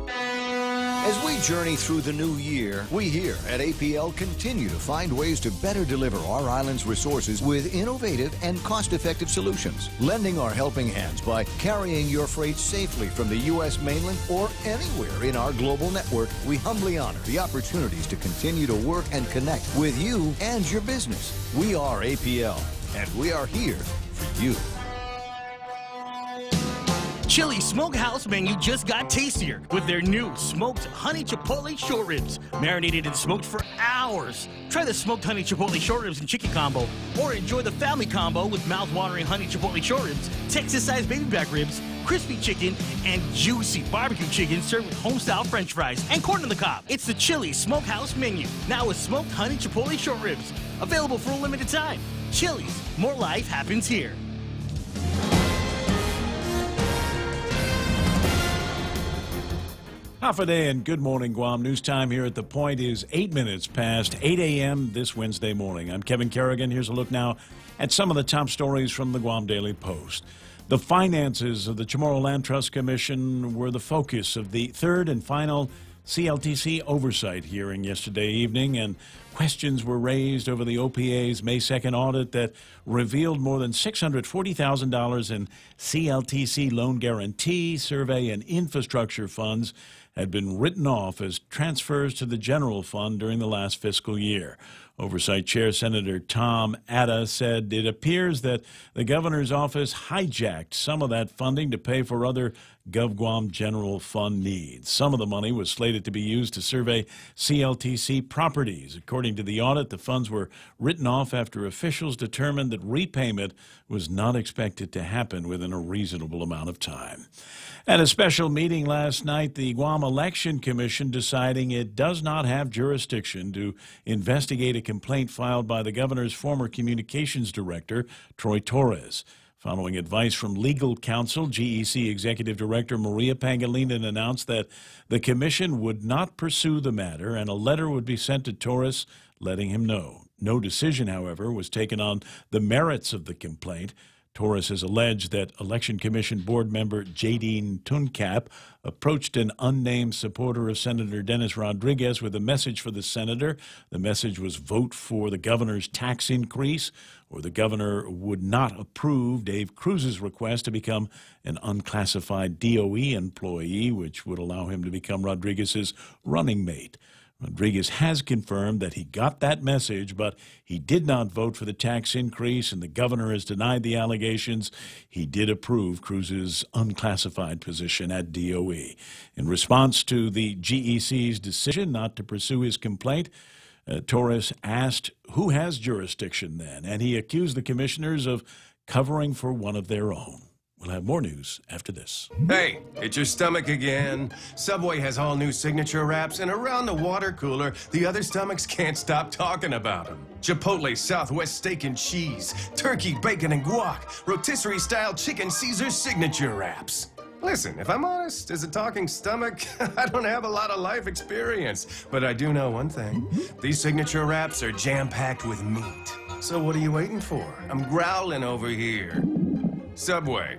As we journey through the new year, we here at APL continue to find ways to better deliver our island's resources with innovative and cost-effective solutions, lending our helping hands by carrying your freight safely from the U.S. mainland or anywhere in our global network. We humbly honor the opportunities to continue to work and connect with you and your business. We are APL, and we are here for you. Chili's Smokehouse menu just got tastier with their new smoked honey chipotle short ribs, marinated and smoked for hours. Try the smoked honey chipotle short ribs and chicken combo, or enjoy the family combo with mouth-watering honey chipotle short ribs, Texas-sized baby back ribs, crispy chicken, and juicy barbecue chicken served with home-style French fries and corn on the cob. It's the Chili's Smokehouse menu, now with smoked honey chipotle short ribs. Available for a limited time. Chili's, more life happens here. Half a day and good morning, Guam. News time here at The Point is 8 minutes past 8 a.m. this Wednesday morning. I'm Kevin Kerrigan. Here's a look now at some of the top stories from the Guam Daily Post. The finances of the Chamorro Land Trust Commission were the focus of the third and final CLTC oversight hearing yesterday evening, and questions were raised over the OPA's May 2nd audit that revealed more than $640,000 in CLTC loan guarantee, survey, and infrastructure funds had been written off as transfers to the general fund during the last fiscal year. Oversight Chair Senator Tom Atta said it appears that the governor's office hijacked some of that funding to pay for other GovGuam general fund needs. Some of the money was slated to be used to survey CLTC properties. According to the audit, the funds were written off after officials determined that repayment was not expected to happen within a reasonable amount of time. At a special meeting last night, the Guam Election Commission deciding it does not have jurisdiction to investigate a complaint filed by the governor's former communications director, Troy Torres. Following advice from legal counsel, GEC Executive Director Maria Pangilinan announced that the commission would not pursue the matter and a letter would be sent to Torres letting him know. No decision, however, was taken on the merits of the complaint. Torres has alleged that Election Commission board member Jadine Tuncap approached an unnamed supporter of Senator Dennis Rodriguez with a message for the senator. The message was vote for the governor's tax increase, or the governor would not approve Dave Cruz's request to become an unclassified DOE employee, which would allow him to become Rodriguez's running mate. Rodriguez has confirmed that he got that message, but he did not vote for the tax increase, and the governor has denied the allegations. He did approve Cruz's unclassified position at DOE. In response to the GEC's decision not to pursue his complaint, Torres asked who has jurisdiction then, and he accused the commissioners of covering for one of their own. We'll have more news after this. Hey, it's your stomach again. Subway has all new signature wraps, and around the water cooler, the other stomachs can't stop talking about them. Chipotle Southwest steak and cheese, turkey, bacon, and guac, rotisserie-style chicken Caesar signature wraps. Listen, if I'm honest, as a talking stomach, I don't have a lot of life experience. But I do know one thing. These signature wraps are jam-packed with meat. So what are you waiting for? I'm growling over here. Subway.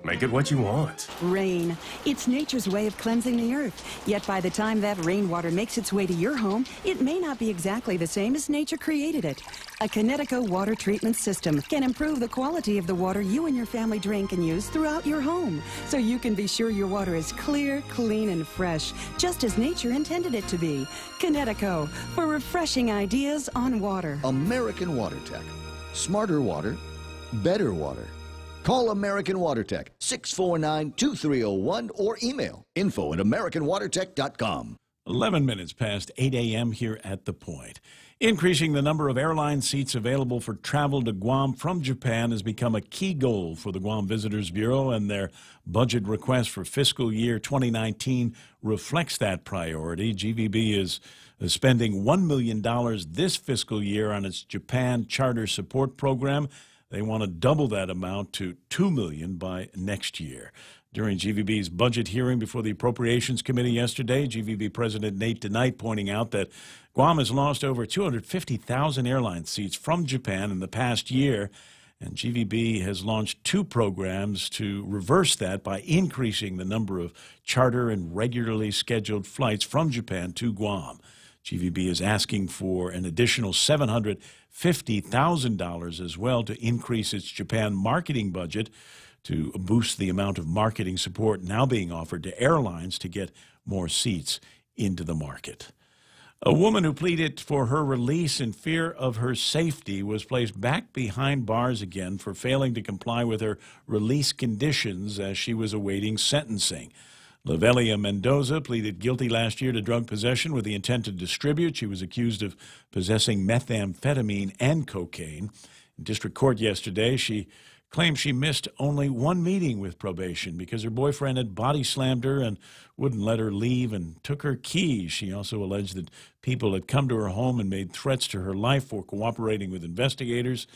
Make it what you want. Rain. It's nature's way of cleansing the earth. Yet by the time that rainwater makes its way to your home, it may not be exactly the same as nature created it. A Connecticut water treatment system can improve the quality of the water you and your family drink and use throughout your home, so you can be sure your water is clear, clean, and fresh, just as nature intended it to be. Connecticut, for refreshing ideas on water. American Water Tech. Smarter water, better water. Call American Water Tech, 649-2301, or email info@americanwatertech.com. 11 minutes past 8 a.m. here at The Point. Increasing the number of airline seats available for travel to Guam from Japan has become a key goal for the Guam Visitors Bureau, and their budget request for fiscal year 2019 reflects that priority. GVB is spending $1 million this fiscal year on its Japan Charter Support Program. They want to double that amount to $2 million by next year. During GVB's budget hearing before the Appropriations Committee yesterday, GVB President Nate DeKnight pointing out that Guam has lost over 250,000 airline seats from Japan in the past year, and GVB has launched 2 programs to reverse that by increasing the number of charter and regularly scheduled flights from Japan to Guam. GVB is asking for an additional $750,000 as well to increase its Japan marketing budget to boost the amount of marketing support now being offered to airlines to get more seats into the market. A woman who pleaded for her release in fear of her safety was placed back behind bars again for failing to comply with her release conditions as she was awaiting sentencing. Lavelia Mendoza pleaded guilty last year to drug possession with the intent to distribute. She was accused of possessing methamphetamine and cocaine. In district court yesterday, she claims she missed only one meeting with probation because her boyfriend had body slammed her and wouldn't let her leave and took her keys. She also alleged that people had come to her home and made threats to her life for cooperating with investigators.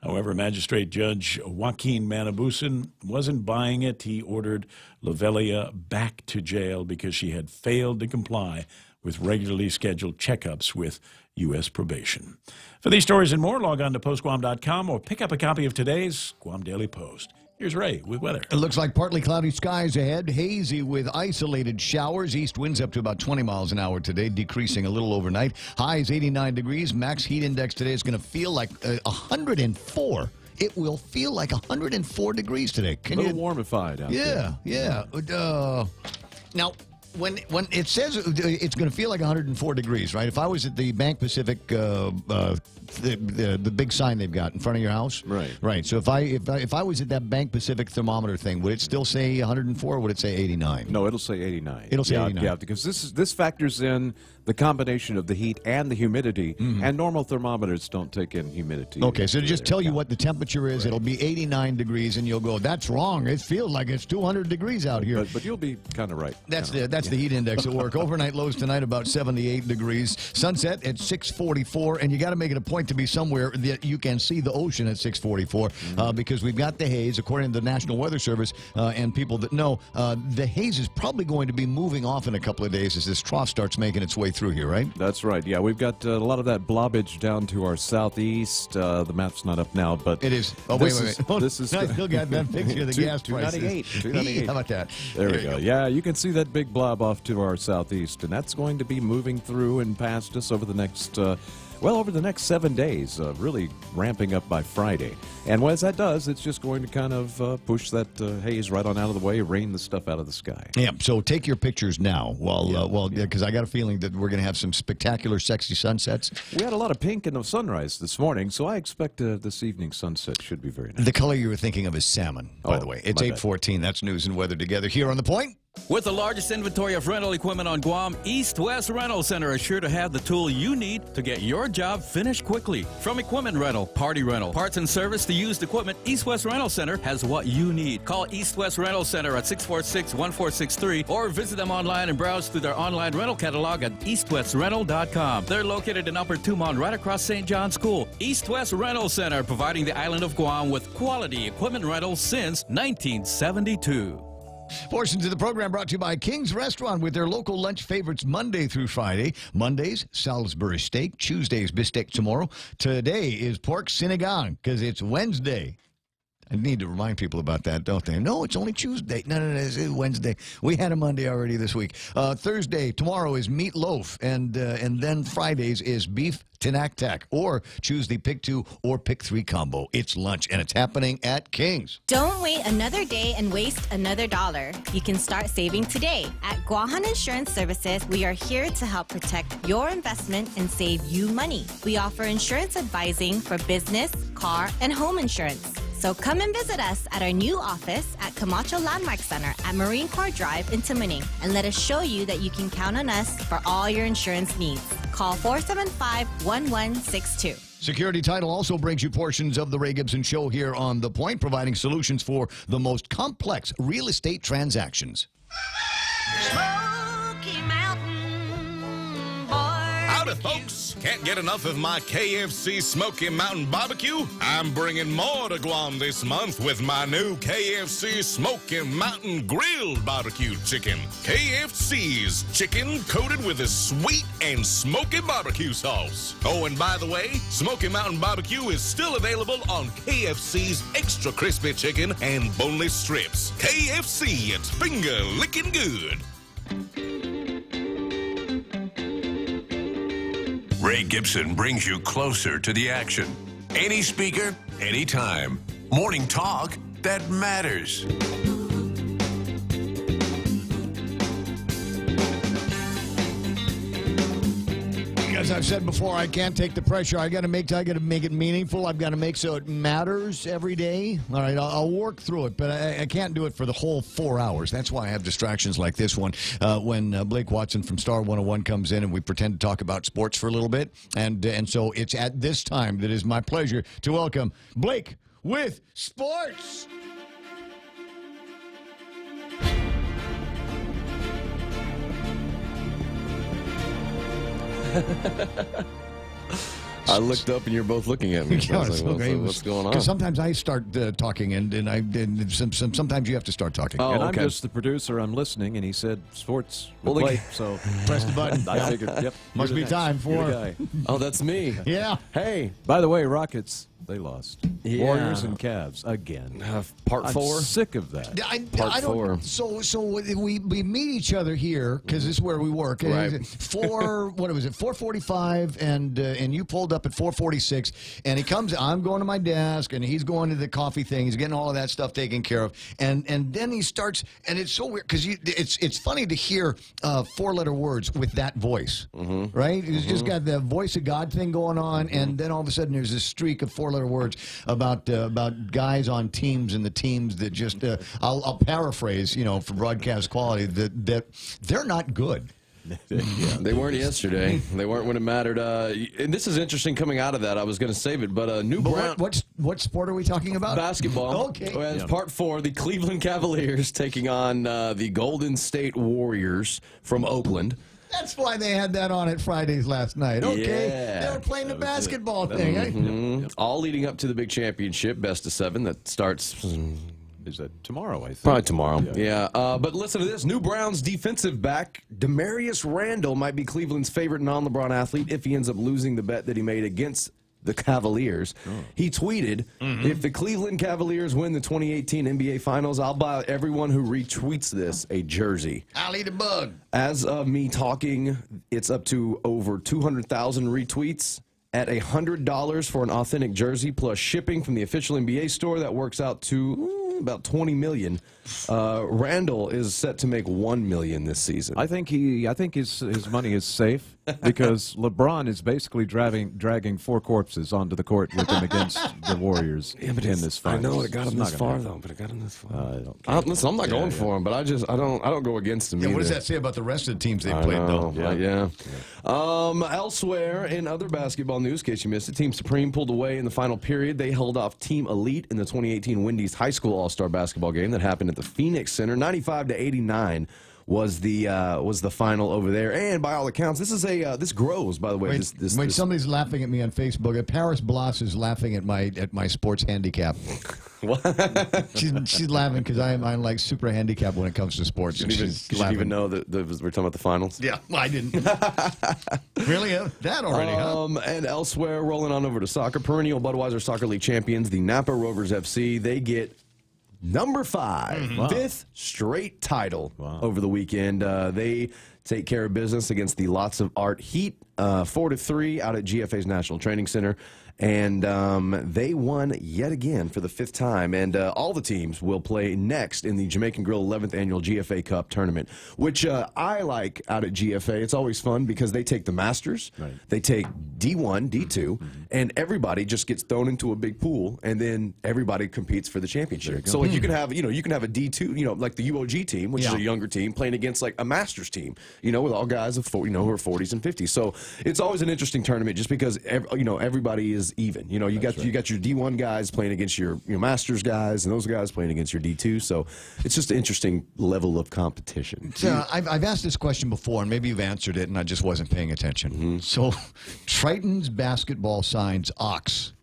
However, Magistrate Judge Joaquin Manabusan wasn't buying it. He ordered Lovelia back to jail because she had failed to comply with regularly scheduled checkups with U.S. probation. For these stories and more, log on to postguam.com or pick up a copy of today's Guam Daily Post. Here's Ray with weather. It looks like partly cloudy skies ahead, hazy with isolated showers. East winds up to about 20 miles an hour today, decreasing a little overnight. Highs 89 degrees. Max heat index today is going to feel like 104. It will feel like 104 degrees today. A little warmified out there. Yeah. Now, when it says it's going to feel like 104 degrees, right? If I was at the Bank Pacific, the big sign they've got in front of your house, right. So if I was at that Bank Pacific thermometer thing, would it still say 104 or would it say 89? No, it'll say 89. It'll say 89. Yeah, because this factors in the combination of the heat and the humidity, and normal thermometers don't take in humidity. Okay, so to just tell you what the temperature is, it'll be 89 degrees, and you'll go, that's wrong. It feels like it's 200 degrees out here. But you'll be kind of right. That's the heat index at work. Overnight lows tonight about 78 degrees. Sunset at 6:44, and you got to make it a point to be somewhere that you can see the ocean at 6:44 because we've got the haze, according to the National Weather Service, and people that know, the haze is probably going to be moving off in a couple of days as this trough starts making its way through here, right? That's right. Yeah, we've got a lot of that blobbage down to our southeast. The map's not up now, but it is. Oh, wait. This is I still got that picture of the gas prices. 298. How about that? There we go. Yeah, you can see that big blob off to our southeast, and that's going to be moving through and past us over the next over the next 7 days, really ramping up by Friday. And as that does, it's just going to kind of push that haze right on out of the way, rain the stuff out of the sky. Yeah, so take your pictures now because I got a feeling that we're going to have some spectacular, sexy sunsets. We had a lot of pink in the sunrise this morning, so I expect this evening's sunset should be very nice. The color you were thinking of is salmon, by the way. It's 8:14. That's news and weather together here on The Point. With the largest inventory of rental equipment on Guam, East West Rental Center is sure to have the tool you need to get your job finished quickly. From equipment rental, party rental, parts and service to used equipment, East West Rental Center has what you need. Call East West Rental Center at 646-1463 or visit them online and browse through their online rental catalog at eastwestrental.com. They're located in Upper Tumon, right across St. John's School. East West Rental Center, providing the island of Guam with quality equipment rentals since 1972. Portions of the program brought to you by King's Restaurant with their local lunch favorites Monday through Friday. Mondays, Salisbury steak. Tuesdays, bistec tomorrow. Today is pork sinigang because it's Wednesday. I need to remind people about that, don't they? No, it's only Tuesday. No, it's Wednesday. We had a Monday already this week. Thursday, tomorrow is meatloaf, and then Fridays is beef tinaktak, or choose the pick 2 or pick 3 combo. It's lunch, and it's happening at King's. Don't wait another day and waste another dollar. You can start saving today. At Guahan Insurance Services, we are here to help protect your investment and save you money. We offer insurance advising for business, car, and home insurance. So come and visit us at our new office at Camacho Landmark Center at Marine Corps Drive in Timoning, and let us show you that you can count on us for all your insurance needs. Call 475-1162. Security Title also brings you portions of the Ray Gibson Show here on The Point, providing solutions for the most complex real estate transactions. Smoky Mountain Barbecue. Howdy, folks. Can't get enough of my KFC Smoky Mountain Barbecue? I'm bringing more to Guam this month with my new KFC Smoky Mountain Grilled Barbecue Chicken. KFC's chicken coated with a sweet and smoky barbecue sauce. Oh, and by the way, Smoky Mountain Barbecue is still available on KFC's Extra Crispy Chicken and Boneless Strips. KFC, it's finger licking good. Ray Gibson brings you closer to the action. Any speaker, anytime. Morning talk that matters. As I've said before, I can't take the pressure. I got to make it meaningful. I've got to make so it matters every day. All right, I'll work through it, but I can't do it for the whole 4 hours. That's why I have distractions like this one. When Blake Watson from Star 101 comes in and we pretend to talk about sports for a little bit, and so it's at this time that is my pleasure to welcome Blake. with sports. I looked up and you're both looking at me. So I was like, what's going on? Because sometimes I start talking, and sometimes you have to start talking. And I'm just the producer. I'm listening, and he said sports. Well, play, so press the button. I figured, yep. Must be time for. Oh, that's me. Yeah. Hey. By the way, Rockets, they lost. Yeah. Warriors and Cavs again. Part 4. I'm sick of that. Part 4. So we meet each other here because this is where we work. Right. 4:45, and you pulled up at 4:46, and he comes. I'm going to my desk, and he's going to the coffee thing. He's getting all of that stuff taken care of, and then he starts, and it's so weird because it's funny to hear 4-letter words with that voice, right? He's just got the voice of God thing going on, and then all of a sudden there's this streak of 4-letter words about guys on teams and the teams that just I'll paraphrase, for broadcast quality that they're not good. They weren't yesterday. They weren't when it mattered. And this is interesting coming out of that. I was going to save it, but what sport are we talking about? Basketball. Okay. As part 4, the Cleveland Cavaliers taking on the Golden State Warriors from Oakland. That's why they had that on at Fridays last night. Okay, Yeah. they were playing the basketball thing. All leading up to the big championship, best of 7, that starts. Is that tomorrow, I think? Probably tomorrow, yeah. But listen to this. New Browns defensive back Demarius Randall might be Cleveland's favorite non-LeBron athlete if he ends up losing the bet that he made against the Cavaliers. He tweeted, if the Cleveland Cavaliers win the 2018 NBA Finals, I'll buy everyone who retweets this a jersey. I'll eat a bug. As of me talking, it's up to over 200,000 retweets. At $100 for an authentic jersey plus shipping from the official NBA store, that works out to about $20 million. Randall is set to make $1 million this season. I think his money is safe because LeBron is basically dragging 4 corpses onto the court with him against the Warriors in this fight. I know it got him this far though, but it got him this far. Listen, I'm not going for him, but I don't go against him. Yeah, either. what does that say about the rest of the teams they played though? Elsewhere in other basketball news, in case you missed it, Team Supreme pulled away in the final period. They held off Team Elite in the 2018 Wendy's High School All-Star basketball game that happened at the Phoenix Center. 95-89 was the final over there. And by all accounts, this grows. By the way, wait, somebody's laughing at me on Facebook. Paris Bloss is laughing at my sports handicap. What? she's laughing because I'm like super handicapped when it comes to sports. She didn't even know that we're talking about the finals. Yeah, well, I didn't. Really? That already, huh? And elsewhere, rolling on over to soccer, perennial Budweiser Soccer League champions, the Napa Rovers FC, they get number 5, 5th straight title over the weekend. They take care of business against the Lots of Art Heat, 4-3 out at GFA's National Training Center. And they won yet again for the 5th time. And all the teams will play next in the Jamaican Grill 11th Annual GFA Cup Tournament, which I like out at GFA. It's always fun because they take the Masters, they take D1, D2, and everybody just gets thrown into a big pool, and then everybody competes for the championship. So like you can have a D2, like the UOG team, which is a younger team, playing against like a Masters team, with all guys of who are 40s and 50s. So it's always an interesting tournament just because everybody is even. You got your D1 guys playing against your Masters guys, and those guys playing against your D2. So it's just an interesting level of competition. So I've asked this question before, and maybe you've answered it, and I just wasn't paying attention. So Triton's basketball signs Ox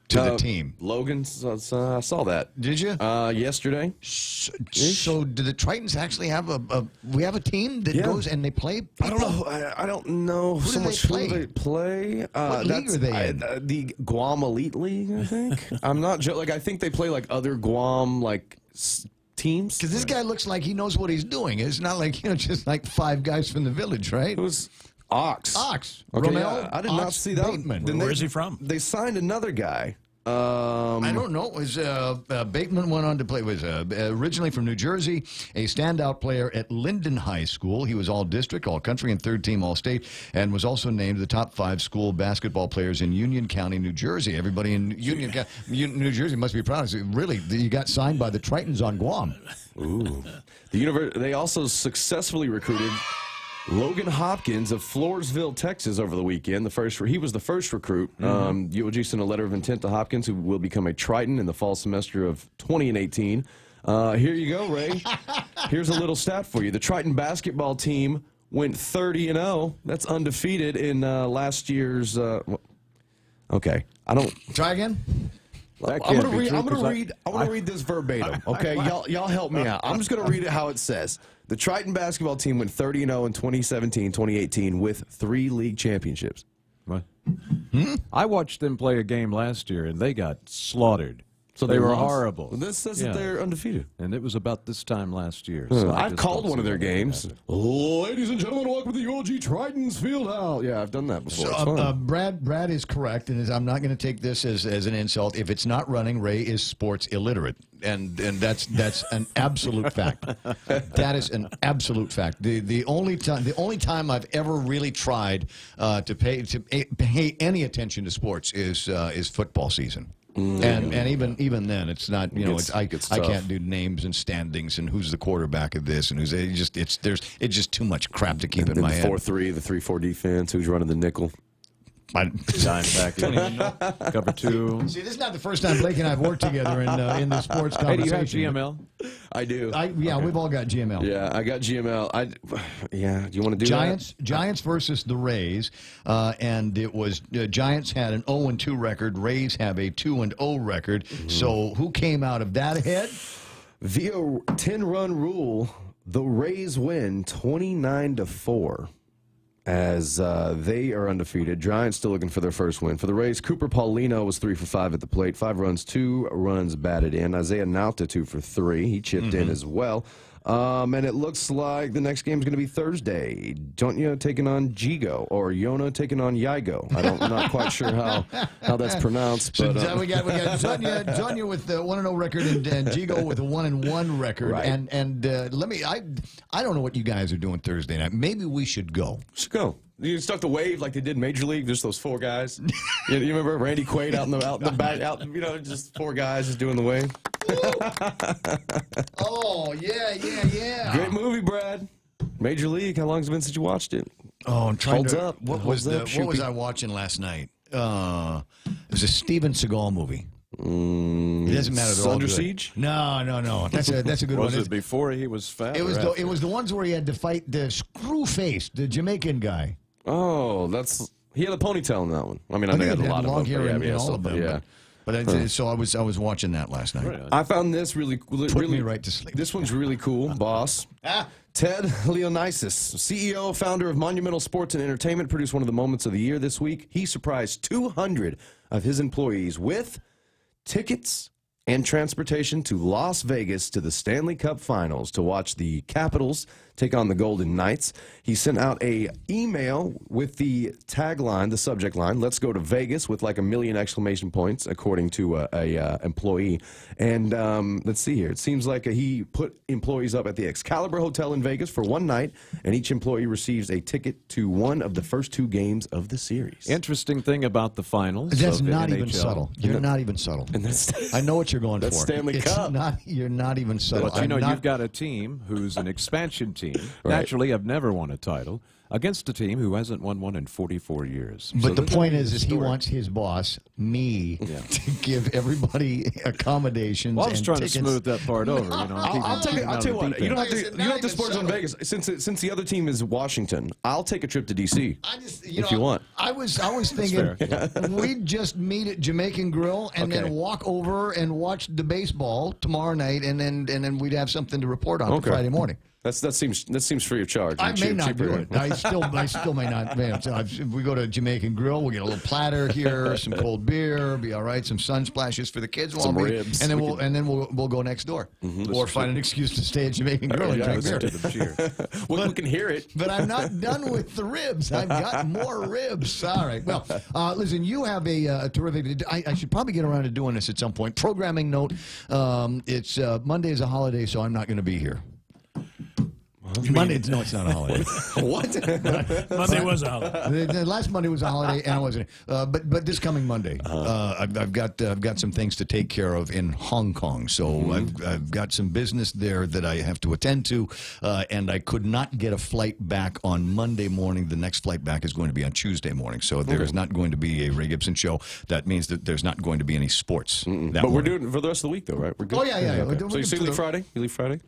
to the team. Logan, I saw that. Did you? Yesterday. So do the Tritons actually have a team that goes and they play people? I don't know. I don't know so much who they play. What league are they in? The Guam Elite League, I think. I'm not I think they play like other Guam teams. Because this guy looks like he knows what he's doing. It's not like just like 5 guys from the village, right? Who's Ox? Ox. Okay, Romel, I did not see that. Where is he from? They signed another guy. I don't know. It was Bateman went on to play. Was originally from New Jersey, a standout player at Linden High School. He was all district, all country, and 3rd team all state, and was also named the top 5 school basketball players in Union County, New Jersey. Everybody in Union County, New Jersey must be proud. Really, you got signed by the Tritons on Guam. Ooh. They also successfully recruited Logan Hopkins of Floresville, Texas, over the weekend. He was the first recruit. UOG sent a letter of intent to Hopkins, who will become a Triton in the fall semester of 2018. Here you go, Ray. Here's a little stat for you. The Triton basketball team went 30-0. That's undefeated in last year's. Okay, I don't. Try again. I'm gonna read this verbatim. Okay, y'all help me out. I'm just gonna read it how it says. The Triton basketball team went 30-0 in 2017, 2018 with 3 league championships. What? I watched them play a game last year, and they got slaughtered. So they were lost? horrible. Well, this says that they're undefeated. And it was about this time last year. So I've called one of their games. Ladies and gentlemen, welcome to the UOG Tritons Field House. Yeah, I've done that before. So, Brad is correct, and I'm not going to take this as an insult. If it's not running, Ray is sports illiterate, and that's an absolute fact. That is an absolute fact. The only time I've ever really tried to pay any attention to sports is football season. And even then, it's not, you know, I can't do names and standings and who's the quarterback of this and it's just too much crap to keep in my head. 4-3, the 3-4 defense. Who's running the nickel? Dime back. Cover 2. See, this is not the first time Blake and I have worked together in the sports conversation. Hey, do you have GML? I do. We've all got GML. Yeah, I got GML. Do you want to do Giants versus the Rays, and it was Giants had an 0-2 record. Rays have a 2-0 record. So who came out of that ahead? Via 10-run rule, the Rays win 29-4. As they are undefeated. Giants still looking for their first win. For the Rays, Cooper Paulino was 3 for 5 at the plate. 5 runs, 2 runs batted in. Isaiah Nauta 2 for 3. He chipped in as well. And it looks like the next game is going to be Thursday. Donya taking on Jigo, or Yona taking on Yigo. I'm not quite sure how that's pronounced. So but, we got Donya with the 1-0 record and Jigo with a 1-1 record. Right. And I don't know what you guys are doing Thursday night. Maybe we should go. Should go. You stuck the wave like they did in Major League. Just those 4 guys. you remember Randy Quaid out in the back, just 4 guys just doing the wave. Oh yeah. Great movie, Brad. Major League. How long has it been since you watched it? Oh, I'm trying Holds to. up. What was I watching last night? It was a Steven Seagal movie. It doesn't matter. They're all Under good. Siege? No. That's a good one. Was it before he was fat? It was the ones where he had to fight the Screwface, the Jamaican guy. Oh, he had a ponytail in that one. I mean, I think he had a lot of long them. hair in all of them. Yeah. So I was watching that last night. Right. I found this really Put me right to sleep. This one's really cool, boss. Ted Leonisis, CEO, founder of Monumental Sports and Entertainment, produced one of the moments of the year this week. He surprised 200 of his employees with tickets and transportation to Las Vegas to the Stanley Cup Finals to watch the Capitals take on the Golden Knights. He sent out a email with the tagline, the subject line, "Let's go to Vegas," with like 1 million exclamation points, according to a employee. And let's see here. It seems like he put employees up at the Excalibur Hotel in Vegas for 1 night, and each employee receives a ticket to one of the first 2 games of the series. Interesting thing about the finals. That's of the not NHL. even subtle. You're not even subtle. And that's I know what you're going that's for. Stanley Cup. You're not even subtle. But you've got a team who's an expansion team. Naturally, have never won a title against a team who hasn't won one in 44 years. But the point is he wants his boss, me, to give everybody accommodations. Well, I was and trying tickets. to smooth that part over. I'll tell you what. You don't have to splurge on Vegas since the other team is Washington. I'll take a trip to DC if you want. I was thinking we'd just meet at Jamaican Grill and then walk over and watch the baseball tomorrow night, and then we'd have something to report on for Friday morning. That seems free of charge. I may not do it. I still may not. Man, so if we go to Jamaican Grill, we'll get a little platter here, some cold beer, be all right. Some sun splashes for the kids, some ribs, and then we'll go next door, or find an excuse to stay at Jamaican Grill and drink beer. We can hear it, but I'm not done with the ribs. I've got more ribs. All right. Well, listen, you have a terrific. I should probably get around to doing this at some point. Programming note: it's Monday is a holiday, so I'm not going to be here. Monday, no, it's not a holiday. What? Monday was a holiday. The last Monday was a holiday, and I wasn't. But this coming Monday, I've got some things to take care of in Hong Kong. So I've got some business there that I have to attend to, and I could not get a flight back on Monday morning. The next flight back is going to be on Tuesday morning. So there is not going to be a Ray Gibson show. That means that there's not going to be any sports. But we're doing it for the rest of the week, though, right? We're good. Oh yeah. Okay. So you leave Friday? You leave Friday?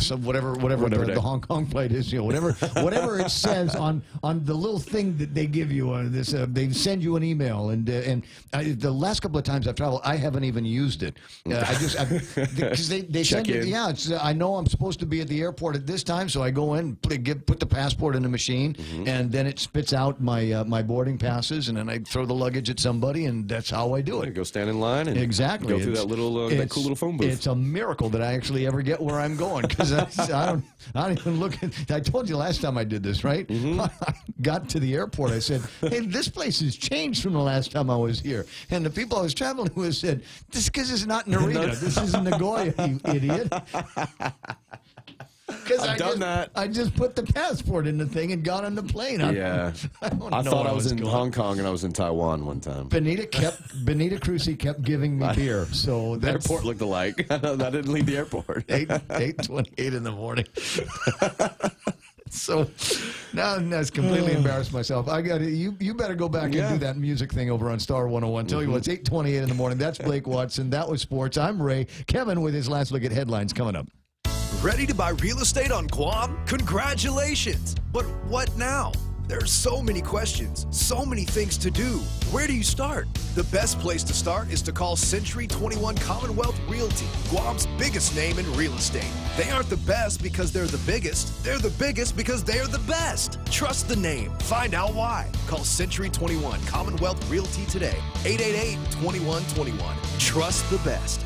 So whatever the Hong Kong flight is, whatever it says on the little thing that they give you on this, they send you an email, and the last couple of times I've traveled, I haven't even used it. Because they send you, I know I'm supposed to be at the airport at this time, so I go in, put the passport in the machine, and then it spits out my boarding passes, and then I throw the luggage at somebody, and that's how I do it. Go stand in line and go through that cool little phone booth. It's a miracle that I actually ever get where I'm going. Because I don't even look at. I told you last time I did this, right? I got to the airport. I said, "Hey, this place has changed from the last time I was here." And the people I was traveling with said, "This is because it's not Narita. This is Nagoya, you idiot." Because I just put the passport in the thing and got on the plane. I thought I was in Hong Kong and I was in Taiwan one time. Benita Cruci kept giving me beer, so the airport looked alike. I didn't leave the airport. 8:28 in the morning. So now I've completely embarrassed myself. I got you better go back and do that music thing over on Star 101. Tell you what, it's 8:28 in the morning. That's Blake Watson. That was sports. I'm Ray. Kevin with his last look at headlines coming up. Ready to buy real estate on Guam? Congratulations! But what now? There are so many questions, so many things to do. Where do you start? The best place to start is to call Century 21 Commonwealth Realty, Guam's biggest name in real estate. They aren't the best because they're the biggest. They're the biggest because they're the best. Trust the name. Find out why. Call Century 21 Commonwealth Realty today. 888-2121. Trust the best.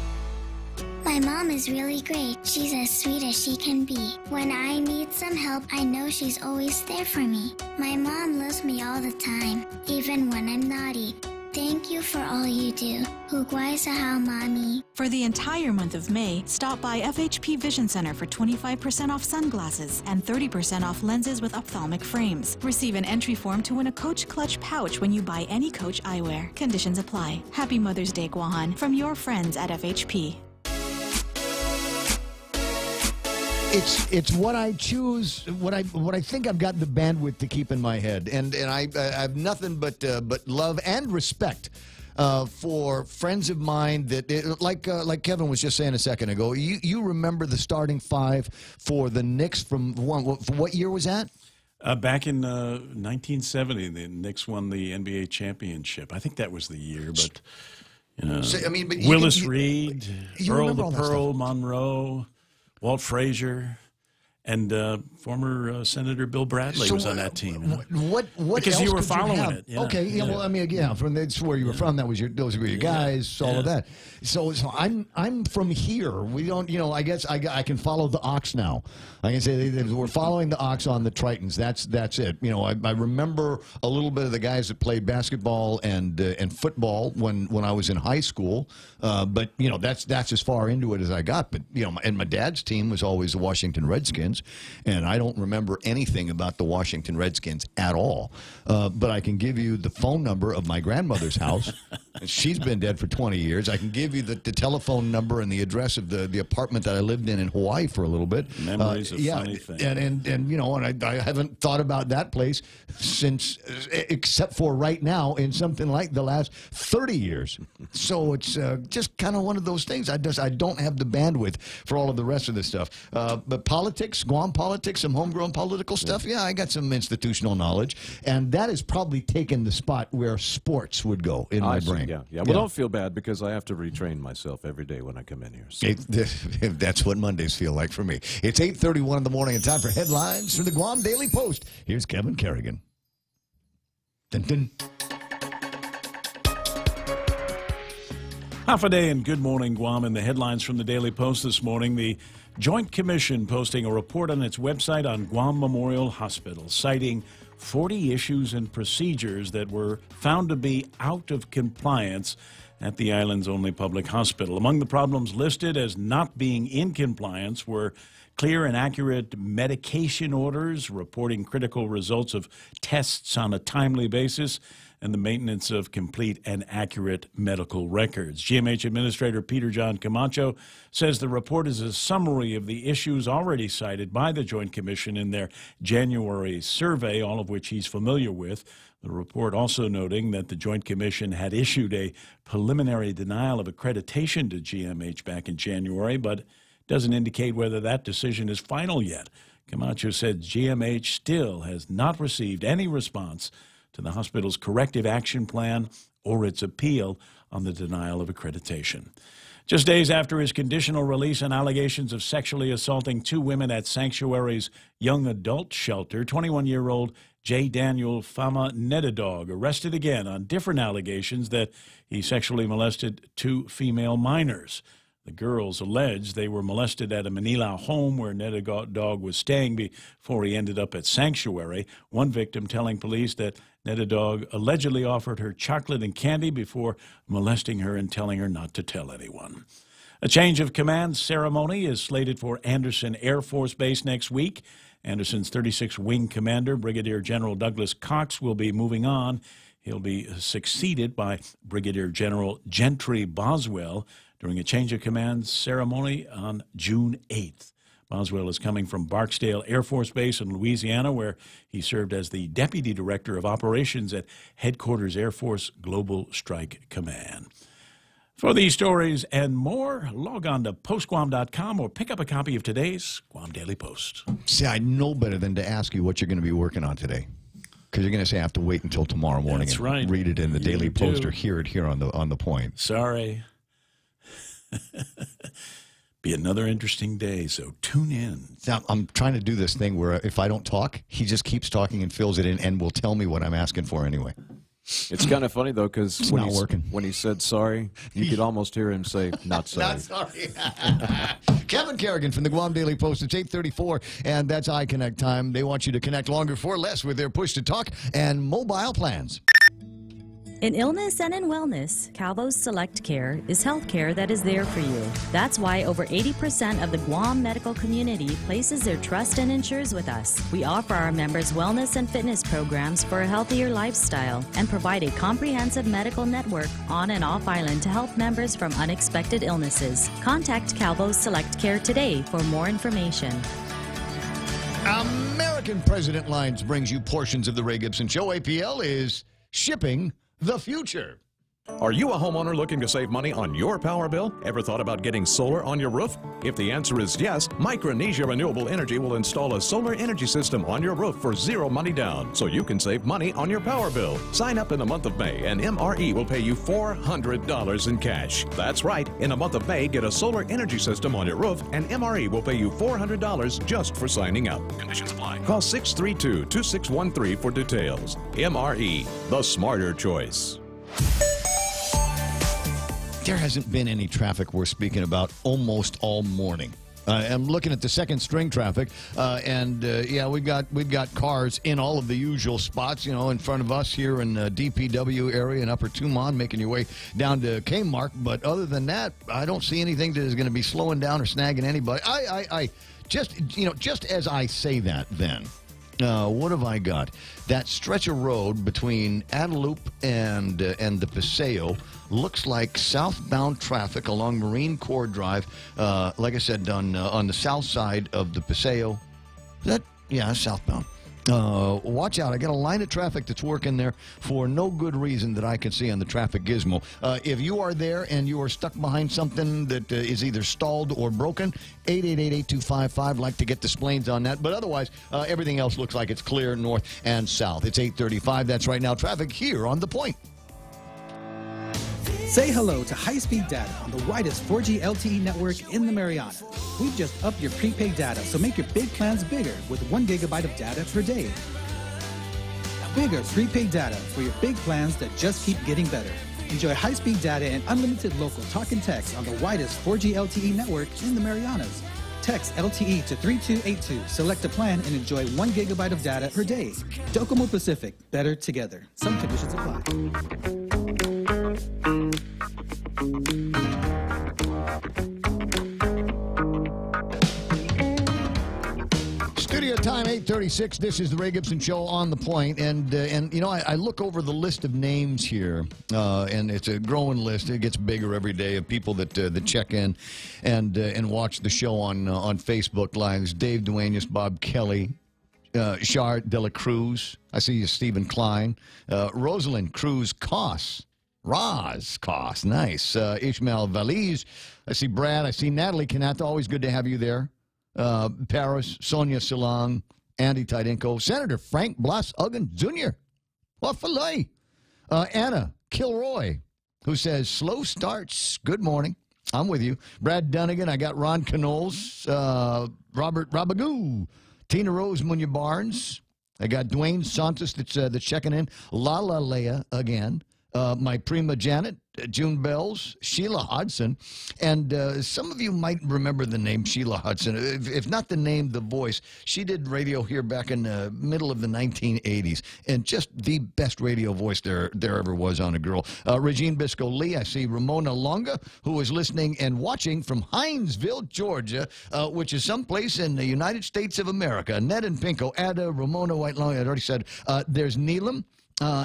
My mom is really great. She's as sweet as she can be. When I need some help, I know she's always there for me. My mom loves me all the time, even when I'm naughty. Thank you for all you do. Hugwai sahau, Mommy. For the entire month of May, stop by FHP Vision Center for 25% off sunglasses and 30% off lenses with ophthalmic frames. Receive an entry form to win a Coach Clutch pouch when you buy any Coach eyewear. Conditions apply. Happy Mother's Day, Guahan, from your friends at FHP. It's what I choose, what I think I've got the bandwidth to keep in my head, and I have nothing but love and respect for friends of mine that like Kevin was just saying a second ago. You remember the starting five for the Knicks from what year was that? Back in 1970, the Knicks won the NBA championship. I think that was the year, but Willis Reed, Earl the Pearl Monroe, Walt Frazier, and former Senator Bill Bradley was on that team. What because else you were could following have? it. Yeah. Okay, yeah, well, I mean, yeah, from that's where you were from. That was those were your guys, all of that. So I'm from here. We don't, I guess I can follow the Ox now. I can say we're following the Ox on the Tritons. That's it. I remember a little bit of the guys that played basketball and football when I was in high school. But that's as far into it as I got. But and my dad's team was always the Washington Redskins, and I don't remember anything about the Washington Redskins at all. But I can give you the phone number of my grandmother's house. She's been dead for 20 years. I can give you the telephone number and the address of the apartment that I lived in Hawaii for a little bit. Memories of funny things. And I haven't thought about that place since, except for right now, in something like the last 30 years. So it's just kind of one of those things. I don't have the bandwidth for all of the rest of this stuff. But politics, Guam politics, some homegrown political stuff, I got some institutional knowledge. And that has probably taken the spot where sports would go in my brain. Yeah. Well, don't feel bad because I have to retrain myself every day when I come in here. So. That's what Mondays feel like for me. It's 8:31 in the morning and time for headlines from the Guam Daily Post. Here's Kevin Kerrigan. Dun, dun. Half a day and good morning, Guam. And the headlines from the Daily Post this morning. The Joint Commission posting a report on its website on Guam Memorial Hospital, citing 40 issues and procedures that were found to be out of compliance at the island's only public hospital. Among the problems listed as not being in compliance were clear and accurate medication orders, reporting critical results of tests on a timely basis, and the maintenance of complete and accurate medical records. GMH Administrator Peter John Camacho says the report is a summary of the issues already cited by the Joint Commission in their January survey, all of which he's familiar with. The report also noting that the Joint Commission had issued a preliminary denial of accreditation to GMH back in January, but doesn't indicate whether that decision is final yet. Camacho said GMH still has not received any response to the hospital's corrective action plan or its appeal on the denial of accreditation. Just days after his conditional release on allegations of sexually assaulting 2 women at Sanctuary's young adult shelter, 21-year-old J. Daniel Fama Nedadog arrested again on different allegations that he sexually molested 2 female minors. The girls alleged they were molested at a Manila home where Nedadog was staying before he ended up at Sanctuary. One victim telling police that Nedadog allegedly offered her chocolate and candy before molesting her and telling her not to tell anyone. A change of command ceremony is slated for Andersen Air Force Base next week. Andersen's 36th Wing Commander, Brigadier General Douglas Cox, will be moving on. He'll be succeeded by Brigadier General Gentry Boswell during a change of command ceremony on June 8th. Boswell is coming from Barksdale Air Force Base in Louisiana, where he served as the Deputy Director of Operations at Headquarters Air Force Global Strike Command. For these stories and more, log on to postguam.com or pick up a copy of today's Guam Daily Post. See, I know better than to ask you what you're going to be working on today, because you're going to say I have to wait until tomorrow morning. That's right. Read it in the Daily Post or hear it here on the Point. Sorry. Be another interesting day, so tune in. Now, I'm trying to do this thing where if I don't talk, he just keeps talking and fills it in and will tell me what I'm asking for anyway. It's kind of funny, though, because when he said sorry, you could almost hear him say, not sorry. Not sorry. Kevin Kerrigan from the Guam Daily Post. It's 8:34, and that's iConnect time. They want you to connect longer for less with their push-to-talk and mobile plans. In illness and in wellness, Calvo's Select Care is health care that is there for you. That's why over 80% of the Guam medical community places their trust and insures with us. We offer our members wellness and fitness programs for a healthier lifestyle and provide a comprehensive medical network on and off island to help members from unexpected illnesses. Contact Calvo's Select Care today for more information. American President Lines brings you portions of the Ray Gibson Show. APL is shipping the future. Are you a homeowner looking to save money on your power bill? Ever thought about getting solar on your roof? If the answer is yes, Micronesia Renewable Energy will install a solar energy system on your roof for zero money down, so you can save money on your power bill. Sign up in the month of May, and MRE will pay you $400 in cash. That's right. In the month of May, get a solar energy system on your roof, and MRE will pay you $400 just for signing up. Conditions apply. Call 632-2613 for details. MRE, the smarter choice. There hasn't been any traffic we're speaking about almost all morning. I'm looking at the second string traffic, yeah, we've got cars in all of the usual spots, you know, in front of us here in the DPW area in Upper Tumon, making your way down to Kmart. But other than that, I don't see anything that is going to be slowing down or snagging anybody. Just as I say that, then. What have I got? That stretch of road between Adelup and the Paseo looks like southbound traffic along Marine Corps Drive. Like I said, on the south side of the Paseo. Southbound. Watch out. I got a line of traffic that's working there for no good reason that I can see on the traffic gizmo. If you are there and you are stuck behind something that is either stalled or broken, 888-8255. Like to get the splains on that. But otherwise, everything else looks like it's clear north and south. It's 8:35. That's right now traffic here on The Point. Say hello to high-speed data on the widest 4G LTE network in the Marianas. We've just upped your prepaid data, so make your big plans bigger with 1 gigabyte of data per day. Bigger prepaid data for your big plans that just keep getting better. Enjoy high-speed data and unlimited local talk and text on the widest 4G LTE network in the Marianas. Text LTE to 3282, select a plan, and enjoy 1 gigabyte of data per day. Docomo Pacific, better together. Some conditions apply. 8:36. This is the Ray Gibson Show on the Point, and you know, I look over the list of names here, and it's a growing list. It gets bigger every day of people that check in and watch the show on Facebook Live. Dave Duenas, Bob Kelly, Char de la Cruz. I see you, Stephen Klein, Rosalind Cruz Koss. Roz Koss, nice. Ishmael Valiz. I see Brad. I see Natalie Kanata. Always good to have you there. Paris, Sonia Silang, Andy Tidenko, Senator Frank Blas Uggan Jr. Wafalai. Anna Kilroy, who says, slow starts. Good morning. I'm with you. Brad Dunnigan. I got Ron Canoles, Robert Rabagoo, Tina Rose Munya Barnes. I got Dwayne Santos that's checking in. Lala Leia again. My prima Janet, June Bells, Sheila Hudson, and some of you might remember the name Sheila Hudson. If not the name, the voice. She did radio here back in the middle of the 1980s, and just the best radio voice there ever was on a girl. Regine Bisco Lee, I see Ramona Longa, who is listening and watching from Hinesville, Georgia, which is someplace in the United States of America. Ned and Pinko, Ada, Ramona White Long, I'd already said. There's Neelam.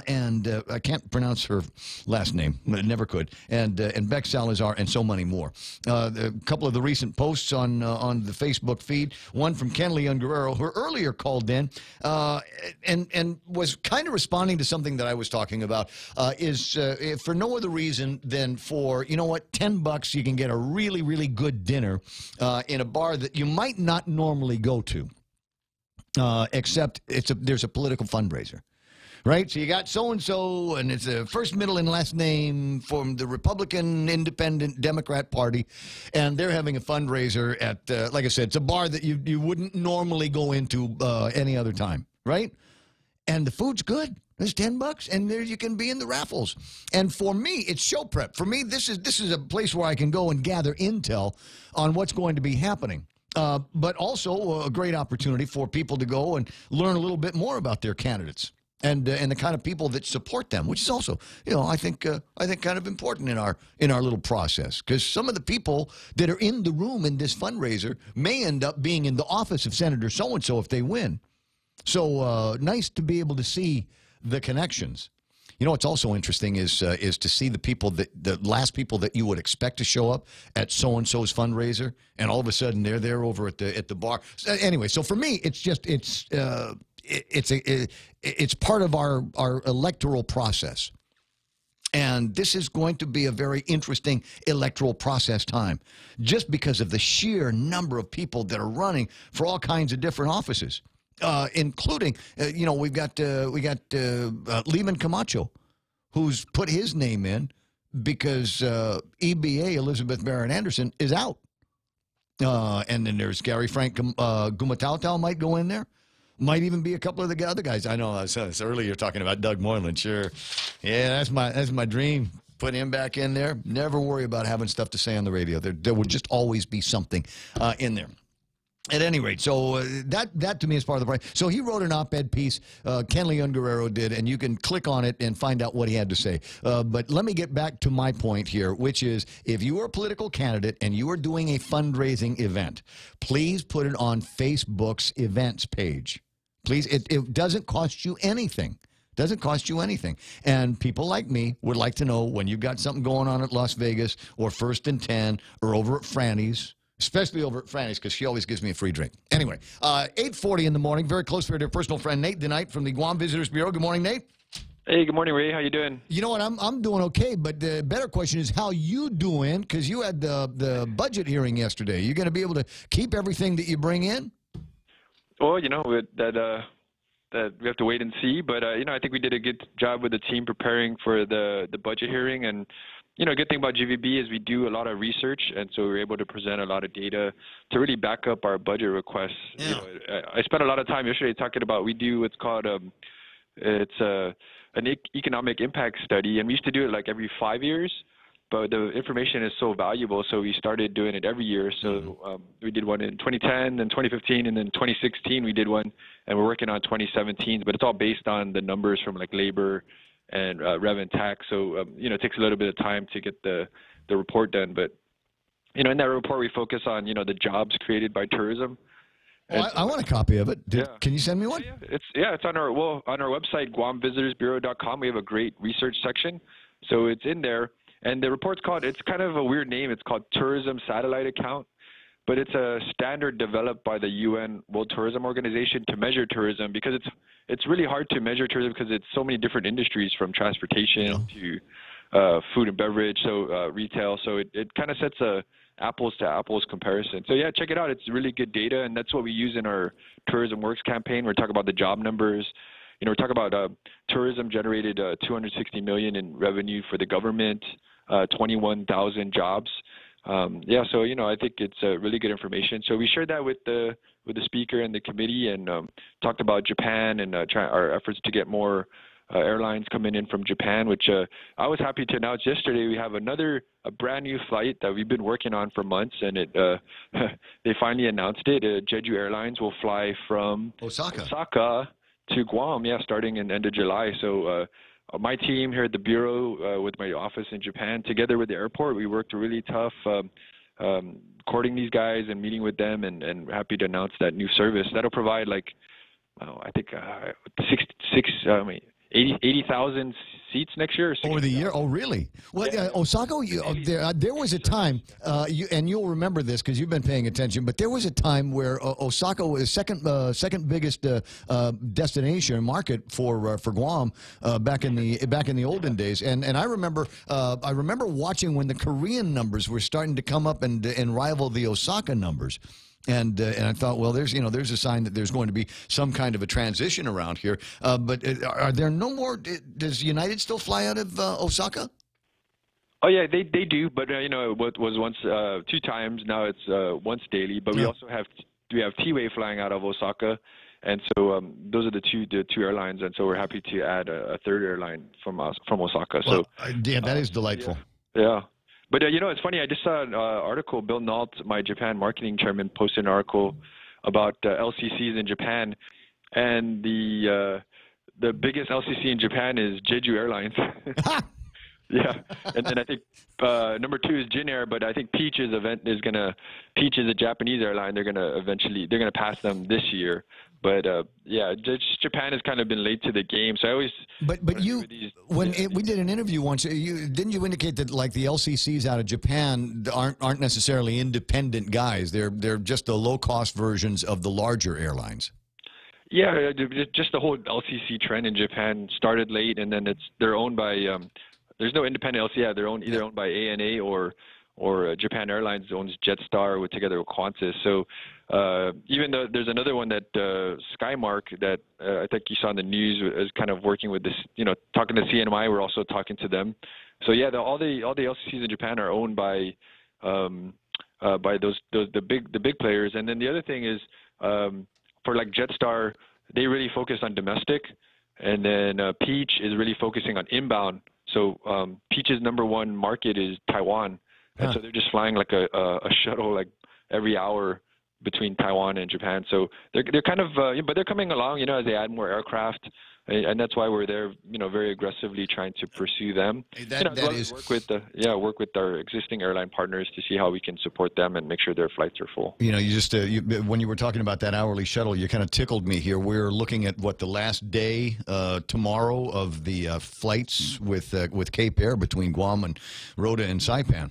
And I can't pronounce her last name. Never could. And Beck Salazar and so many more. A couple of the recent posts on the Facebook feed. One from Ken Leon Guerrero, who earlier called in and was kind of responding to something that I was talking about. Is for no other reason than for, you know what, $10 you can get a really, really good dinner in a bar that you might not normally go to, except there's a political fundraiser. Right? So you got so-and-so, and it's a first, middle, and last name from the Republican Independent Democrat Party, and they're having a fundraiser at, like I said, it's a bar that you wouldn't normally go into any other time, right? And the food's good. It's $10, and there you can be in the raffles. And for me, it's show prep. For me, this is a place where I can go and gather intel on what's going to be happening. But also a great opportunity for people to go and learn a little bit more about their candidates. And the kind of people that support them, which is also, you know, I think kind of important in our little process, because some of the people that are in the room in this fundraiser may end up being in the office of Senator so and so if they win. So nice to be able to see the connections. You know what's also interesting is to see the last people that you would expect to show up at so and so's fundraiser, and all of a sudden they're there over at the bar. So anyway, so for me, it's part of our electoral process. And this is going to be a very interesting electoral process time, just because of the sheer number of people that are running for all kinds of different offices, including, you know, we got Lehman Camacho, who's put his name in because EBA, Elizabeth Barrett Anderson, is out. And then there's Gary Frank Gumatautal might go in there. Might even be a couple of the other guys. I know earlier you're talking about Doug Moylan. Sure. Yeah, that's my dream. Put him back in there. Never worry about having stuff to say on the radio. There will just always be something in there. At any rate, so that to me is part of the price. So he wrote an op-ed piece, Ken Leon Guerrero did, and you can click on it and find out what he had to say. But let me get back to my point here, which is if you are a political candidate and you are doing a fundraising event, please put it on Facebook's events page. Please, it doesn't cost you anything. Doesn't cost you anything. And people like me would like to know when you've got something going on at Las Vegas or First and 10 or over at Franny's, especially over at Franny's because she always gives me a free drink. Anyway, 8:40 in the morning, very close to our personal friend Nate DeKnight from the Guam Visitors Bureau. Good morning, Nate. Hey, good morning, Ray. How you doing? You know what? I'm doing okay, but the better question is how you doing, because you had the budget hearing yesterday. You going to be able to keep everything that you bring in? Well, you know, that we have to wait and see. But, you know, I think we did a good job with the team preparing for the budget hearing. And, you know, a good thing about GVB is we do a lot of research, and so we're able to present a lot of data to really back up our budget requests. Yeah. You know, I spent a lot of time yesterday talking about we do what's called an economic impact study, and we used to do it like every 5 years. But the information is so valuable, so we started doing it every year. So we did one in 2010, and 2015, and then 2016 we did one, and we're working on 2017. But it's all based on the numbers from like labor and rev and tax. So you know, it takes a little bit of time to get the report done. But you know, in that report we focus on, you know, the jobs created by tourism, Well, I want a copy of it. Can you send me one? It's on our website, GuamVisitorsBureau.com. We have a great research section, so it's in there. And the report's it's kind of a weird name. It's called Tourism Satellite Account, but it's a standard developed by the UN World Tourism Organization to measure tourism, because it's really hard to measure tourism because it's so many different industries, from transportation to food and beverage, so retail. So it kind of sets a apples to apples comparison. So yeah, check it out. It's really good data, and that's what we use in our Tourism Works campaign. We're talking about the job numbers. We're talking about tourism generated $260 million in revenue for the government, 21,000 jobs. So I think it's really good information. So we shared that with the speaker and the committee, and talked about Japan and our efforts to get more airlines coming in from Japan, which I was happy to announce yesterday. We have a brand new flight that we've been working on for months, and they finally announced it. Jeju Airlines will fly from Osaka to Guam, starting in end of July. So my team here at the Bureau, with my office in Japan, together with the airport, we worked really tough courting these guys and meeting with them, and happy to announce that new service. That'll provide 80,000 seats next year. Over the year? Oh, really? Well, Osaka, there was a time, and you'll remember this because you've been paying attention, but there was a time where Osaka was second biggest destination market for Guam back in the olden days. And I remember watching when the Korean numbers were starting to come up and rival the Osaka numbers. And I thought, well, there's a sign that there's going to be some kind of a transition around here. But are there no more? Does United still fly out of Osaka? Oh yeah, they do. But it was once 2 times. Now it's once daily. But we also have T-Way flying out of Osaka, and so those are the two airlines. And so we're happy to add a third airline from Osaka. Well, that is delightful. Yeah. But, it's funny. I just saw an article. Bill Nault, my Japan marketing chairman, posted an article about LCCs in Japan. And the biggest LCC in Japan is Jeju Airlines. Yeah. And then I think number 2 is Jin Air, but I think Peach is a Japanese airline. They're going to pass them this year. But Japan has kind of been late to the game. So I always. But we did an interview once, didn't you indicate that the LCCs out of Japan aren't necessarily independent guys? They're just the low cost versions of the larger airlines. Yeah, just the whole LCC trend in Japan started late, and then they're owned by. There's no independent LCC. They're either owned by ANA or Japan Airlines owns Jetstar together with Qantas. So even though there's another one that Skymark that I think you saw in the news is kind of working with this, talking to CNMI. We're also talking to them. So yeah, all the LCCs in Japan are owned by the big players. And then the other thing is for Jetstar, they really focus on domestic, and then Peach is really focusing on inbound. So Peach's number 1 market is Taiwan. And so they're just flying a shuttle every hour between Taiwan and Japan. So they're kind of, but they're coming along, as they add more aircraft, and that's why we're there, very aggressively trying to pursue them. Work with our existing airline partners to see how we can support them and make sure their flights are full. When you were talking about that hourly shuttle, you kind of tickled me here. We're looking at the last day tomorrow of the flights with Cape Air between Guam and Rota and Saipan.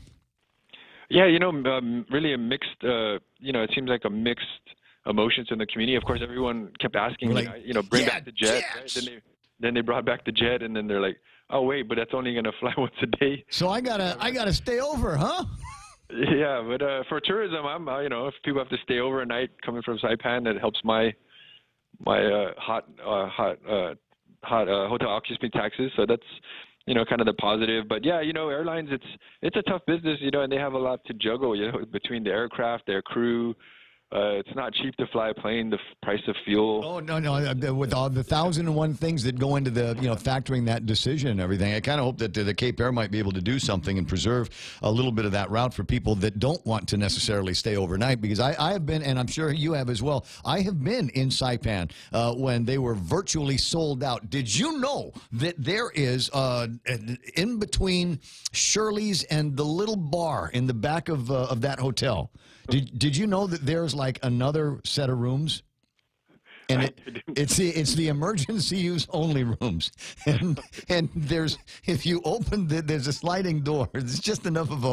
Yeah, really a mixed, it seems like a mixed emotions in the community. Of course, everyone kept asking, bring back the jet. Right? Then they brought back the jet, and then they're like, oh, wait, but that's only going to fly once a day. So I gotta stay over, huh? Yeah, but for tourism, if people have to stay over a night coming from Saipan, that helps my hot hotel occupancy taxes. So that's, kind of the positive. But yeah, airlines, it's a tough business, and they have a lot to juggle, between the aircraft, their crew. It's not cheap to fly a plane, the price of fuel. Oh, no. With all the 1,001 things that go into the, factoring that decision and everything, I kind of hope that the Cape Air might be able to do something and preserve a little bit of that route for people that don't want to necessarily stay overnight. Because I have been, and I'm sure you have as well, I have been in Saipan when they were virtually sold out. Did you know that there is, in between Shirley's and the little bar in the back of that hotel, did you know that there's like another set of rooms. And it's the emergency use only rooms, and if you open there's a sliding door. It's just enough of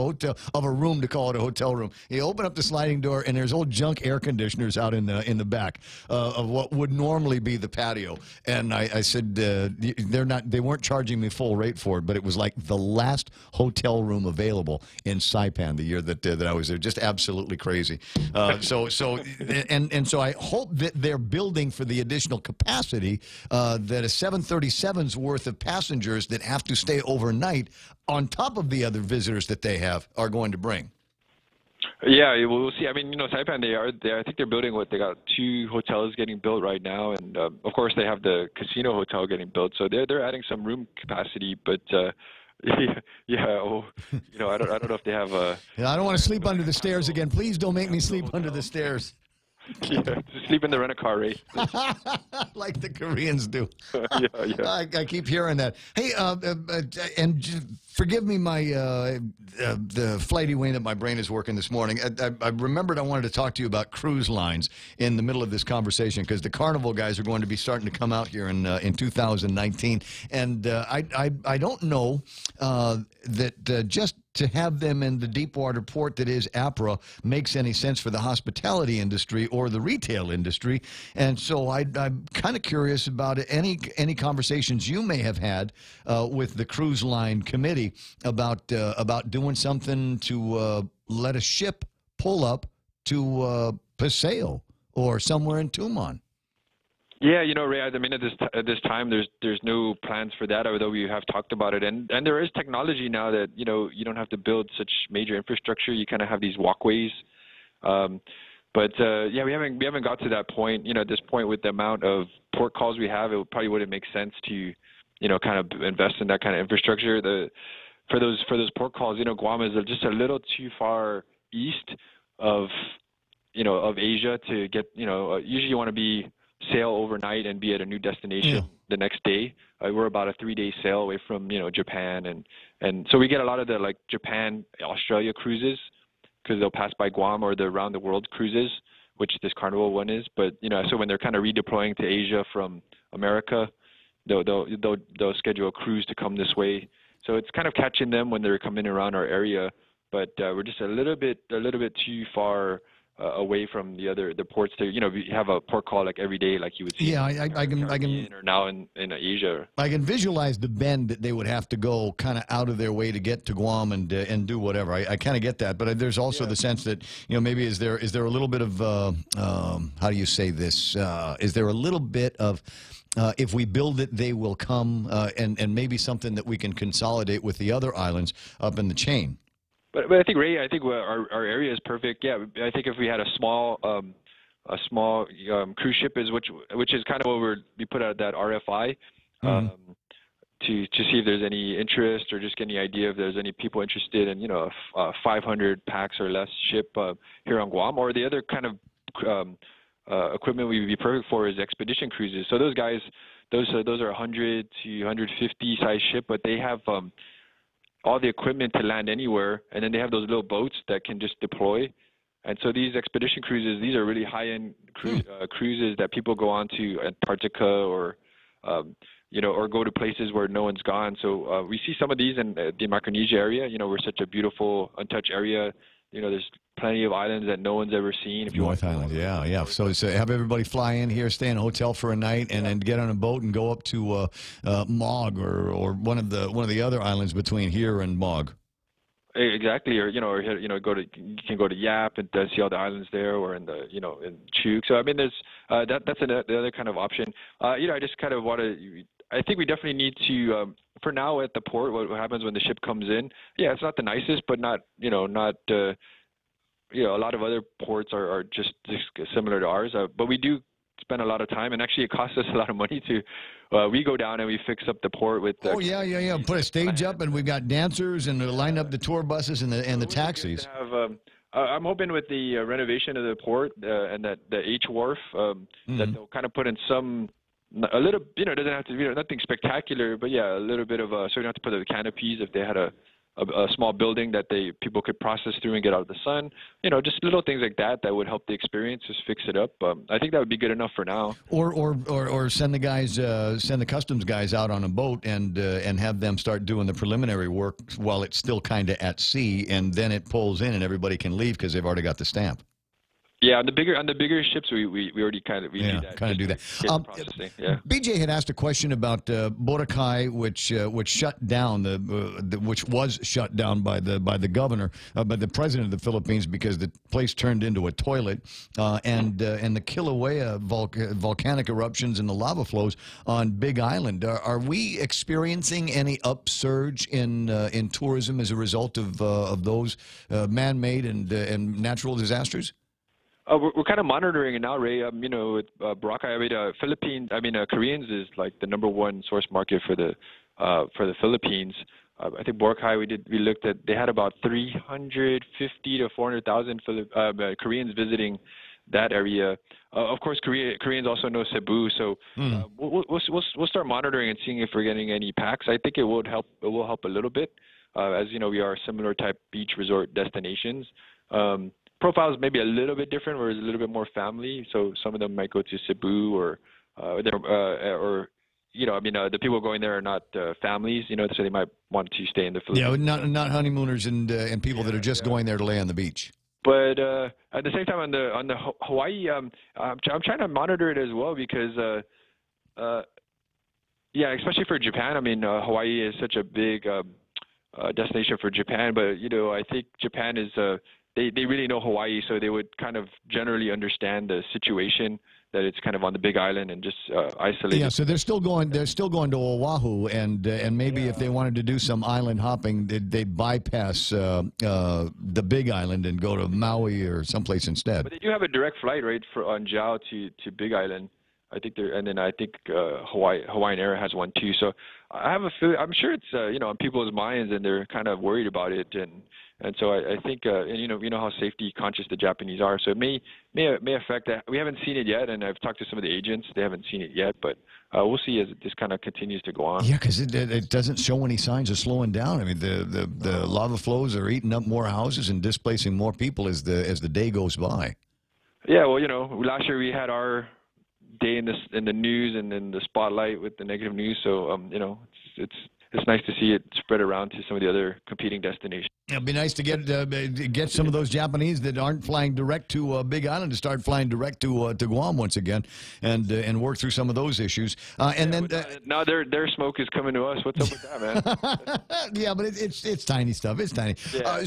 a room to call it a hotel room. You open up the sliding door, and there's old junk air conditioners out in the back of what would normally be the patio. And I said they weren't charging me full rate for it, but it was like the last hotel room available in Saipan the year that I was there. Just absolutely crazy. So I hope that they're building for the additional capacity that a 737's worth of passengers that have to stay overnight on top of the other visitors that they have are going to bring. Yeah, we'll see. I mean, Saipan, I think they're building they got 2 hotels getting built right now, and of course they have the casino hotel getting built, so they're adding some room capacity, but yeah, I don't know if they have I don't want to sleep under the stairs again. Please don't make me sleep under the stairs. Yeah, just sleep in the rent-a-car, right? Like the Koreans do. Yeah. I keep hearing that. Hey, and forgive me the flighty way that my brain is working this morning. I remembered I wanted to talk to you about cruise lines in the middle of this conversation because the Carnival guys are going to be starting to come out here in 2019, and I don't know that just to have them in the deepwater port that is APRA makes any sense for the hospitality industry or the retail industry. And so I'm kind of curious about any conversations you may have had with the cruise line committee about doing something to let a ship pull up to Paseo or somewhere in Tumon. Yeah, Ray, I mean, at this time, there's no plans for that, although we have talked about it. And there is technology now that, you don't have to build such major infrastructure. You kind of have these walkways. But we haven't got to that point. At this point, with the amount of port calls we have, it probably wouldn't make sense to, kind of invest in that kind of infrastructure. For those port calls, Guam is just a little too far east of Asia to get, usually you want to sail overnight and be at a new destination the next day. We're about a 3-day sail away from Japan, and so we get a lot of the Japan Australia cruises because they'll pass by Guam, or the around the world cruises, which this Carnival one is. But so when they're kind of redeploying to Asia from America, they'll schedule a cruise to come this way. So it's kind of catching them when they're coming around our area, but we're just a little bit too far away from the ports to we have a port call every day like you would see. Yeah, I can or now in Asia. I can visualize the bend that they would have to go kind of out of their way to get to Guam and do whatever. I kind of get that, but there's also the sense that maybe is there a little bit of how do you say this? Is there a little bit of if we build it, they will come, and maybe something that we can consolidate with the other islands up in the chain. But I think, Ray, our area is perfect. Yeah, I think if we had a small cruise ship which is kind of what we put out that RFI to see if there's any interest or just get any idea if there's any people interested in a 500 pax or less ship here on Guam, or the other kind of equipment we would be perfect for is expedition cruises. So those guys, those are 100 to 150 size ship, but they have all the equipment to land anywhere, and then they have those little boats that can just deploy. And so these expedition cruises, these are really high-end cruises that people go on to Antarctica or go to places where no one's gone. So we see some of these in the Micronesia area. We're such a beautiful, untouched area. There's plenty of islands that no one's ever seen. North Island, yeah. So have everybody fly in here, stay in a hotel for a night, and then get on a boat and go up to Mog or one of the other islands between here and Mog. Exactly, or you can go to Yap and see all the islands there, or in in Chuuk. So I mean, there's that's the other kind of option. I just kind of want to. I think we definitely need to. For now, at the port, what happens when the ship comes in? Yeah, it's not the nicest, but not a lot of other ports are just similar to ours. But we do spend a lot of time, and actually, it costs us a lot of money to. We go down and we fix up the port with. Yeah. Put a stage up, and we've got dancers and line up the tour buses and the taxis. I'm hoping with the renovation of the port and that the H wharf that they'll kind of put in a little, it doesn't have to be nothing spectacular, but yeah, a little bit of so you don't have to put the canopies if they had a a small building that people could process through and get out of the sun. Just little things like that would help the experience, just fix it up. I think that would be good enough for now. Or send the guys, send the customs guys out on a boat and have them start doing the preliminary work while it's still kind of at sea, and then it pulls in and everybody can leave because they've already got the stamp. Yeah, on the bigger ships, we already kind of do that. Processing. Yeah. BJ had asked a question about Boracay, which shut down which was shut down by the governor, by the president of the Philippines, because the place turned into a toilet, and the Kilauea volcanic eruptions and the lava flows on Big Island. Are we experiencing any upsurge in tourism as a result of those man-made and natural disasters? We're kind of monitoring it now, Ray. With Boracay, Koreans is like the #1 source market for the Philippines. I think Boracay, we looked at, they had about 350 to 400,000 Koreans visiting that area. Of course, Koreans also know Cebu, so we'll start monitoring and seeing if we're getting any packs. I think it will help. It will help a little bit, as you know, we are similar type beach resort destinations. Profiles maybe a little bit different, where it's a little bit more family. So some of them might go to Cebu, or the people going there are not families, so they might want to stay in the Philippines. Yeah, not honeymooners and people that are just going there to lay on the beach. But at the same time, on the Hawaii, I'm trying to monitor it as well, because especially for Japan. Hawaii is such a big destination for Japan, but I think Japan is they really know Hawaii, so they would kind of generally understand the situation, that it's kind of on the Big Island and just isolated. Yeah, so they're still going to Oahu, and maybe if they wanted to do some island hopping, they'd bypass the Big Island and go to Maui or someplace instead. But they do have a direct flight, right, on JAL to Big Island. I think Hawaiian Air has one too. So I have a feeling, I'm sure it's on people's minds, and they're kind of worried about it, and so I think you know how safety conscious the Japanese are. So it may affect that. We haven't seen it yet, and I've talked to some of the agents. They haven't seen it yet, but we'll see as this kind of continues to go on. Yeah, because it doesn't show any signs of slowing down. The lava flows are eating up more houses and displacing more people as the day goes by. Yeah, well, last year we had our day in the news and in the spotlight with the negative news. So it's nice to see it spread around to some of the other competing destinations. It'd be nice to get some of those Japanese that aren't flying direct to Big Island to start flying direct to Guam once again, and work through some of those issues. Now their smoke is coming to us. What's up with that, man? Yeah, but it's tiny stuff. It's tiny. Yeah.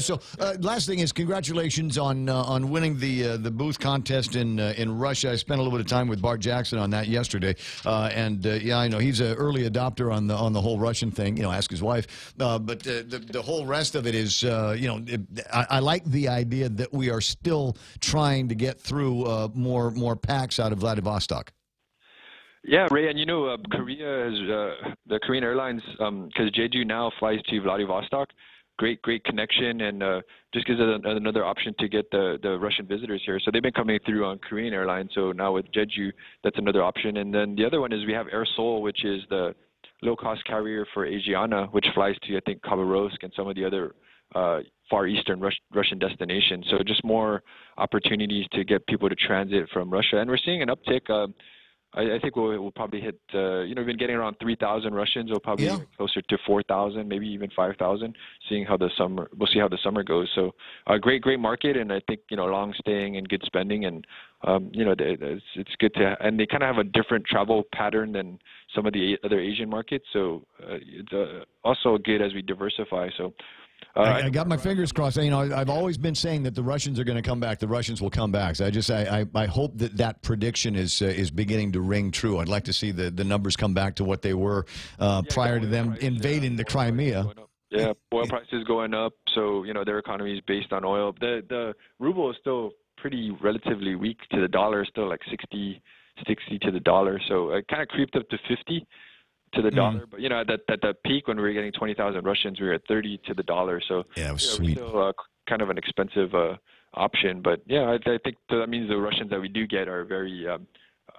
Last thing is, congratulations on winning the booth contest in Russia. I spent a little bit of time with Bart Jackson on that yesterday, I know he's an early adopter on the whole Russian thing. Ask his wife. But the whole rest of it is. I like the idea that we are still trying to get through more packs out of Vladivostok. Yeah, Ray, and Korea is the Korean Airlines, because Jeju now flies to Vladivostok. Great connection, and just gives us another option to get the Russian visitors here. So they've been coming through on Korean Airlines. So now with Jeju, that's another option. And then the other one is we have Air Seoul, which is the low-cost carrier for Asiana, which flies to, I think, Khabarovsk and some of the other Far Eastern Russian destinations. So just more opportunities to get people to transit from Russia. And we're seeing an uptick. I think we'll probably hit, we've been getting around 3,000 Russians. We'll probably get closer to 4,000, maybe even 5,000, we'll see how the summer goes. So great market, and I think, long staying and good spending, and, it's good and they kind of have a different travel pattern than some of the other Asian markets. So it's also good as we diversify. So I got my fingers crossed. I've always been saying that the Russians are going to come back. The Russians will come back. So I hope that prediction is beginning to ring true. I'd like to see the numbers come back to what they were prior to them invading the Crimea. Yeah, oil prices going up. So their economy is based on oil. The ruble is still pretty relatively weak to the dollar. Still like 60 to the dollar. So it kind of creeped up to 50. To the dollar, but at the peak when we were getting 20,000 Russians, we were at 30 to the dollar. So yeah, it was sweet. Still kind of an expensive option, but I think that means the Russians that we do get are very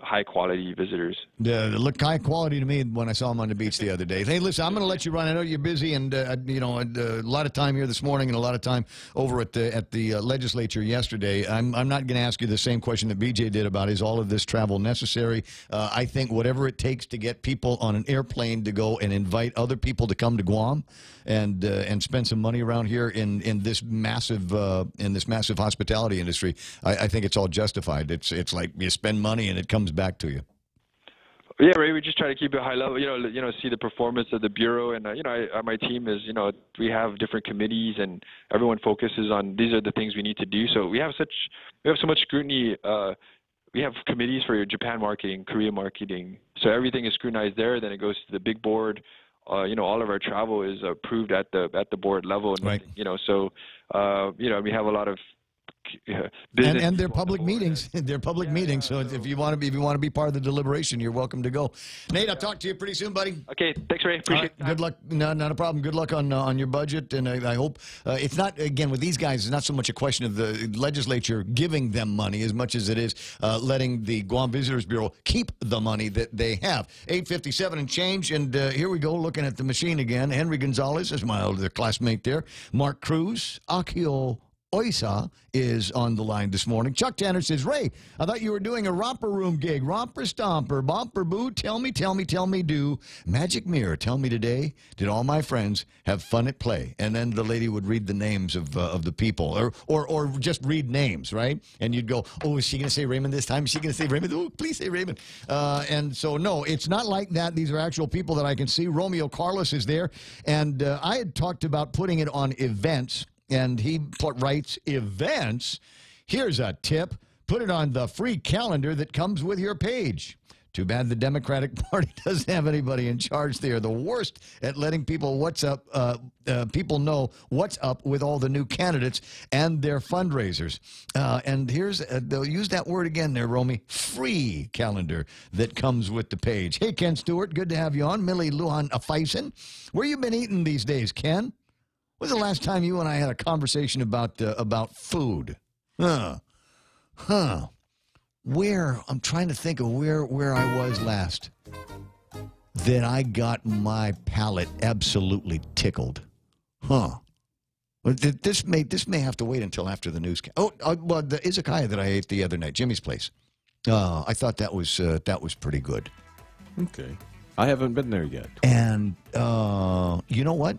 high quality visitors. Look high quality to me when I saw him on the beach the other day. Hey, listen, I'm going to let you run. I know you're busy, and you know, a lot of time here this morning and a lot of time over at the legislature yesterday. I'm not going to ask you the same question that BJ did about is all of this travel necessary. I think whatever it takes to get people on an airplane to go and invite other people to come to Guam and spend some money around here in this massive hospitality industry, I think it's all justified. It's like you spend money and it comes back to you. Yeah, Ray, we just try to keep it high level, see the performance of the Bureau. And, my team is, we have different committees and everyone focuses on these are the things we need to do. So we have so much scrutiny. We have committees for Japan marketing, Korea marketing. So everything is scrutinized there. Then it goes to the big board. All of our travel is approved at the board level. And, right. we have a lot of and they're public meetings. They're public meetings. So if you want to be part of the deliberation, you're welcome to go. Nate, I'll talk to you pretty soon, buddy. Okay, thanks, Ray. Appreciate it. Good luck. No, not a problem. Good luck on your budget, and I hope it's not again with these guys. It's not so much a question of the legislature giving them money as much as it is letting the Guam Visitors Bureau keep the money that they have. 8:57 and change, and here we go looking at the machine again. Henry Gonzalez is my older classmate there. Mark Cruz, Akio Oisa is on the line this morning. Chuck Tanner says, Ray, I thought you were doing a romper room gig. Romper stomper, bumper boo, tell me, do. Magic mirror, tell me today, did all my friends have fun at play? And then the lady would read the names of the people, or just read names, right? And you'd go, oh, is she going to say Raymond this time? Is she going to say Raymond? Oh, please say Raymond. And so, no, it's not like that. These are actual people that I can see. Romeo Carlos is there. And I had talked about putting it on events. And he writes, events? Here's a tip. Put it on the free calendar that comes with your page. Too bad the Democratic Party doesn't have anybody in charge. They are the worst at letting people people know what's up with all the new candidates and their fundraisers. And here's, they'll use that word again there, Romy, free calendar that comes with the page. Hey, Ken Stewart, good to have you on. Millie Lujan Afeisen. Where you been eating these days, Ken? When was the last time you and I had a conversation about food? Where? I'm trying to think of where I was last. That I got my palate absolutely tickled. Well, this may have to wait until after the news. Well, the izakaya that I ate the other night, Jimmy's place. I thought that was pretty good. Okay, I haven't been there yet. And you know what?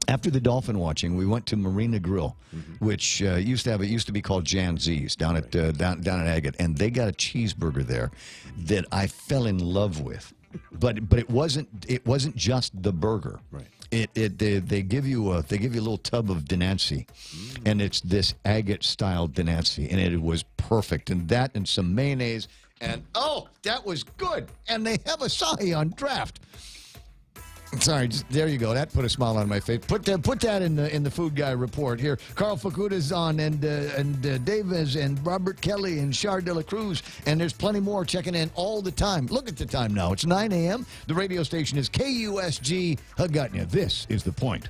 After the dolphin watching, we went to Marina Grill, which used to be called Jan Z's down at Agate, and they got a cheeseburger there that I fell in love with. But it wasn't just the burger. Right. They give you a little tub of Denancy, and it's this agate style Denancy, and it was perfect. And that and some mayonnaise, and that was good. And they have asahi on draft. Sorry, there you go. That put a smile on my face. Put that in the Food Guy report here. Carl Facuda's on, and Davis and Robert Kelly and Char de la Cruz, and there's plenty more checking in all the time. Look at the time now. It's 9 a.m. The radio station is KUSG Hagutnya. This is The Point.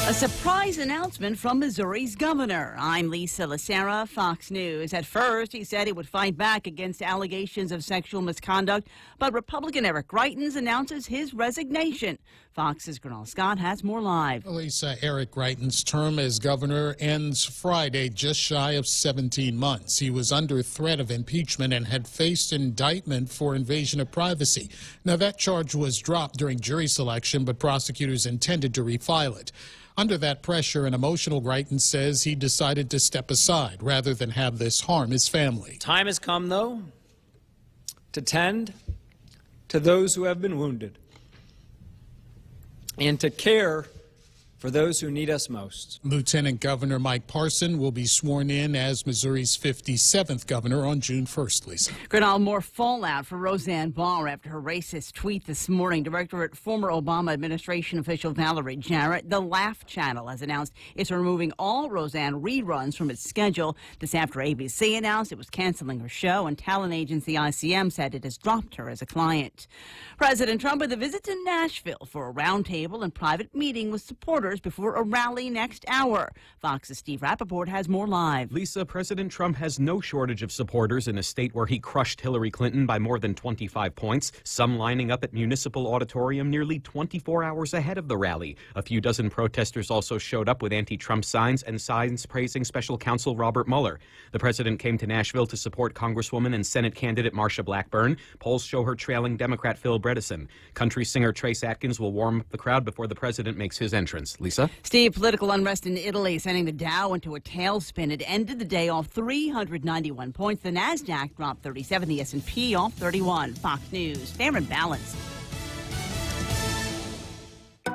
A surprise announcement from Missouri's governor. I'm Lisa Lacera, Fox News. At first, he said he would fight back against allegations of sexual misconduct, but Republican Eric Greitens announces his resignation. Fox's Gernal Scott has more live. Lisa, Eric Greitens' term as governor ends Friday, just shy of 17 months. He was under threat of impeachment and had faced indictment for invasion of privacy. Now, that charge was dropped during jury selection, but prosecutors intended to refile it. Under that pressure and emotional, Greitens says he decided to step aside rather than have this harm his family. Time has come, though, to tend to those who have been wounded and to care for those who need us most. Lieutenant Governor Mike Parson will be sworn in as Missouri's 57th governor on June 1st, Lisa. Gernal, more fallout for Roseanne Barr after her racist tweet this morning. Director former Obama administration official Valerie Jarrett. The Laugh Channel has announced it's removing all Roseanne reruns from its schedule. This after ABC announced it was canceling her show, and talent agency ICM said it has dropped her as a client. President Trump with a visit to Nashville for a roundtable and private meeting with supporters supporters before a rally next hour. Fox's Steve Rappaport has more live. Lisa, President Trump has no shortage of supporters in a state where he crushed Hillary Clinton by more than 25 points, some lining up at Municipal Auditorium nearly 24 hours ahead of the rally. A few dozen protesters also showed up with anti-Trump signs and signs praising special counsel Robert Mueller. The president came to Nashville to support Congresswoman and Senate candidate Marsha Blackburn. Polls show her trailing Democrat Phil Bredesen. Country singer Trace Atkins will warm up the crowd before the president makes his entrance. Lisa? Steve, political unrest in Italy sending the Dow into a tailspin. It ended the day off 391 points. The Nasdaq dropped 37. The S&P off 31. Fox News, fair and balanced.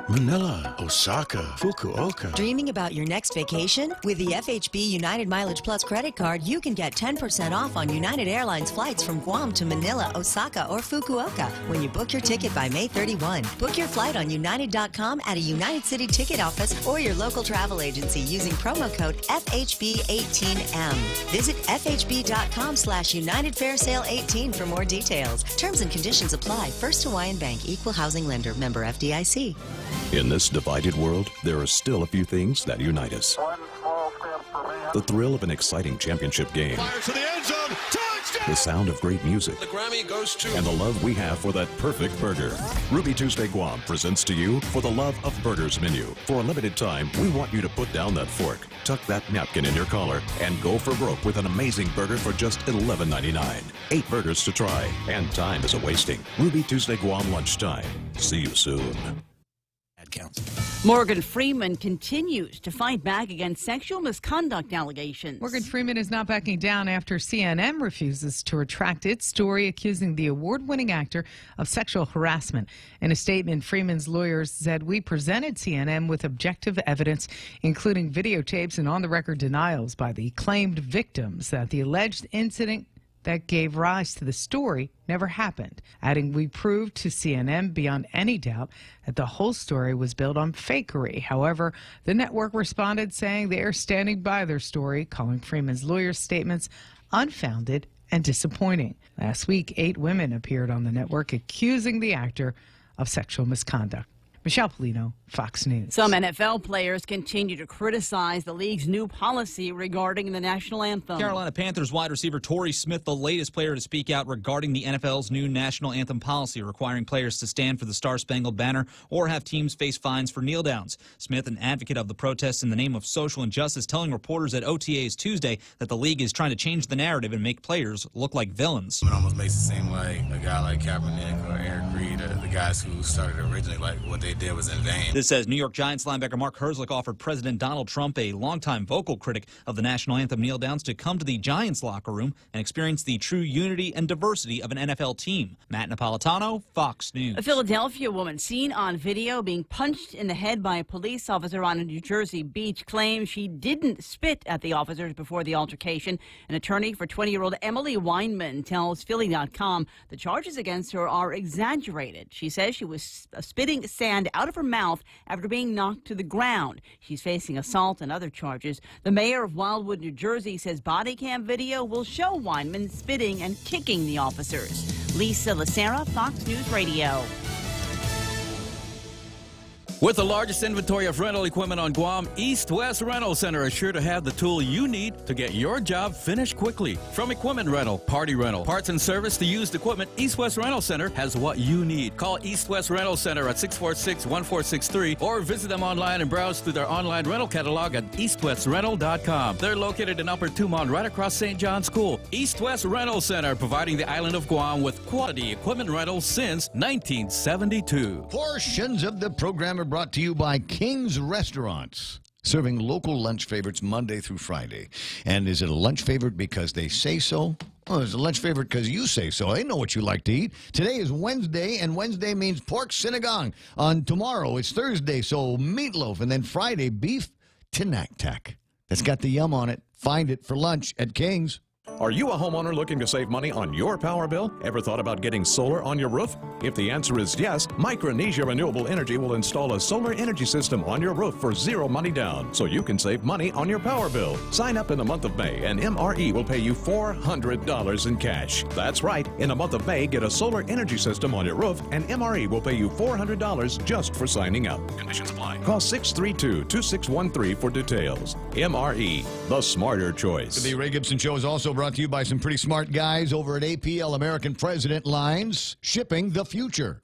Manila, Osaka, Fukuoka. Dreaming about your next vacation? With the FHB United Mileage Plus credit card, you can get 10% off on United Airlines flights from Guam to Manila, Osaka, or Fukuoka when you book your ticket by May 31. Book your flight on United.com at a United City ticket office or your local travel agency using promo code FHB18M. Visit FHB.com/United Fair Sale 18 for more details. Terms and conditions apply. First Hawaiian Bank, Equal Housing Lender, member FDIC. In this divided world, there are still a few things that unite us. The thrill of an exciting championship game. Fire to the end zone. Touchdown! The sound of great music. The Grammy goes to... And the love we have for that perfect burger. Ruby Tuesday Guam presents to you For the Love of Burgers menu. For a limited time, we want you to put down that fork, tuck that napkin in your collar, and go for broke with an amazing burger for just $11.99. 8 burgers to try, and time is a-wasting. Ruby Tuesday Guam lunchtime. See you soon. Morgan Freeman continues to fight back against sexual misconduct allegations. Morgan Freeman is not backing down after CNN refuses to retract its story accusing the award-winning actor of sexual harassment. In a statement, Freeman's lawyers said, "We presented CNN with objective evidence, including videotapes and on-the-record denials by the claimed victims that the alleged incident that gave rise to the story never happened," adding, "We proved to CNN beyond any doubt that the whole story was built on fakery." However, the network responded saying they are standing by their story, calling Freeman's lawyers' statements unfounded and disappointing. Last week, 8 women appeared on the network accusing the actor of sexual misconduct. Michelle Polino, Fox News. Some NFL players continue to criticize the league's new policy regarding the national anthem. Carolina Panthers wide receiver Torrey Smith, the latest player to speak out regarding the NFL's new national anthem policy requiring players to stand for the Star-Spangled Banner or have teams face fines for kneel-downs. Smith, an advocate of the protests in the name of social injustice, telling reporters at OTAs Tuesday that the league is trying to change the narrative and make players look like villains. It almost makes it seem like a guy like Kaepernick or Eric Reed, the guys who started originally, like what they did was in vain. This says New York Giants linebacker Mark Herzlich offered President Donald Trump, a longtime vocal critic of the national anthem kneel-downs, to come to the Giants locker room and experience the true unity and diversity of an NFL team. Matt Napolitano, Fox News. A Philadelphia woman seen on video being punched in the head by a police officer on a New Jersey beach claims she didn't spit at the officers before the altercation. An attorney for 20-year-old Emily Weinman tells Philly.com the charges against her are exaggerated. She says she was spitting sand out of her mouth after being knocked to the ground. She's facing assault and other charges. The mayor of Wildwood, New Jersey, says body cam video will show Weinman spitting and kicking the officers. Lisa Lacera, Fox News Radio. With the largest inventory of rental equipment on Guam, East West Rental Center is sure to have the tool you need to get your job finished quickly. From equipment rental, party rental, parts and service to used equipment, East West Rental Center has what you need. Call East West Rental Center at 646-1463 or visit them online and browse through their online rental catalog at eastwestrental.com. They're located in Upper Tumon, right across St. John's School. East West Rental Center, providing the island of Guam with quality equipment rentals since 1972. Portions of the program are brought to you by King's Restaurants, serving local lunch favorites Monday through Friday. And is it a lunch favorite because they say so? Oh, it's a lunch favorite because you say so. They know what you like to eat. Today is Wednesday, and Wednesday means pork sinigang. On tomorrow, it's Thursday, so meatloaf. And then Friday, beef tinaktak. That's got the yum on it. Find it for lunch at King's. Are you a homeowner looking to save money on your power bill? Ever thought about getting solar on your roof? If the answer is yes, Micronesia Renewable Energy will install a solar energy system on your roof for zero money down, so you can save money on your power bill. Sign up in the month of May, and MRE will pay you $400 in cash. That's right. In the month of May, get a solar energy system on your roof, and MRE will pay you $400 just for signing up. Conditions apply. Call 632-2613 for details. MRE, the smarter choice. The Ray Gibson Show is also brought to you by some pretty smart guys over at APL American President Lines, shipping the future.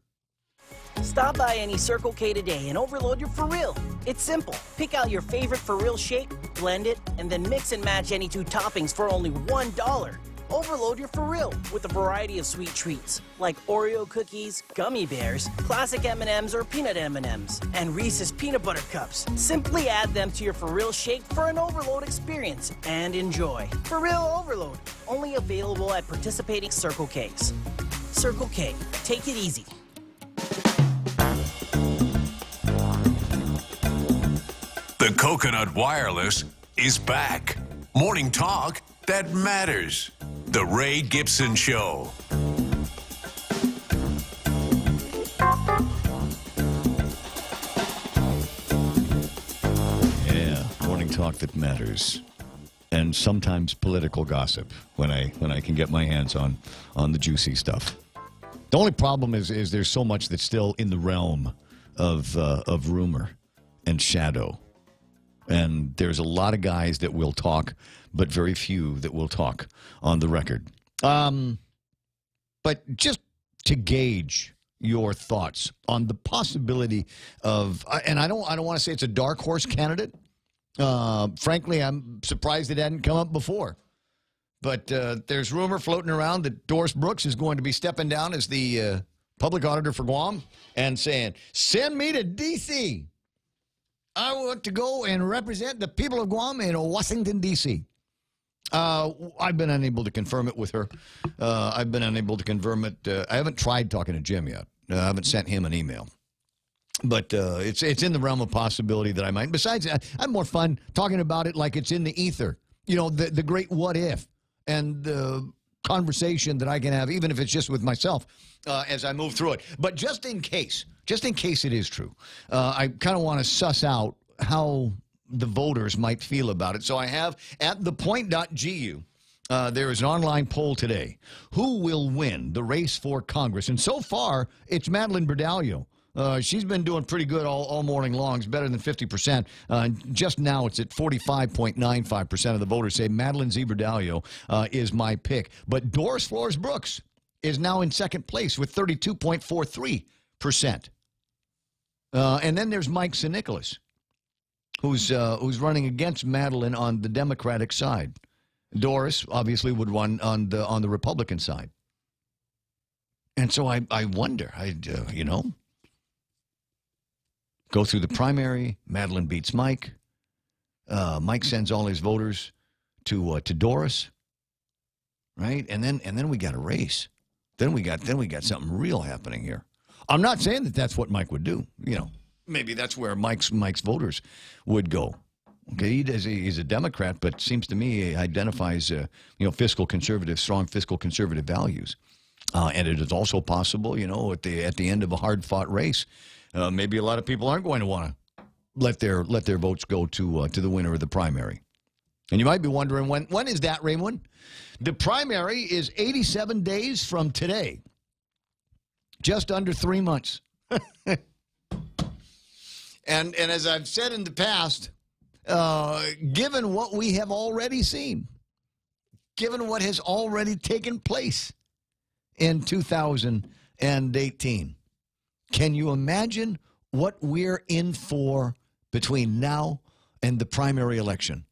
Stop by any Circle K today and overload your For Real. It's simple. Pick out your favorite For Real shake, blend it, and then mix and match any 2 toppings for only $1. Overload your For Real with a variety of sweet treats like Oreo cookies, gummy bears, classic M&Ms or peanut M&Ms, and Reese's peanut butter cups. Simply add them to your For Real shake for an overload experience and enjoy. For Real Overload, only available at participating Circle Ks. Circle K, take it easy. The Coconut Wireless is back. Morning talk that matters. The Ray Gibson Show. Yeah, morning talk that matters. And sometimes political gossip when I can get my hands on the juicy stuff. The only problem is there's so much that's still in the realm of rumor and shadow. And there's a lot of guys that will talk, but very few that will talk on the record. But just to gauge your thoughts on the possibility of, and I don't want to say it's a dark horse candidate. Frankly, I'm surprised it hadn't come up before. But there's rumor floating around that Doris Brooks is going to be stepping down as the public auditor for Guam and saying, send me to D.C. I want to go and represent the people of Guam in Washington, D.C. I've been unable to confirm it with her. I've been unable to confirm it. I haven't tried talking to Jim yet. I haven't sent him an email. But it's in the realm of possibility that I might. Besides, I have more fun talking about it like it's in the ether. You know, the great what if and the conversation that I can have, even if it's just with myself as I move through it. But just in case it is true, I kind of want to suss out how the voters might feel about it. So I have at thepoint.gu, there is an online poll today. Who will win the race for Congress? And so far, it's Madeline Berdallo. She's been doing pretty good all morning long. It's better than 50%. Just now, it's at 45.95% of the voters say Madeline Z. Berdallo is my pick. But Doris Flores Brooks is now in second place with 32.43%. And then there's Mike St. Nicholas, who's running against Madeline on the Democratic side. Doris obviously would run on the Republican side. And so I wonder, go through the primary. Madeline beats Mike. Mike sends all his voters to Doris, right? And then we got a race. Then we got something real happening here. I'm not saying that that's what Mike would do. You know, maybe that's where Mike's voters would go. Okay, he's a Democrat, but seems to me he identifies fiscal conservative, strong fiscal conservative values. And it is also possible, at the end of a hard-fought race, maybe a lot of people aren't going to want to let their votes go to the winner of the primary. And you might be wondering, when is that, Raymond? The primary is 87 days from today. Just under 3 months. And as I've said in the past, given what we have already seen, given what has already taken place in 2018, can you imagine what we're in for between now and the primary election?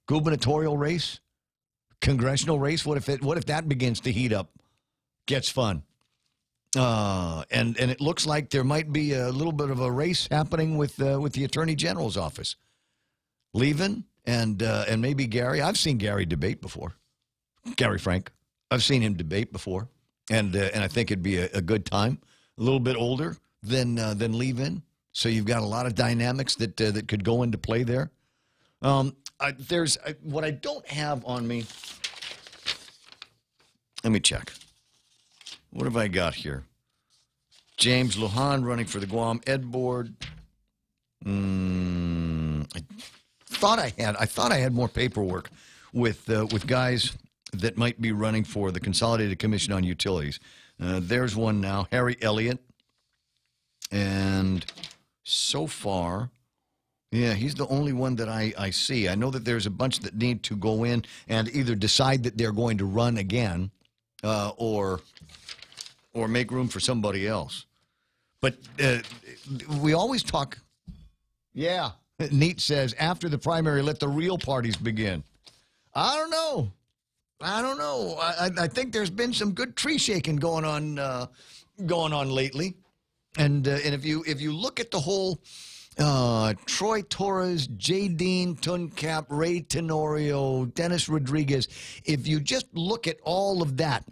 Gubernatorial race? Congressional race? What if that begins to heat up? Gets fun. And it looks like there might be a little bit of a race happening with the Attorney General's office. Levin and maybe Gary. I've seen Gary debate before. Gary Frank. I've seen him debate before. And I think it'd be a good time. A little bit older than Levin. So you've got a lot of dynamics that could go into play there. there's what I don't have on me. Let me check. What have I got here? James Lujan running for the Guam Ed Board. I thought I had more paperwork with guys that might be running for the Consolidated Commission on Utilities. There's one now, Harry Elliott, and so far, yeah, he's the only one that I see. I know that there's a bunch that need to go in and either decide that they're going to run again, or make room for somebody else. But we always talk. Yeah, Neat says, after the primary, let the real parties begin. I don't know. I think there's been some good tree shaking going on lately, and if you look at the whole Troy Torres, J. Dean Tuncap, Ray Tenorio, Dennis Rodriguez, if you just look at all of that,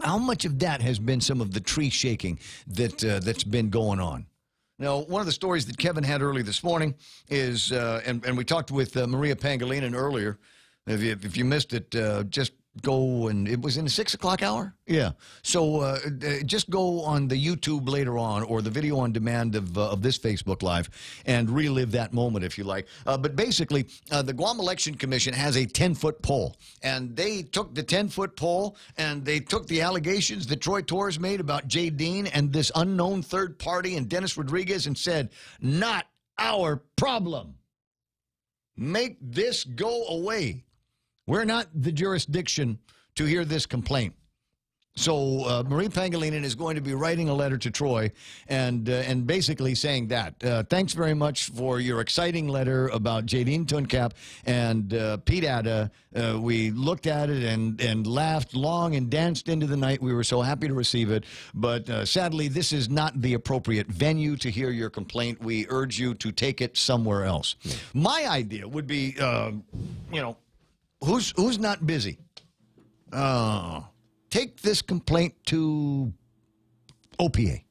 how much of that has been some of the tree shaking that's been going on? Now, one of the stories that Kevin had early this morning is, and we talked with Maria Pangilinan earlier. If you missed it, just go, and it was in the 6 o'clock hour? Yeah. So just go on the YouTube later on, or the video on demand of this Facebook Live, and relive that moment if you like. But basically, the Guam Election Commission has a 10-foot pole, and they took the 10-foot pole, and they took the allegations that Troy Torres made about Jay Dean and this unknown third party and Dennis Rodriguez, and said, not our problem. Make this go away. We're not the jurisdiction to hear this complaint. So Marie Pangilinan is going to be writing a letter to Troy and basically saying that. Thanks very much for your exciting letter about Jadine Tuncap and Pete Adda. We looked at it and laughed long and danced into the night. We were so happy to receive it. But sadly, this is not the appropriate venue to hear your complaint. We urge you to take it somewhere else. Yeah. My idea would be, who's not busy? Take this complaint to OPA,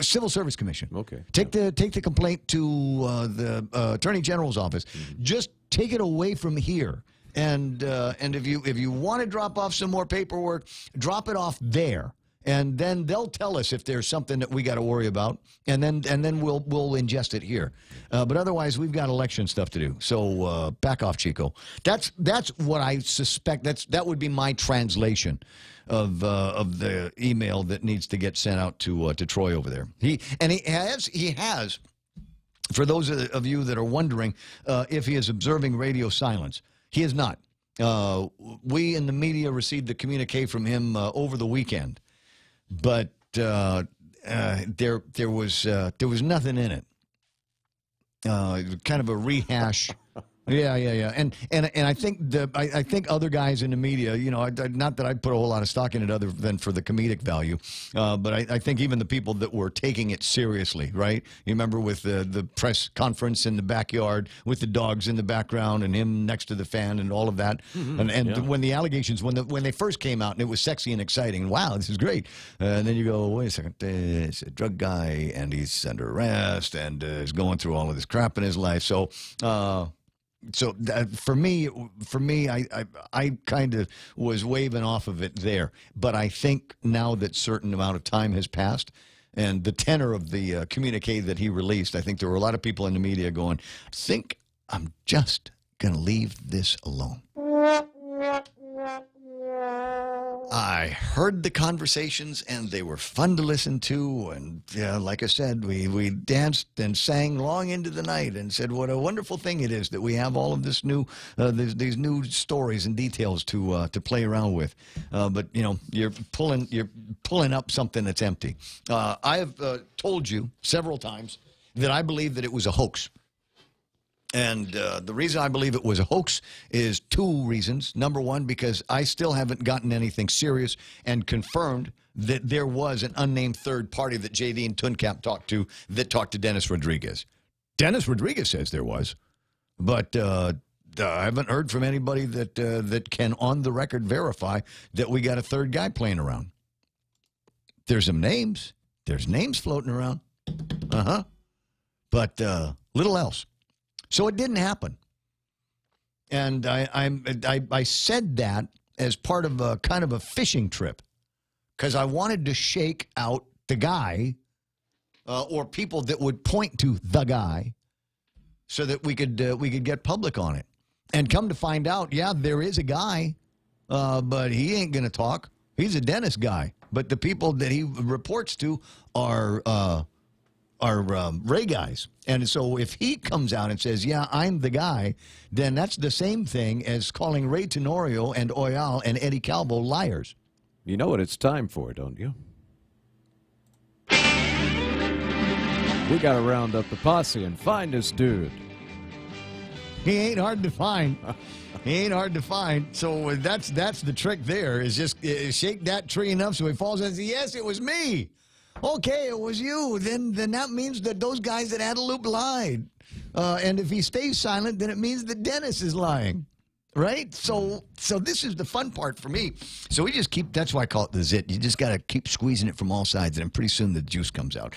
Civil Service Commission. Okay. Take the complaint to the Attorney General's office. Mm-hmm. Just take it away from here. And if you want to drop off some more paperwork, drop it off there. And then they'll tell us if there's something that we got to worry about, and then we'll ingest it here. But otherwise, we've got election stuff to do. So back off, Chico. That's what I suspect. That would be my translation of the email that needs to get sent out to Troy over there. He has. For those of you that are wondering if he is observing radio silence, he is not. We in the media received the communique from him over the weekend. But there was nothing in it. Kind of a rehash. Yeah. And I think I think other guys in the media, not that I put a whole lot of stock in it other than for the comedic value, but I think even the people that were taking it seriously, right? You remember with the press conference in the backyard with the dogs in the background and him next to the fan and all of that. Mm-hmm. And when the allegations, when they first came out and it was sexy and exciting, wow, this is great. And then you go, wait a second, it's a drug guy and he's under arrest and is going through all of this crap in his life. So, for me, I kind of was waving off of it there. But I think now that certain amount of time has passed and the tenor of the communique that he released, I think there were a lot of people in the media going, I think I'm just going to leave this alone. I heard the conversations, and they were fun to listen to. And like I said, we danced and sang long into the night and said what a wonderful thing it is that we have all of this new these new stories and details to play around with. But you're pulling up something that's empty. I have told you several times that I believe that it was a hoax. And the reason I believe it was a hoax is two reasons. Number one, because I still haven't gotten anything serious and confirmed that there was an unnamed third party that J.D. and Tuncap talked to Dennis Rodriguez. Dennis Rodriguez says there was, but I haven't heard from anybody that can on the record verify that we got a third guy playing around. There's some names. There's names floating around. But little else. So it didn't happen. And I said that as part of a kind of a fishing trip because I wanted to shake out the guy or people that would point to the guy so that we could get public on it. And come to find out, yeah, there is a guy, but he ain't going to talk. He's a dentist guy. But the people that he reports to are Ray guys. And so if he comes out and says, yeah, I'm the guy, then that's the same thing as calling Ray Tenorio and Oyal and Eddie Calvo liars. You know what it's time for, don't you? We got to round up the posse and find this dude. He ain't hard to find. He ain't hard to find. So that's the trick there, is just shake that tree enough so he falls and says, yes, it was me. Okay, it was you. Then that means that those guys at Adelup lied. And if he stays silent, then it means that Dennis is lying. Right? So this is the fun part for me. So we just keep, that's why I call it the zit. You just got to keep squeezing it from all sides, and pretty soon the juice comes out.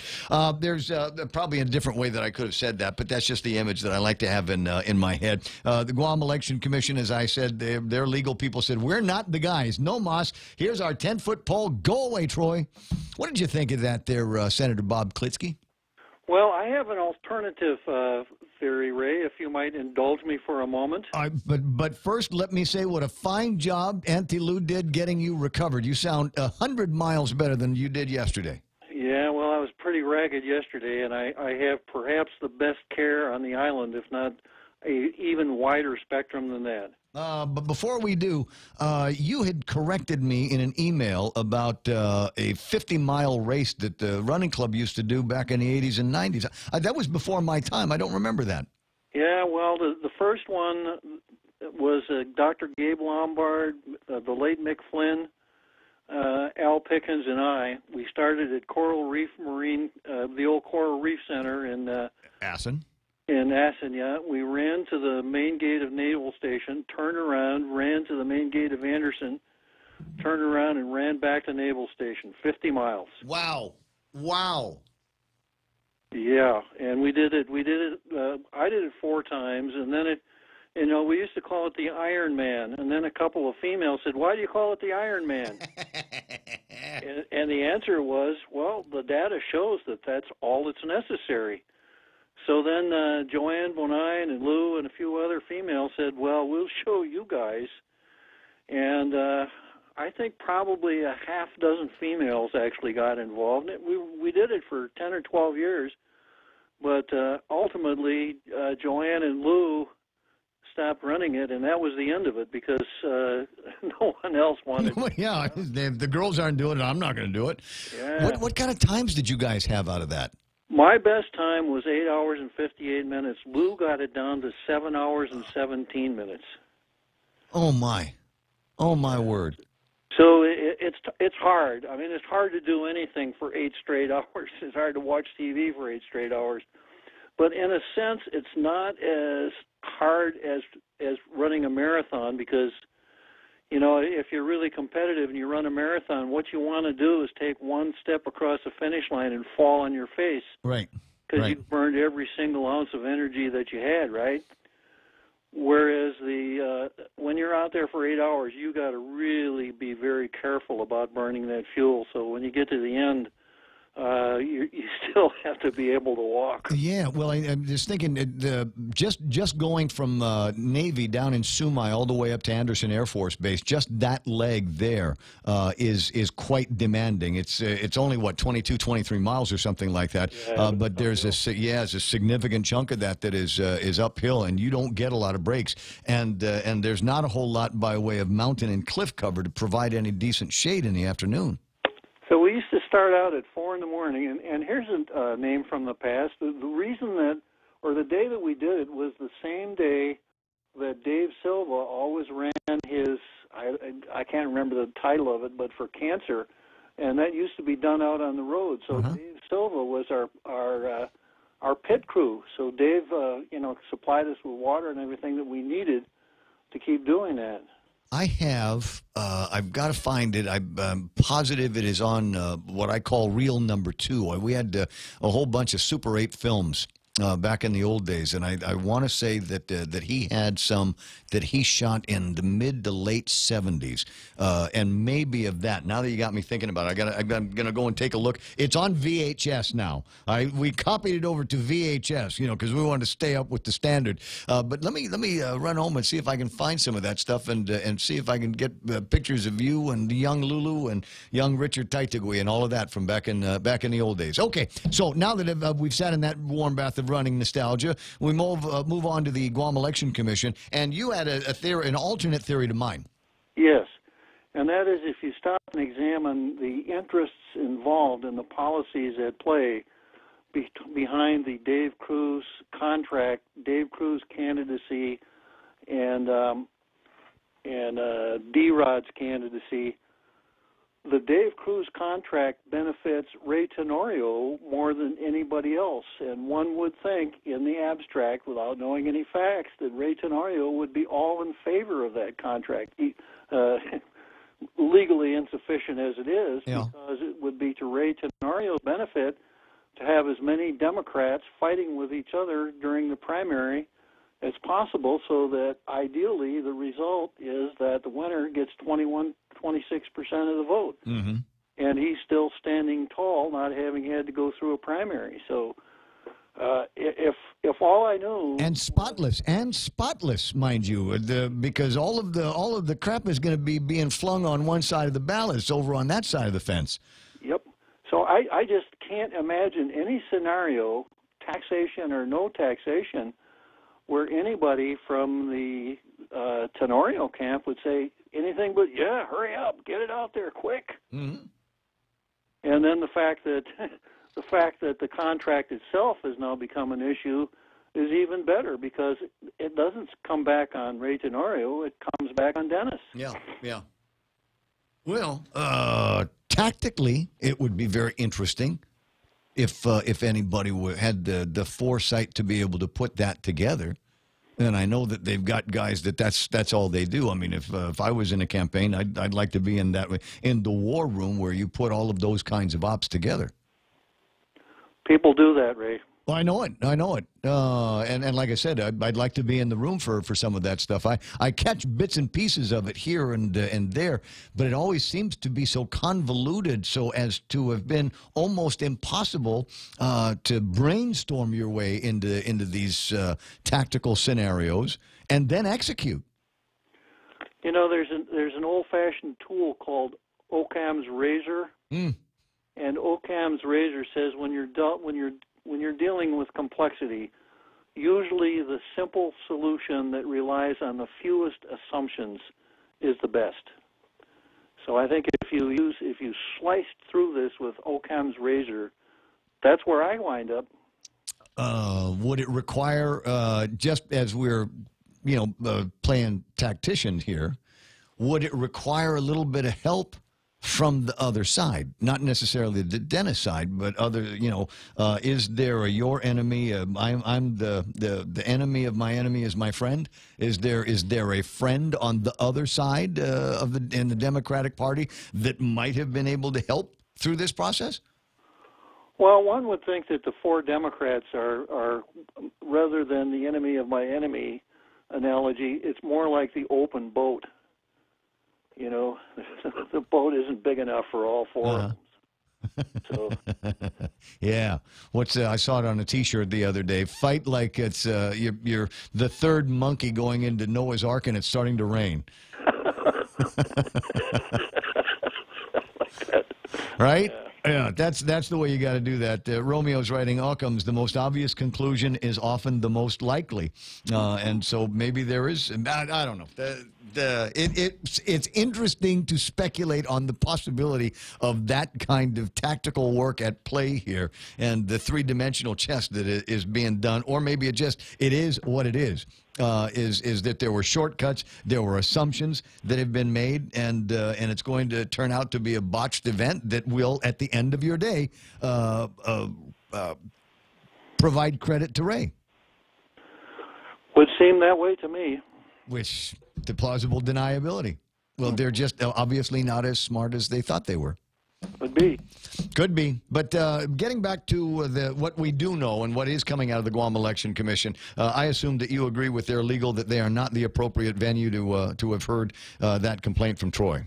There's probably a different way that I could have said that, but that's just the image that I like to have in my head. The Guam Election Commission, as I said, their legal people said, we're not the guys. No mas. Here's our 10-foot pole. Go away, Troy. What did you think of that there, Senator Bob Klitsky? Well, I have an alternative theory, Ray, if you might indulge me for a moment. But first, let me say what a fine job Auntie Lou did getting you recovered. You sound 100 miles better than you did yesterday. Yeah, well, I was pretty ragged yesterday, and I have perhaps the best care on the island, if not a even wider spectrum than that. But before we do, you had corrected me in an email about a 50-mile race that the running club used to do back in the 80s and 90s. That was before my time. I don't remember that. Yeah, well, the first one was Dr. Gabe Lombard, the late Mick Flynn, Al Pickens, and I. We started at Coral Reef Marine, the old Coral Reef Center in Assen. In Assen, yeah. We ran to the main gate of Naval Station, turned around, ran to the main gate of Anderson, turned around, and ran back to Naval Station, 50 miles. Wow. Wow. Yeah, and we did it. I did it 4 times, and then we used to call it the Iron Man, and then a couple of females said, why do you call it the Iron Man? and the answer was, well, the data shows that that's all that's necessary. So then Joanne Bonine and Lou and a few other females said, well, we'll show you guys. And I think probably a half dozen females actually got involved. We did it for 10 or 12 years. But ultimately, Joanne and Lou stopped running it, and that was the end of it because no one else wanted it. Yeah, the girls aren't doing it. I'm not going to do it. Yeah. What kind of times did you guys have out of that? My best time was 8 hours and 58 minutes. Lou got it down to 7 hours and 17 minutes. Oh, my. Oh, my word. So it's hard. I mean, it's hard to do anything for 8 straight hours. It's hard to watch TV for 8 straight hours. But in a sense, it's not as hard as running a marathon because, you know, if you're really competitive and you run a marathon, what you want to do is take one step across the finish line and fall on your face. Right. Because you've burned every single ounce of energy that you had, right? Whereas when you're out there for 8 hours, you got to really be very careful about burning that fuel. So when you get to the end, you still have to be able to walk. Yeah, well, I'm just thinking, just going from Navy down in Sumai all the way up to Anderson Air Force Base, just that leg there is quite demanding. It's only, what, 22, 23 miles or something like that. Yeah, but there's a significant chunk of that is uphill, and you don't get a lot of breaks. And there's not a whole lot by way of mountain and cliff cover to provide any decent shade in the afternoon. So we used to start out at 4 in the morning, and here's a name from the past. The reason that, or the day that we did it, was the same day that Dave Silva always ran his, I can't remember the title of it, but for cancer, and that used to be done out on the road. So Dave Silva was our pit crew. So Dave, supplied us with water and everything that we needed to keep doing that. I have, I've got to find it. I'm positive it is on what I call reel number 2. We had a whole bunch of Super 8 films back in the old days, and I want to say that that he had some that he shot in the mid to late 70s, and maybe of that. Now that you got me thinking about it, I'm gonna go and take a look. It's on VHS now. We copied it over to VHS, because we wanted to stay up with the standard. But let me run home and see if I can find some of that stuff and see if I can get pictures of you and young Lulu and young Richard Taitigui and all of that from back in the old days. Okay, so now that we've sat in that warm bath of running nostalgia, we move on to the Guam Election Commission, and you had a theory, an alternate theory to mine. Yes, and that is if you stop and examine the interests involved in the policies at play behind the Dave Cruz contract, Dave Cruz candidacy, and D-Rod's candidacy, the Dave Cruz contract benefits Ray Tenorio more than anybody else. And one would think, in the abstract, without knowing any facts, that Ray Tenorio would be all in favor of that contract, legally insufficient as it is, because it would be to Ray Tenorio's benefit to have as many Democrats fighting with each other during the primary as possible, so that ideally the result is that the winner gets 26% of the vote. Mm-hmm. And he's still standing tall, not having had to go through a primary. So if all I knew... And spotless, mind you, because all of the crap is going to be being flung on one side of the ballot. It's over on that side of the fence. Yep. So I just can't imagine any scenario, taxation or no taxation, where anybody from the Tenorio camp would say anything but, yeah, hurry up, get it out there quick. Mm-hmm. And then the fact that the contract itself has now become an issue is even better, because it doesn't come back on Ray Tenorio, it comes back on Dennis. Yeah, yeah. Well, tactically, it would be very interesting if anybody had the foresight to be able to put that together. And I know that they've got guys that's all they do. I mean, if I was in a campaign, I'd like to be in the war room where you put all of those kinds of ops together. People do that, Ray. Well, I know it. And like I said, I'd like to be in the room for some of that stuff. I catch bits and pieces of it here and there, but it always seems to be so convoluted, so as to have been almost impossible to brainstorm your way into these tactical scenarios and then execute. You know, there's an old-fashioned tool called Occam's razor, and Occam's razor says when you're dealing with complexity, usually the simple solution that relies on the fewest assumptions is the best. So I think if you sliced through this with Occam's razor, that's where I wind up. Would it require, just as we're, playing tactician here, would it require a little bit of help from the other side, not necessarily the Dennis side, but other, is there your enemy? I'm the enemy of my enemy is my friend. Is there a friend on the other side in the Democratic Party that might have been able to help through this process? Well, one would think that the four Democrats are rather than the enemy of my enemy analogy, it's more like the open boat. The boat isn't big enough for all four of them. So. Yeah. I saw it on a T-shirt the other day. Fight like it's you're the third monkey going into Noah's Ark and it's starting to rain. Right? Yeah, that's the way you got to do that. Romeo's writing, Occam's, the most obvious conclusion is often the most likely. And so maybe there is, I don't know. It's interesting to speculate on the possibility of that kind of tactical work at play here and the three-dimensional chess that is being done, or maybe it is what it is. Is that there were shortcuts, there were assumptions that have been made, and it's going to turn out to be a botched event that will, at the end of your day, provide credit to Ray. Would seem that way to me. Which, the plausible deniability. Well, they're just obviously not as smart as they thought they were. Would be. Could be. But getting back to what we do know and what is coming out of the Guam Election Commission, I assume that you agree with their legal that they are not the appropriate venue to have heard that complaint from Troy.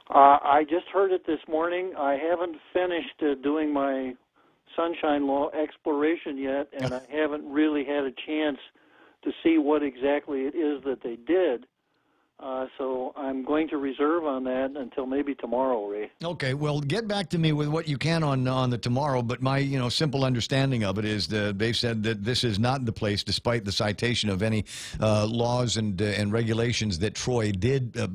I just heard it this morning. I haven't finished doing my Sunshine Law exploration yet, and I haven't really had a chance to see what exactly it is that they did. So I'm going to reserve on that until maybe tomorrow, Ray. Okay, well, get back to me with what you can on the tomorrow, but my simple understanding of it is that they've said that this is not the place, despite the citation of any laws and regulations that Troy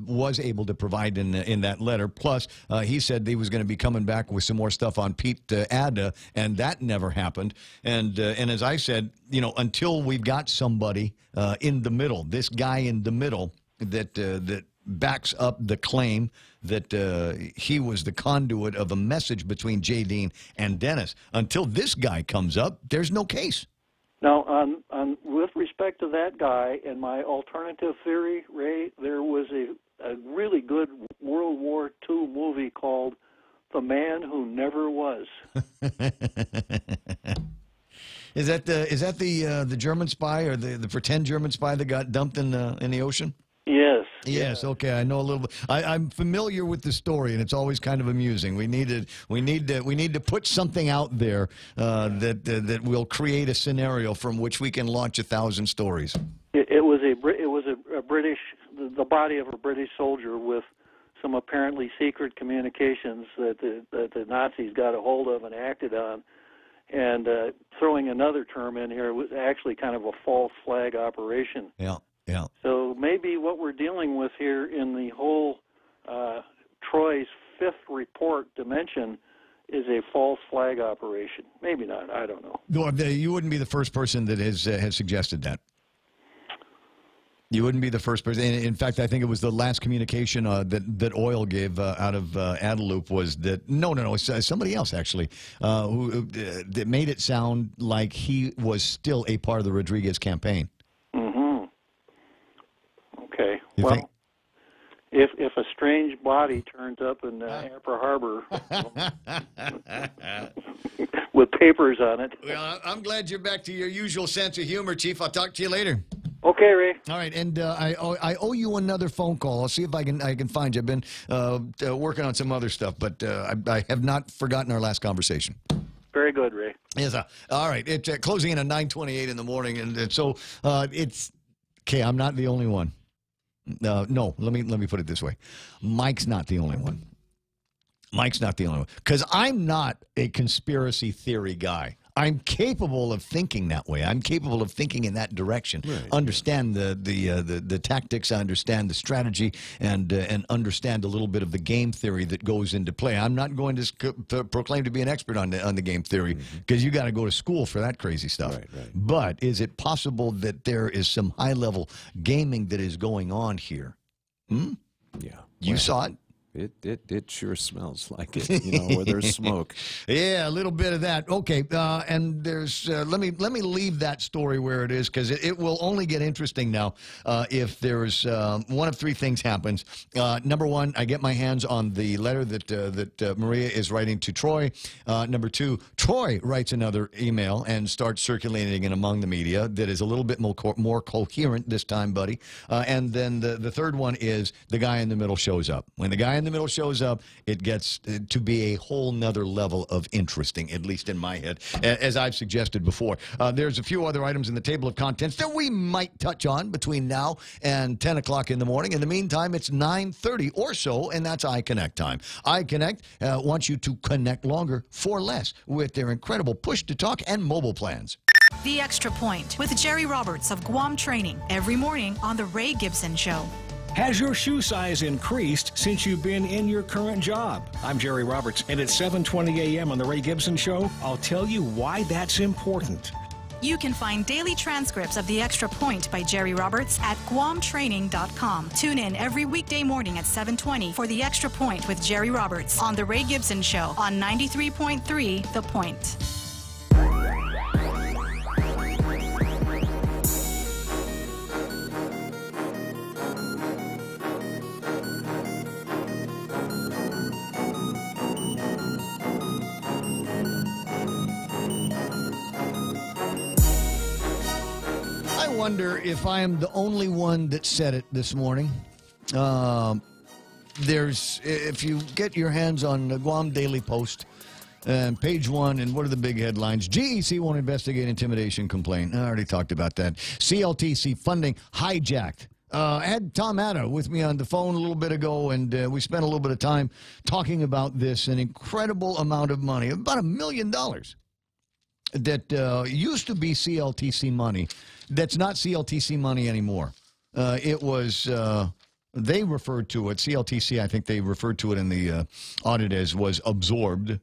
was able to provide in that letter. Plus, he said he was going to be coming back with some more stuff on Pete Adda, and that never happened. And as I said, until we've got somebody in the middle, this guy in the middle, that backs up the claim that he was the conduit of a message between Jay Dean and Dennis. Until this guy comes up, there's no case. Now, with respect to that guy and my alternative theory, Ray, there was a really good World War II movie called The Man Who Never Was. Is that the German spy or the pretend German spy that got dumped in the ocean? Yes. Yes. Okay. I know a little bit. I'm familiar with the story, and it's always kind of amusing. We need to put something out there that will create a scenario from which we can launch 1,000 stories. It was a British, the body of a British soldier with some apparently secret communications that the Nazis got a hold of and acted on. And throwing another term in here, it was actually kind of a false flag operation. Yeah. Yeah. So maybe what we're dealing with here in the whole Troy's fifth report dimension is a false flag operation. Maybe not. I don't know. No, you wouldn't be the first person that has suggested that. You wouldn't be the first person. In fact, I think it was the last communication that Oil gave out of Adelup was that no, it's somebody else actually who that made it sound like he was still a part of the Rodriguez campaign. Okay. Well, if a strange body turns up in Apra Harbor with papers on it. Well, I'm glad you're back to your usual sense of humor, Chief. I'll talk to you later. Okay, Ray. All right, and I owe you another phone call. I'll see if I can find you. I've been working on some other stuff, but I have not forgotten our last conversation. Very good, Ray. Yes, all right. It's closing in at 9:28 in the morning, and so it's okay. I'm not the only one. No, let me put it this way. Mike's not the only one. Mike's not the only one. Because I'm not a conspiracy theory guy. I'm capable of thinking that way. I'm capable of thinking in that direction. Right. Understand the tactics. I understand the strategy, and understand a little bit of the game theory that goes into play. I'm not going to proclaim to be an expert on the game theory, because you got to go to school for that crazy stuff. Right. But is it possible that there is some high-level gaming that is going on here? Yeah. You saw it? It sure smells like it, where there's smoke. Yeah, a little bit of that. Okay, and there's let me leave that story where it is, because it will only get interesting now if there's one of three things happens. Number one, I get my hands on the letter that Maria is writing to Troy. Number two, Troy writes another email and starts circulating it among the media that is a little bit more coherent this time, buddy. And then the third one is the guy in the middle shows up. When the guy in the middle shows up, it gets to be a whole nother level of interesting, at least in my head, as I've suggested before. There's a few other items in the table of contents that we might touch on between now and 10 o'clock in the morning. In the meantime, it's 9:30 or so, and that's iConnect time. iConnect wants you to connect longer for less with their incredible push-to-talk and mobile plans. The Extra Point with Jerry Roberts of Guam Training every morning on The Ray Gibson Show. Has your shoe size increased since you've been in your current job? I'm Jerry Roberts, and at 7:20 a.m. on The Ray Gibson Show, I'll tell you why that's important. You can find daily transcripts of The Extra Point by Jerry Roberts at GuamTraining.com. Tune in every weekday morning at 7:20 for The Extra Point with Jerry Roberts on The Ray Gibson Show on 93.3 The Point. wonder if I am the only one that said it this morning. If you get your hands on the Guam Daily Post, page 1, and what are the big headlines? GEC won't investigate intimidation complaint. I already talked about that. CLTC funding hijacked. I had Tom Atta with me on the phone a little bit ago, and we spent a little bit of time talking about this, an incredible amount of money, about $1 million that used to be CLTC money. That's not CLTC money anymore. It was, they referred to it, CLTC, I think they referred to it in the audit as was absorbed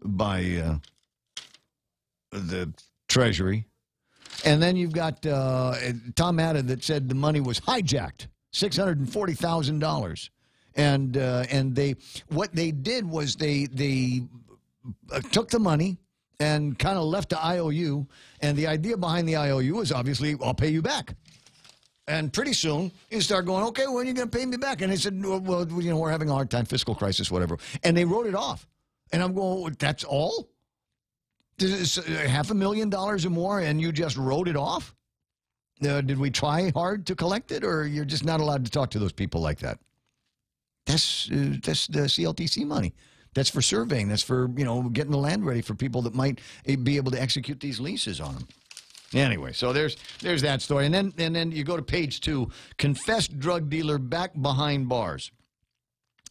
by the Treasury. And then you've got Tom Atta that said the money was hijacked, $640,000. And what they did was they took the money and kind of left the IOU. And the idea behind the IOU is obviously, I'll pay you back. And pretty soon, you start going, okay, when are you going to pay me back? And they said, well, you know, we're having a hard time, fiscal crisis, whatever. And they wrote it off. And I'm going, that's all? $500,000 or more, and you just wrote it off? Did we try hard to collect it, or you're just not allowed to talk to those people like that? That's the CLTC money. That's for surveying. That's for, you know, getting the land ready for people that might be able to execute these leases on them. Anyway, so there's that story. And then you go to page 2, confessed drug dealer back behind bars.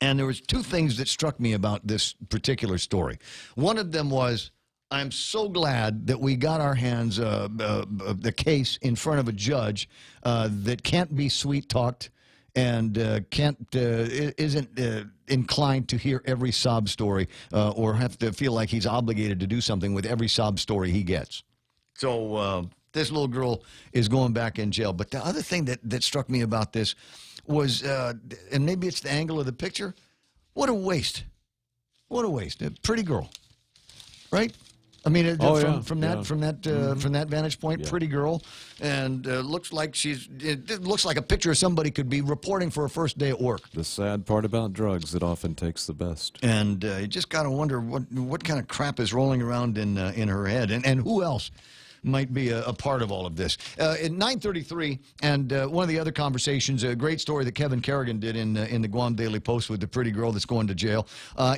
And there was 2 things that struck me about this particular story. One of them was, I'm so glad that we got our hands the case in front of a judge that can't be sweet-talked and isn't inclined to hear every sob story or have to feel like he's obligated to do something with every sob story he gets. So this little girl is going back in jail. But the other thing that struck me about this was, and maybe it's the angle of the picture, what a waste. What a waste. A pretty girl, right? I mean, from that vantage point, pretty girl, and looks like it looks like a picture of somebody could be reporting for a first day at work. The sad part about drugs, it often takes the best. And you just got to wonder what kind of crap is rolling around in her head, and who else might be a part of all of this. At 9:33, and one of the other conversations, a great story that Kevin Kerrigan did in the Guam Daily Post with the pretty girl that's going to jail,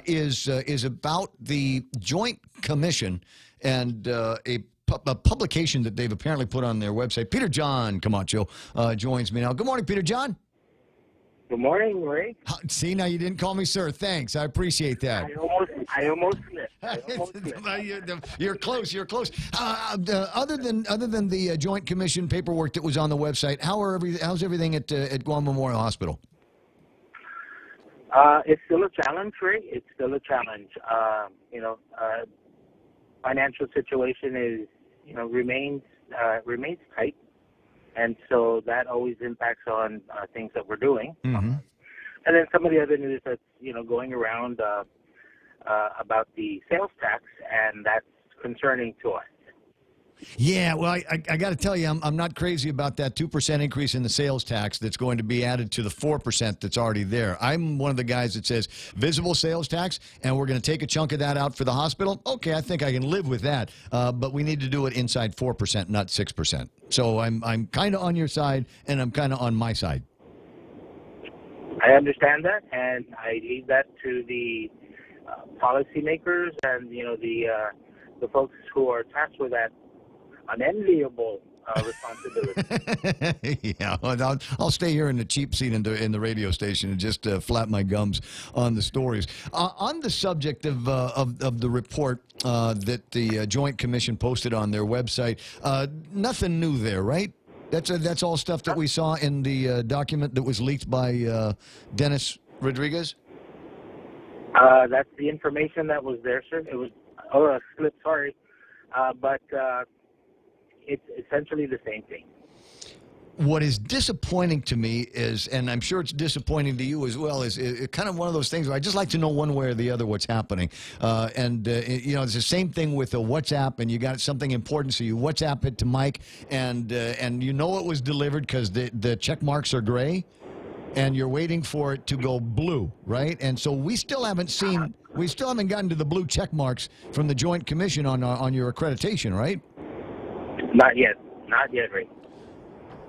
is about the Joint Commission and a publication that they've apparently put on their website. Peter John Camacho joins me now. Good morning, Peter John. Good morning, Ray. See, now you didn't call me sir. Thanks. I appreciate that. I almost slipped. You're close. You're close. Other than the Joint Commission paperwork that was on the website, how's everything at Guam Memorial Hospital? It's still a challenge, Ray. It's still a challenge. Financial situation remains tight. And so that always impacts on things that we're doing. Mm-hmm. And then some of the other news that's, going around about the sales tax, and that's concerning to us. Yeah, well, I got to tell you, I'm not crazy about that 2% increase in the sales tax that's going to be added to the 4% that's already there. I'm one of the guys that says visible sales tax, and we're going to take a chunk of that out for the hospital. Okay, I think I can live with that, but we need to do it inside 4%, not 6%. So I'm kind of on your side, and I'm kind of on my side. I understand that, and I leave that to the policymakers and the folks who are tasked with that unenviable responsibility. Yeah, well, I'll stay here in the cheap seat in the radio station and just flap my gums on the stories. On the subject of the report that the Joint Commission posted on their website, nothing new there, right? That's all stuff that we saw in the document that was leaked by Dennis Rodriguez? That's the information that was there, sir. It was a slip, sorry. But it's essentially the same thing. What is disappointing to me is, and I'm sure it's disappointing to you as well, is kind of one of those things where I just like to know one way or the other what's happening. It's the same thing with a WhatsApp, and you got something important, so you WhatsApp it to Mike, and you know it was delivered because the check marks are gray, and you're waiting for it to go blue, right? And so we still haven't gotten to the blue check marks from the Joint Commission on your accreditation, right? Not yet, Ray.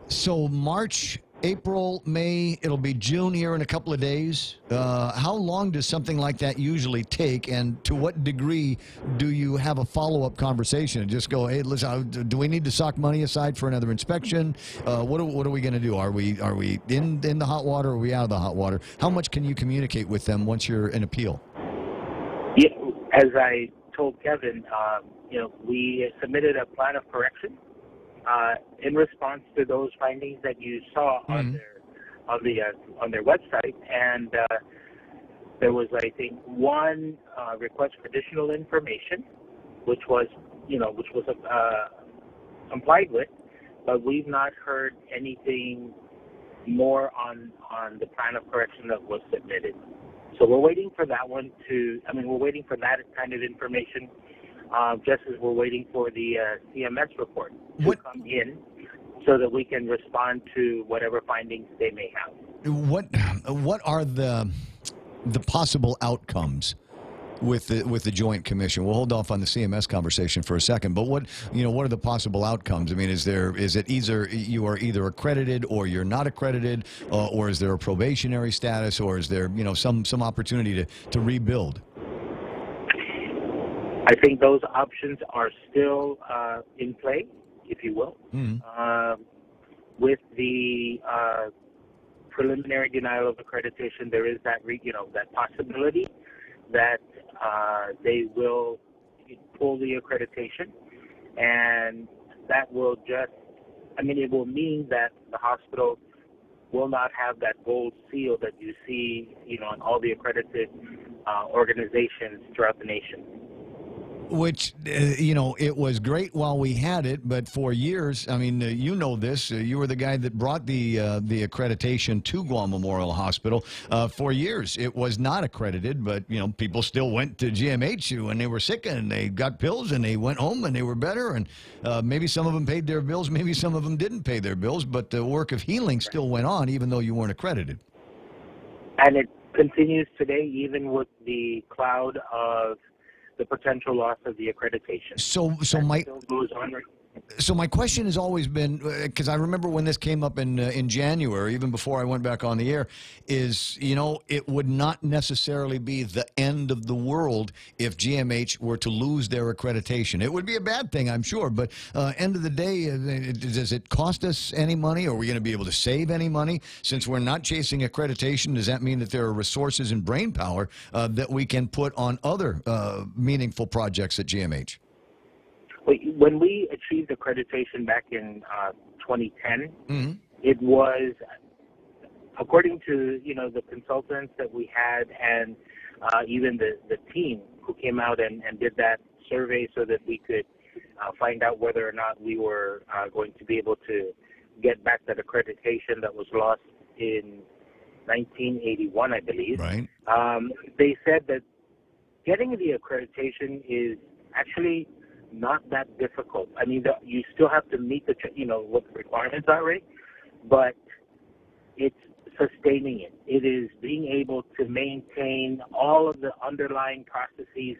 So March, April, May, it'll be June here in a couple of days. How long does something like that usually take, and to what degree do you have a follow-up conversation and just go, hey, listen, do we need to sock money aside for another inspection? What are we going to do? Are we in the hot water, or are we out of the hot water? How much can you communicate with them once you're in appeal? Yeah, as I told Kevin, we submitted a plan of correction in response to those findings that you saw on their website, and there was, I think, one request for additional information, which was complied with, but we've not heard anything more on the plan of correction that was submitted. So we're waiting for that one we're waiting for that kind of information, just as we're waiting for the CMS report to come in so that we can respond to whatever findings they may have. What are the possible outcomes with the Joint Commission? We'll hold off on the CMS conversation for a second, but what are the possible outcomes? I mean, is it either you are either accredited or you're not accredited, or is there a probationary status, or is there some opportunity to rebuild? I think those options are still in play, if you will. Mm-hmm. With the preliminary denial of accreditation, there is that that possibility that they will pull the accreditation, and that will it will mean that the hospital will not have that gold seal that you see, in all the accredited organizations throughout the nation. Which, it was great while we had it, but for years, I mean, this, you were the guy that brought the accreditation to Guam Memorial Hospital. For years, it was not accredited, but, people still went to GMH when they were sick, and they got pills, and they went home, and they were better, and maybe some of them paid their bills, maybe some of them didn't pay their bills, but the work of healing still went on, even though you weren't accredited. And it continues today, even with the cloud of the potential loss of the accreditation. So my question has always been, because I remember when this came up in January, even before I went back on the air, is, it would not necessarily be the end of the world if GMH were to lose their accreditation. It would be a bad thing, I'm sure, but end of the day, does it cost us any money? Are we going to be able to save any money? Since we're not chasing accreditation, does that mean that there are resources and brain power that we can put on other meaningful projects at GMH? When we achieved accreditation back in 2010, mm-hmm. It was, according to the consultants that we had, and even the team who came out and did that survey so that we could find out whether or not we were going to be able to get back that accreditation that was lost in 1981, I believe. Right. They said that getting the accreditation is actually not that difficult. I mean, you still have to meet what the requirements are, right? But it's sustaining it. It is being able to maintain all of the underlying processes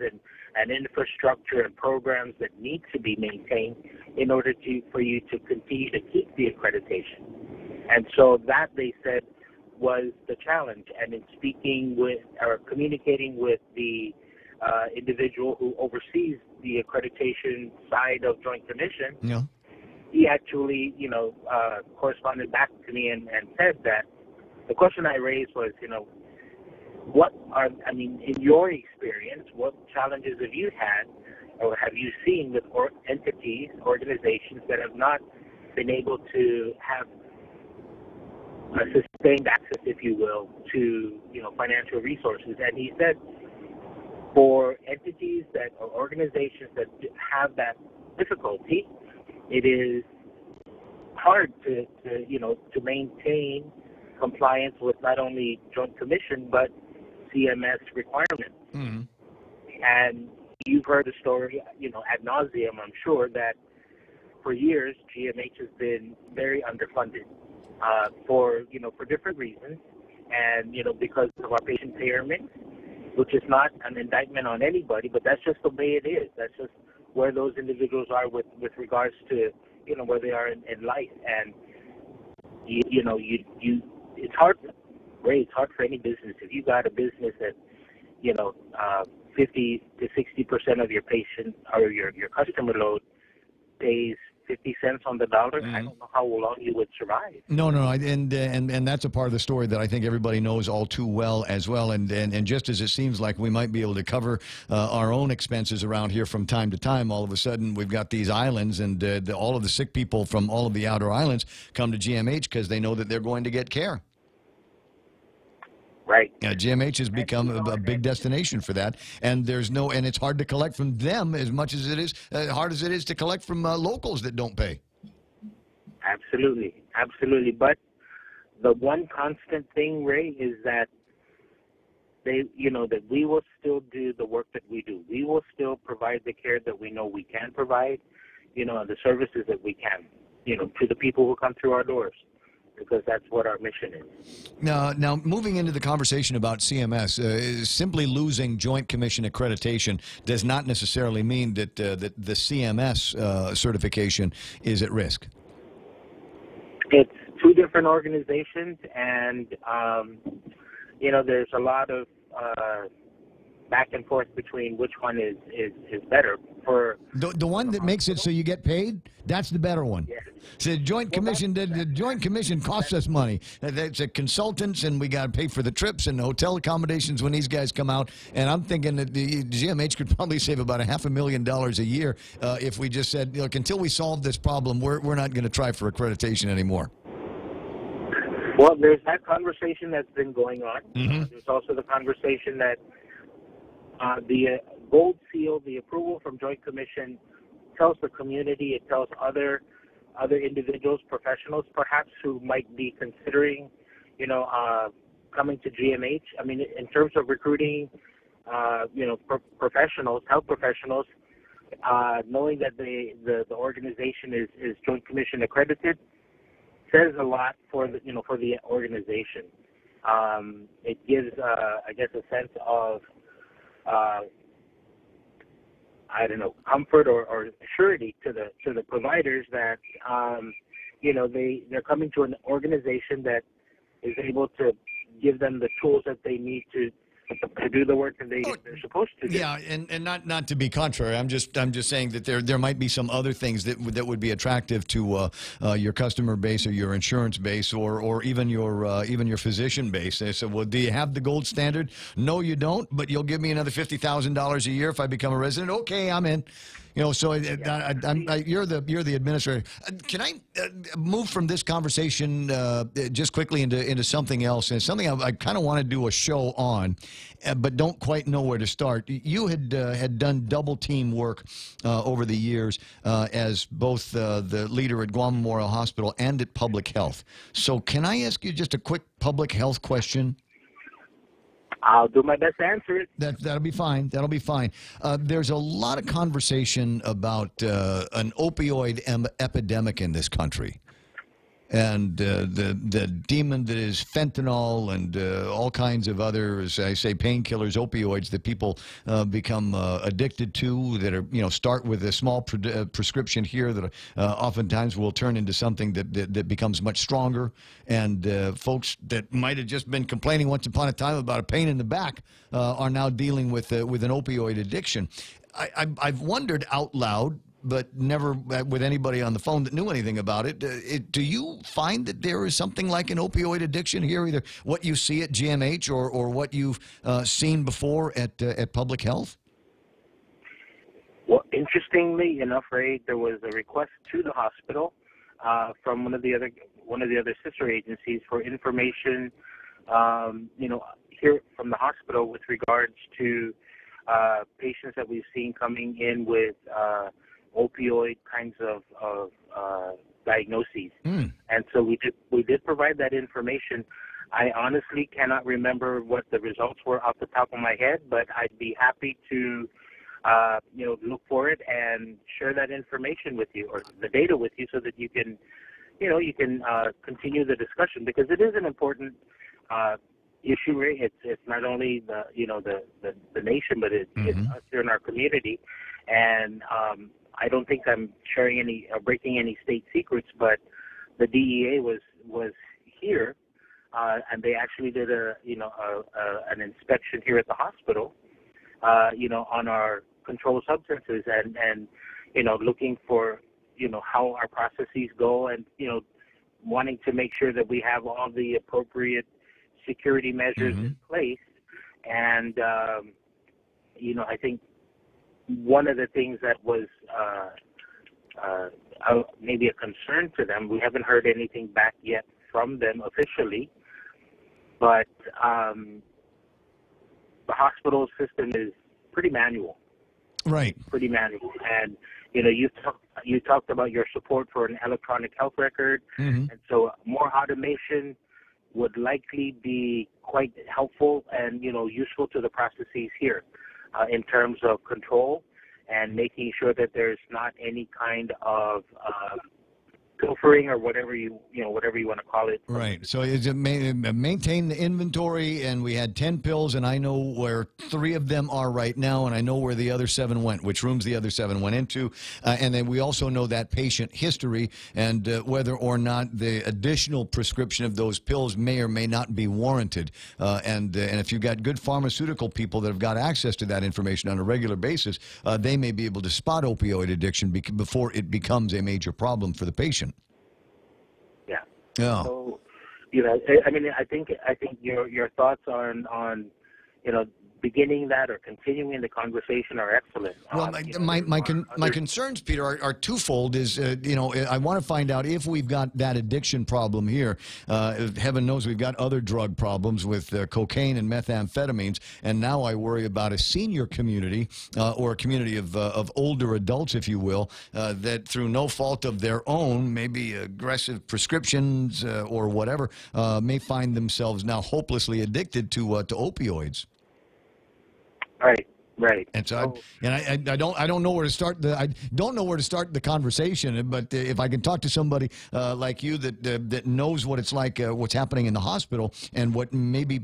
and infrastructure and programs that need to be maintained in order for you to continue to keep the accreditation. And so that, they said, was the challenge. And in speaking with or communicating with the individual who oversees the accreditation side of Joint Commission, yeah. He actually, corresponded back to me and said that the question I raised was, in your experience, what challenges have you had or have you seen with organizations that have not been able to have a sustained access, if you will, to, financial resources? And he said, for entities or organizations that have that difficulty, it is hard to maintain compliance with not only Joint Commission but CMS requirements. Mm-hmm. And you've heard the story, ad nauseum, I'm sure, that for years GMH has been very underfunded for different reasons, and because of our patient payer mix, which is not an indictment on anybody, but that's just the way it is. That's just where those individuals are with regards to, where they are in life. And it's hard, Ray. It's hard for any business. If you got a business that 50 to 60% of your patient or your customer load pays 50 cents on the dollar, I don't know how long you would survive. No, and that's a part of the story that I think everybody knows all too well as well. And just as it seems like we might be able to cover our own expenses around here from time to time, all of a sudden we've got these islands, and all of the sick people from all of the outer islands come to GMH because they know that they're going to get care. Right. GMH has become a big destination for that, and and it's hard to collect from them as much as it is hard as it is to collect from locals that don't pay. Absolutely. But the one constant thing, Ray, is that that we will still do the work that we do. We will still provide the care that we know we can provide, and the services that we can, to the people who come through our doors, because that's what our mission is. Now, moving into the conversation about CMS, simply losing Joint Commission accreditation does not necessarily mean that the CMS certification is at risk. It's two different organizations, and there's a lot of back and forth between which one is better. For the one that makes it so you get paid, that's the better one. Yeah. So the Joint Commission costs us money. It's a consultants, and we got to pay for the trips and the hotel accommodations when these guys come out. And I'm thinking that the GMH could probably save about $500,000 a year if we just said, look, until we solve this problem, we're not going to try for accreditation anymore. Well, there's that conversation that's been going on. There's also the conversation that the gold seal, the approval from Joint Commission, tells the community, it tells other individuals, professionals, perhaps, who might be considering, coming to GMH. I mean, in terms of recruiting, professionals, health professionals, knowing that the organization is Joint Commission accredited says a lot for the organization. It gives, I guess, a sense of comfort or surety to the providers that they're coming to an organization that is able to give them the tools that they need to do the work that they're supposed to do. Yeah, and not to be contrary, I'm just saying that there might be some other things that would be attractive to your customer base or your insurance base or even your physician base. They said, well, do you have the gold standard? No, you don't, but you'll give me another $50,000 a year if I become a resident. Okay, I'm in. So you're the administrator. Can I move from this conversation just quickly into something else? And something I kind of want to do a show on, but don't quite know where to start. You had done double team work over the years as both the leader at Guam Memorial Hospital and at Public Health. So can I ask you just a quick public health question? I'll do my best to answer it. That'll be fine. That'll be fine. There's a lot of conversation about an opioid epidemic in this country, and the demon that is fentanyl and all kinds of other, as I say, painkillers, opioids that people become addicted to, that are start with a small prescription here that oftentimes will turn into something that becomes much stronger. And folks that might have just been complaining once upon a time about a pain in the back are now dealing with an opioid addiction. I've wondered out loud, but never with anybody on the phone that knew anything about it. Do you find that there is something like an opioid addiction here, either what you see at GMH or what you've seen before at Public Health? Well, interestingly enough, Ray, there was a request to the hospital from one of the other sister agencies for information, here from the hospital with regards to patients that we've seen coming in with opioid kinds of diagnoses. And so we did provide that information. I honestly cannot remember what the results were off the top of my head, but I'd be happy to look for it and share that information with you, or the data with you, so that you can continue the discussion, because it is an important issue. It's not only the nation, but it's us here in our community. And I don't think I'm sharing breaking any state secrets, but the DEA was was here, and they actually did an inspection here at the hospital, on our controlled substances and looking for, how our processes go and, wanting to make sure that we have all the appropriate security measures in place. And, I think one of the things that was maybe a concern to them, we haven't heard anything back yet from them officially, but the hospital system is pretty manual. Right. Pretty manual. And, you talked about your support for an electronic health record, and so more automation would likely be quite helpful and, useful to the processes here in terms of control and making sure that there's not any kind of pilfering or whatever you want to call it. Right. So is it maintain the inventory, and we had 10 pills, and I know where 3 of them are right now, and I know where the other 7 went, which rooms the other 7 went into, and then we also know that patient history and whether or not the additional prescription of those pills may or may not be warranted. And if you've got good pharmaceutical people that have got access to that information on a regular basis, they may be able to spot opioid addiction before it becomes a major problem for the patient. Yeah. So, I think your thoughts on beginning that or continuing the conversation are excellent. Well, my concerns, Peter, are twofold. Is I want to find out if we've got that addiction problem here. Heaven knows we've got other drug problems with cocaine and methamphetamines, and now I worry about a senior community or a community of older adults, if you will, that through no fault of their own, maybe aggressive prescriptions or whatever, may find themselves now hopelessly addicted to opioids. Right. And so, I don't know where to start the conversation. But if I can talk to somebody like you that knows what it's like, what's happening in the hospital, and what maybe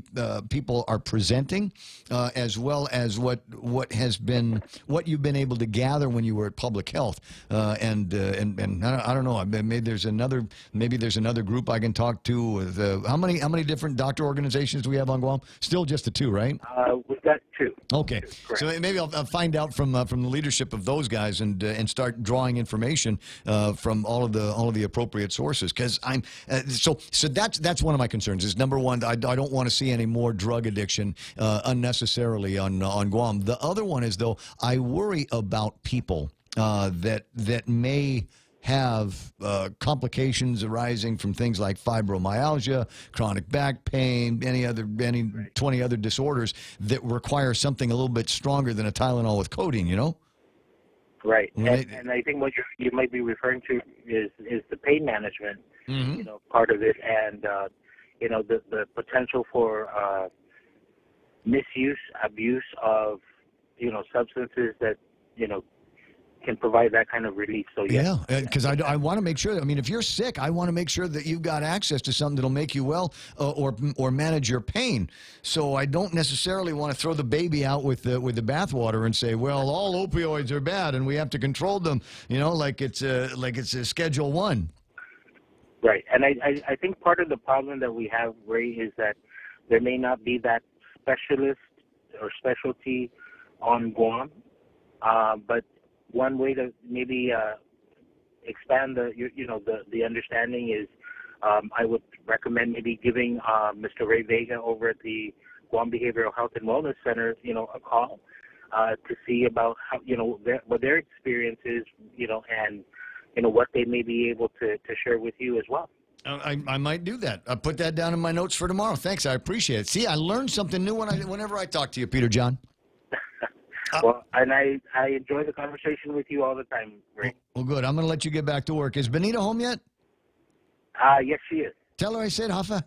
people are presenting, as well as what you've been able to gather when you were at Public Health, and I don't know. Maybe there's another group I can talk to. With how many different doctor organizations do we have on Guam? Still just the 2, right? We've got 2. Okay. So maybe I'll find out from the leadership of those guys and start drawing information from all of the appropriate sources, because I'm so that's one of my concerns. Is number one, I don't want to see any more drug addiction unnecessarily on Guam. The other one is, though, I worry about people that may have complications arising from things like fibromyalgia, chronic back pain, any 20 other disorders that require something a little bit stronger than a Tylenol with codeine, Right. And I think what you might be referring to is the pain management, part of it, and the potential for misuse, abuse of substances that can provide that kind of relief. So yeah, because I want to make sure. If you're sick, I want to make sure that you've got access to something that'll make you well or manage your pain. So I don't necessarily want to throw the baby out with the bathwater and say, well, all opioids are bad and we have to control them. Like it's a Schedule 1. Right, and I think part of the problem that we have, Ray, is that there may not be that specialist or specialty on Guam, but one way to maybe expand the understanding is I would recommend maybe giving Mr. Ray Vega over at the Guam Behavioral Health and Wellness Center, a call to see about how what their experience is, and what they may be able to share with you as well. I might do that. I'll put that down in my notes for tomorrow. Thanks, I appreciate it. See, I learned something new whenever I talk to you, Peter John. Well, and I enjoy the conversation with you all the time, Ray. Well, good. I'm going to let you get back to work. Is Benita home yet? Yes, she is. Tell her I said Hafa.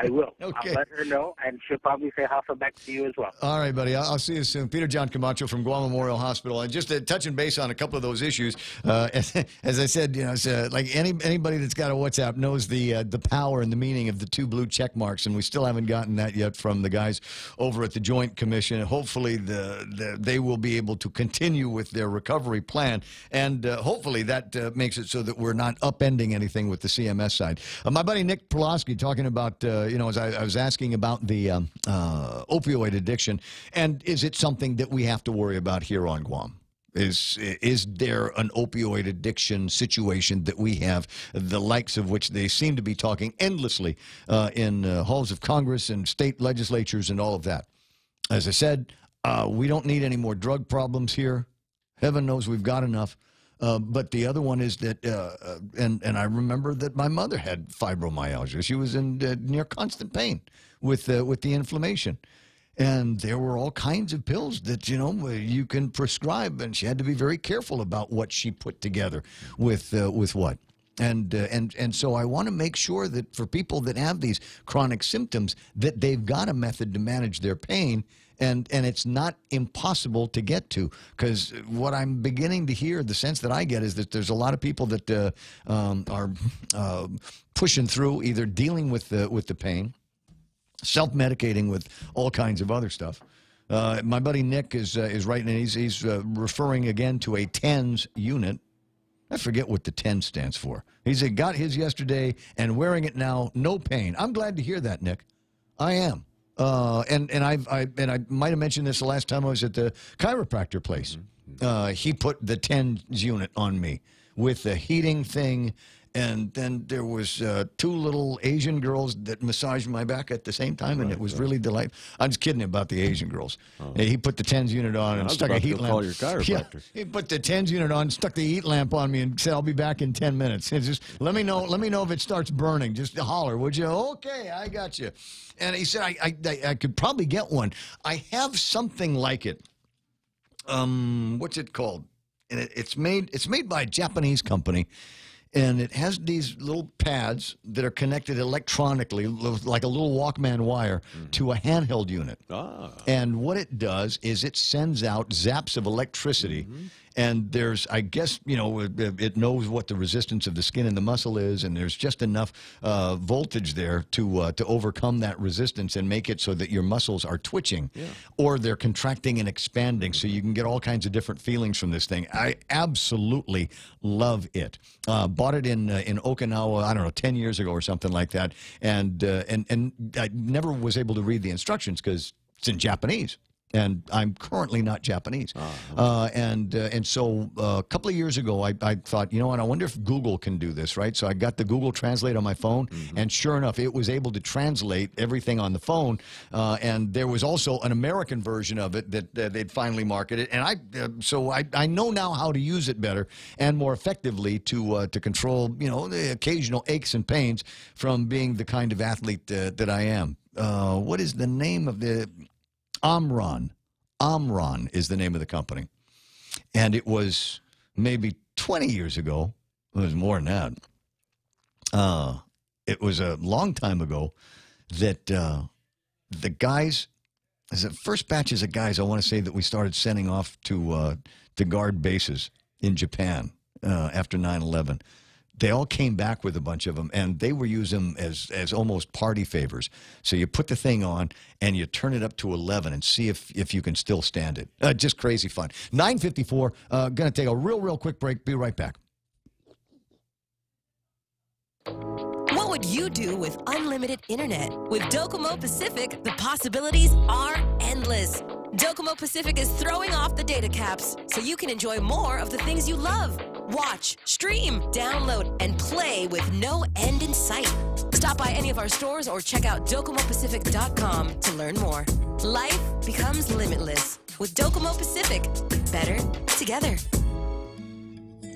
I will. Okay. I'll let her know, and she'll probably say Hoffa back to you as well. All right, buddy. I'll see you soon. Peter John Camacho from Guam Memorial Hospital. And just touching base on a couple of those issues, as I said, it's like anybody that's got a WhatsApp knows the power and the meaning of the 2 blue check marks, and we still haven't gotten that yet from the guys over at the Joint Commission. Hopefully, they will be able to continue with their recovery plan, and hopefully that makes it so that we're not upending anything with the CMS side. My buddy Nick Pulaski talking about, as I was asking about the opioid addiction, and is it something that we have to worry about here on Guam? Is there an opioid addiction situation that we have, the likes of which they seem to be talking endlessly in halls of Congress and state legislatures and all of that? As I said, we don't need any more drug problems here. Heaven knows we've got enough. But the other one is that, and I remember that my mother had fibromyalgia. She was in near constant pain with the inflammation. And there were all kinds of pills that, you can prescribe, and she had to be very careful about what she put together with what. And so I want to make sure that for people that have these chronic symptoms, that they've got a method to manage their pain, and it's not impossible to get to. Because what I'm beginning to hear, the sense that I get, is that there's a lot of people that are pushing through, either dealing with the pain, self-medicating with all kinds of other stuff. My buddy Nick is writing, and he's referring again to a TENS unit. I forget what the TENS stands for. He said, got his yesterday and wearing it now, no pain. I'm glad to hear that, Nick. I am. And I might have mentioned this the last time I was at the chiropractor place. He put the TENS unit on me with the heating thing. And then there was 2 little Asian girls that massaged my back at the same time, and it was really delightful. I'm just kidding about the Asian girls. He put the TENS unit on and stuck a heat lamp. Call your chiropractor. Yeah, he put the TENS unit on, stuck the heat lamp on me, and said, "I'll be back in 10 minutes." It's just let me know if it starts burning. Just holler, would you? Okay, I got you. And he said, I could probably get one. I have something like it. What's it called? And it's made by a Japanese company. And it has these little pads that are connected electronically, like a little Walkman wire, to a handheld unit. And what it does is it sends out zaps of electricity. And there's, I guess, it knows what the resistance of the skin and the muscle is, and there's just enough voltage there to overcome that resistance and make it so that your muscles are twitching, or they're contracting and expanding, so you can get all kinds of different feelings from this thing. I absolutely love it. Bought it in Okinawa, I don't know, 10 years ago or something like that, and I never was able to read the instructions because it's in Japanese. And I'm currently not Japanese. And so a couple of years ago, I thought, you know what, I wonder if Google can do this, right? So I got the Google Translate on my phone, and sure enough, it was able to translate everything on the phone. And there was also an American version of it that they'd finally marketed. And so I know now how to use it better and more effectively to control, the occasional aches and pains from being the kind of athlete that I am. What is the name of the... Omron. Omron is the name of the company. And it was maybe 20 years ago. It was more than that. It was a long time ago that the guys, as the first batches of guys, I want to say that we started sending off to guard bases in Japan after 9/11. They all came back with a bunch of them, and they were using them as almost party favors. So you put the thing on, and you turn it up to 11 and see if you can still stand it. Just crazy fun. 9:54, going to take a real quick break. Be right back. What would you do with unlimited internet? With Docomo Pacific, the possibilities are endless. Docomo Pacific is throwing off the data caps so you can enjoy more of the things you love. Watch, stream, download, and play with no end in sight. Stop by any of our stores or check out DocomoPacific.com to learn more. Life becomes limitless with Docomo Pacific. Better together.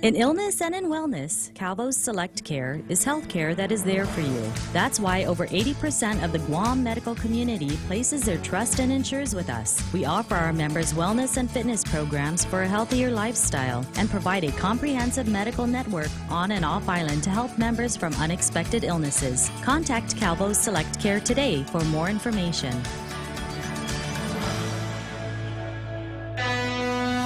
In illness and in wellness, Calvo's Select Care is health care that is there for you. That's why over 80% of the Guam medical community places their trust and insures with us. We offer our members wellness and fitness programs for a healthier lifestyle and provide a comprehensive medical network on and off island to help members from unexpected illnesses. Contact Calvo's Select Care today for more information.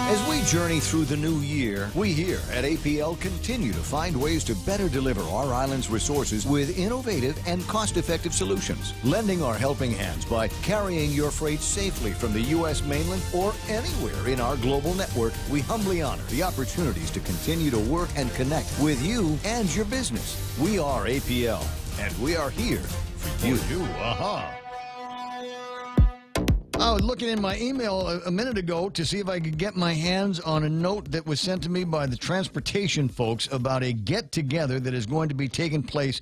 As we journey through the new year, we here at APL continue to find ways to better deliver our island's resources with innovative and cost-effective solutions, lending our helping hands by carrying your freight safely from the U.S. mainland or anywhere in our global network. We humbly honor the opportunities to continue to work and connect with you and your business. We are APL, and we are here for you. I was looking in my email a minute ago to see if I could get my hands on a note that was sent to me by the transportation folks about a get-together that is going to be taking place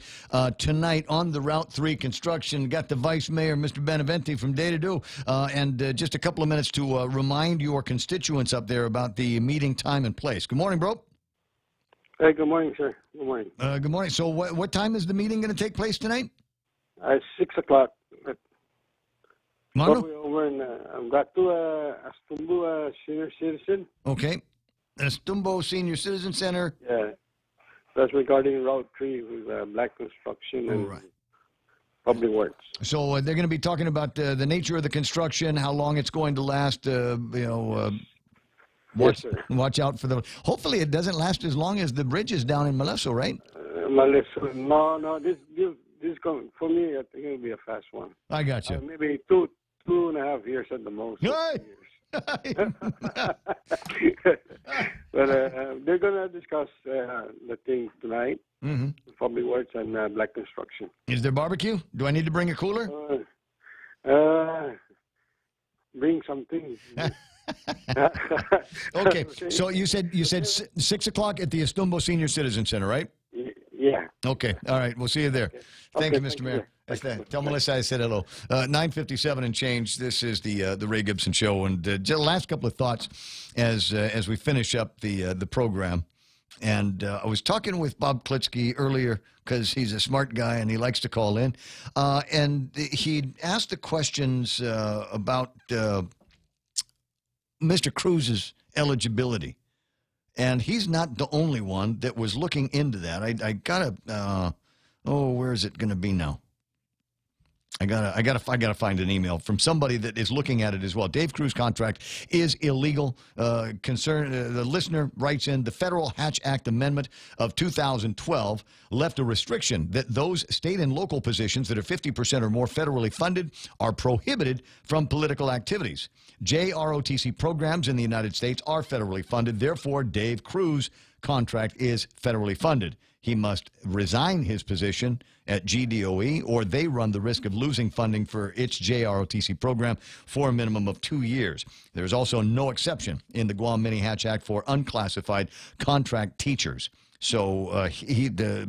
tonight on the Route 3 construction. Got the Vice Mayor, Mr. Beneventi, from Day to Do, and just a couple of minutes to remind your constituents up there about the meeting time and place. Good morning, bro. Hey, good morning, sir. Good morning. Good morning. So what time is the meeting going to take place tonight? 6 o'clock. Mano? Probably over in Astumbo Senior Citizen. Okay. Astumbo Senior Citizen Center. Yeah. That's regarding Route 3 with Black Construction and Public Works. So they're going to be talking about the nature of the construction, how long it's going to last, watch out for the... Hopefully it doesn't last as long as the bridges down in Malesso, right? Malesso. No, this for me, I think it'll be a fast one. I got you. Maybe 2.5 years at the most. But they're going to discuss the thing tonight, Public Works and Black Construction. Is there barbecue? Do I need to bring a cooler? Bring something. Okay, so you said 6 o'clock at the Astumbo Senior Citizen Center, right? Yeah. Okay. All right. We'll see you there. Thank you, Mr. Mayor. Tell Melissa I said hello. 9:57 and change. This is the Ray Gibson Show, and just the last couple of thoughts as we finish up the program. And I was talking with Bob Klitsky earlier because he's a smart guy and he likes to call in, and he asked the questions about Mr. Cruz's eligibility. And he's not the only one that was looking into that. I gotta, where is it going to be now? I gotta find an email from somebody that is looking at it as well. Dave Cruz contract is illegal. The listener writes in, the Federal Hatch Act Amendment of 2012 left a restriction that those state and local positions that are 50% or more federally funded are prohibited from political activities. JROTC programs in the United States are federally funded. Therefore, Dave Cruz contract is federally funded. He must resign his position at GDOE, or they run the risk of losing funding for its JROTC program for a minimum of 2 years. There's also no exception in the Guam Mini-Hatch Act for unclassified contract teachers. So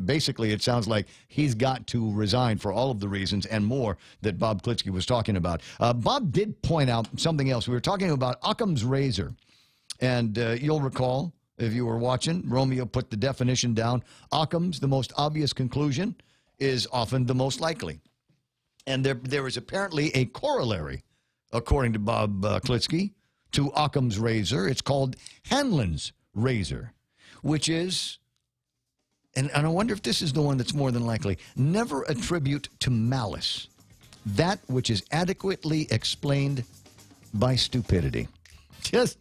basically it sounds like he's got to resign for all of the reasons and more that Bob Klitsky was talking about. Bob did point out something else. We were talking about Occam's razor, and you'll recall, if you were watching, Romeo put the definition down. Occam's, the most obvious conclusion, is often the most likely. And there is apparently a corollary, according to Bob Klitsky, to Occam's razor. It's called Hanlon's razor, which is, and I wonder if this is the one that's more than likely, never attribute to malice that which is adequately explained by stupidity. Just,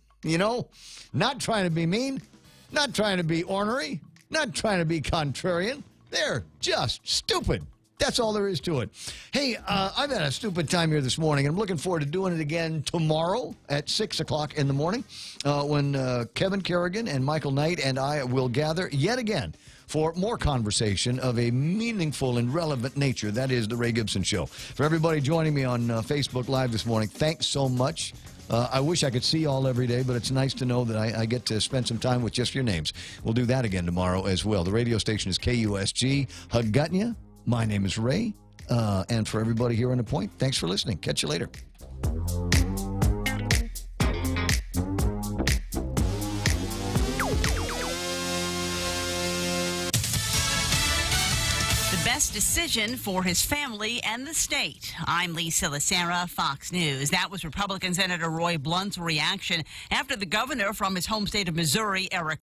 not trying to be mean, not trying to be ornery, not trying to be contrarian. They're just stupid. That's all there is to it. Hey, I've had a stupid time here this morning, and I'm looking forward to doing it again tomorrow at 6 o'clock in the morning when Kevin Kerrigan and Michael Knight and I will gather yet again for more conversation of a meaningful and relevant nature. That is the Ray Gibson Show. For everybody joining me on Facebook Live this morning, thanks so much. I wish I could see you all every day, but it's nice to know that I get to spend some time with just your names. We'll do that again tomorrow as well. The radio station is KUSG. Haggatnya. My name is Ray. And for everybody here on The Point, thanks for listening. Catch you later. best decision for his family and the state. I'm Lisa Lacera, Fox News. That was Republican Senator Roy Blunt's reaction after the governor from his home state of Missouri, Eric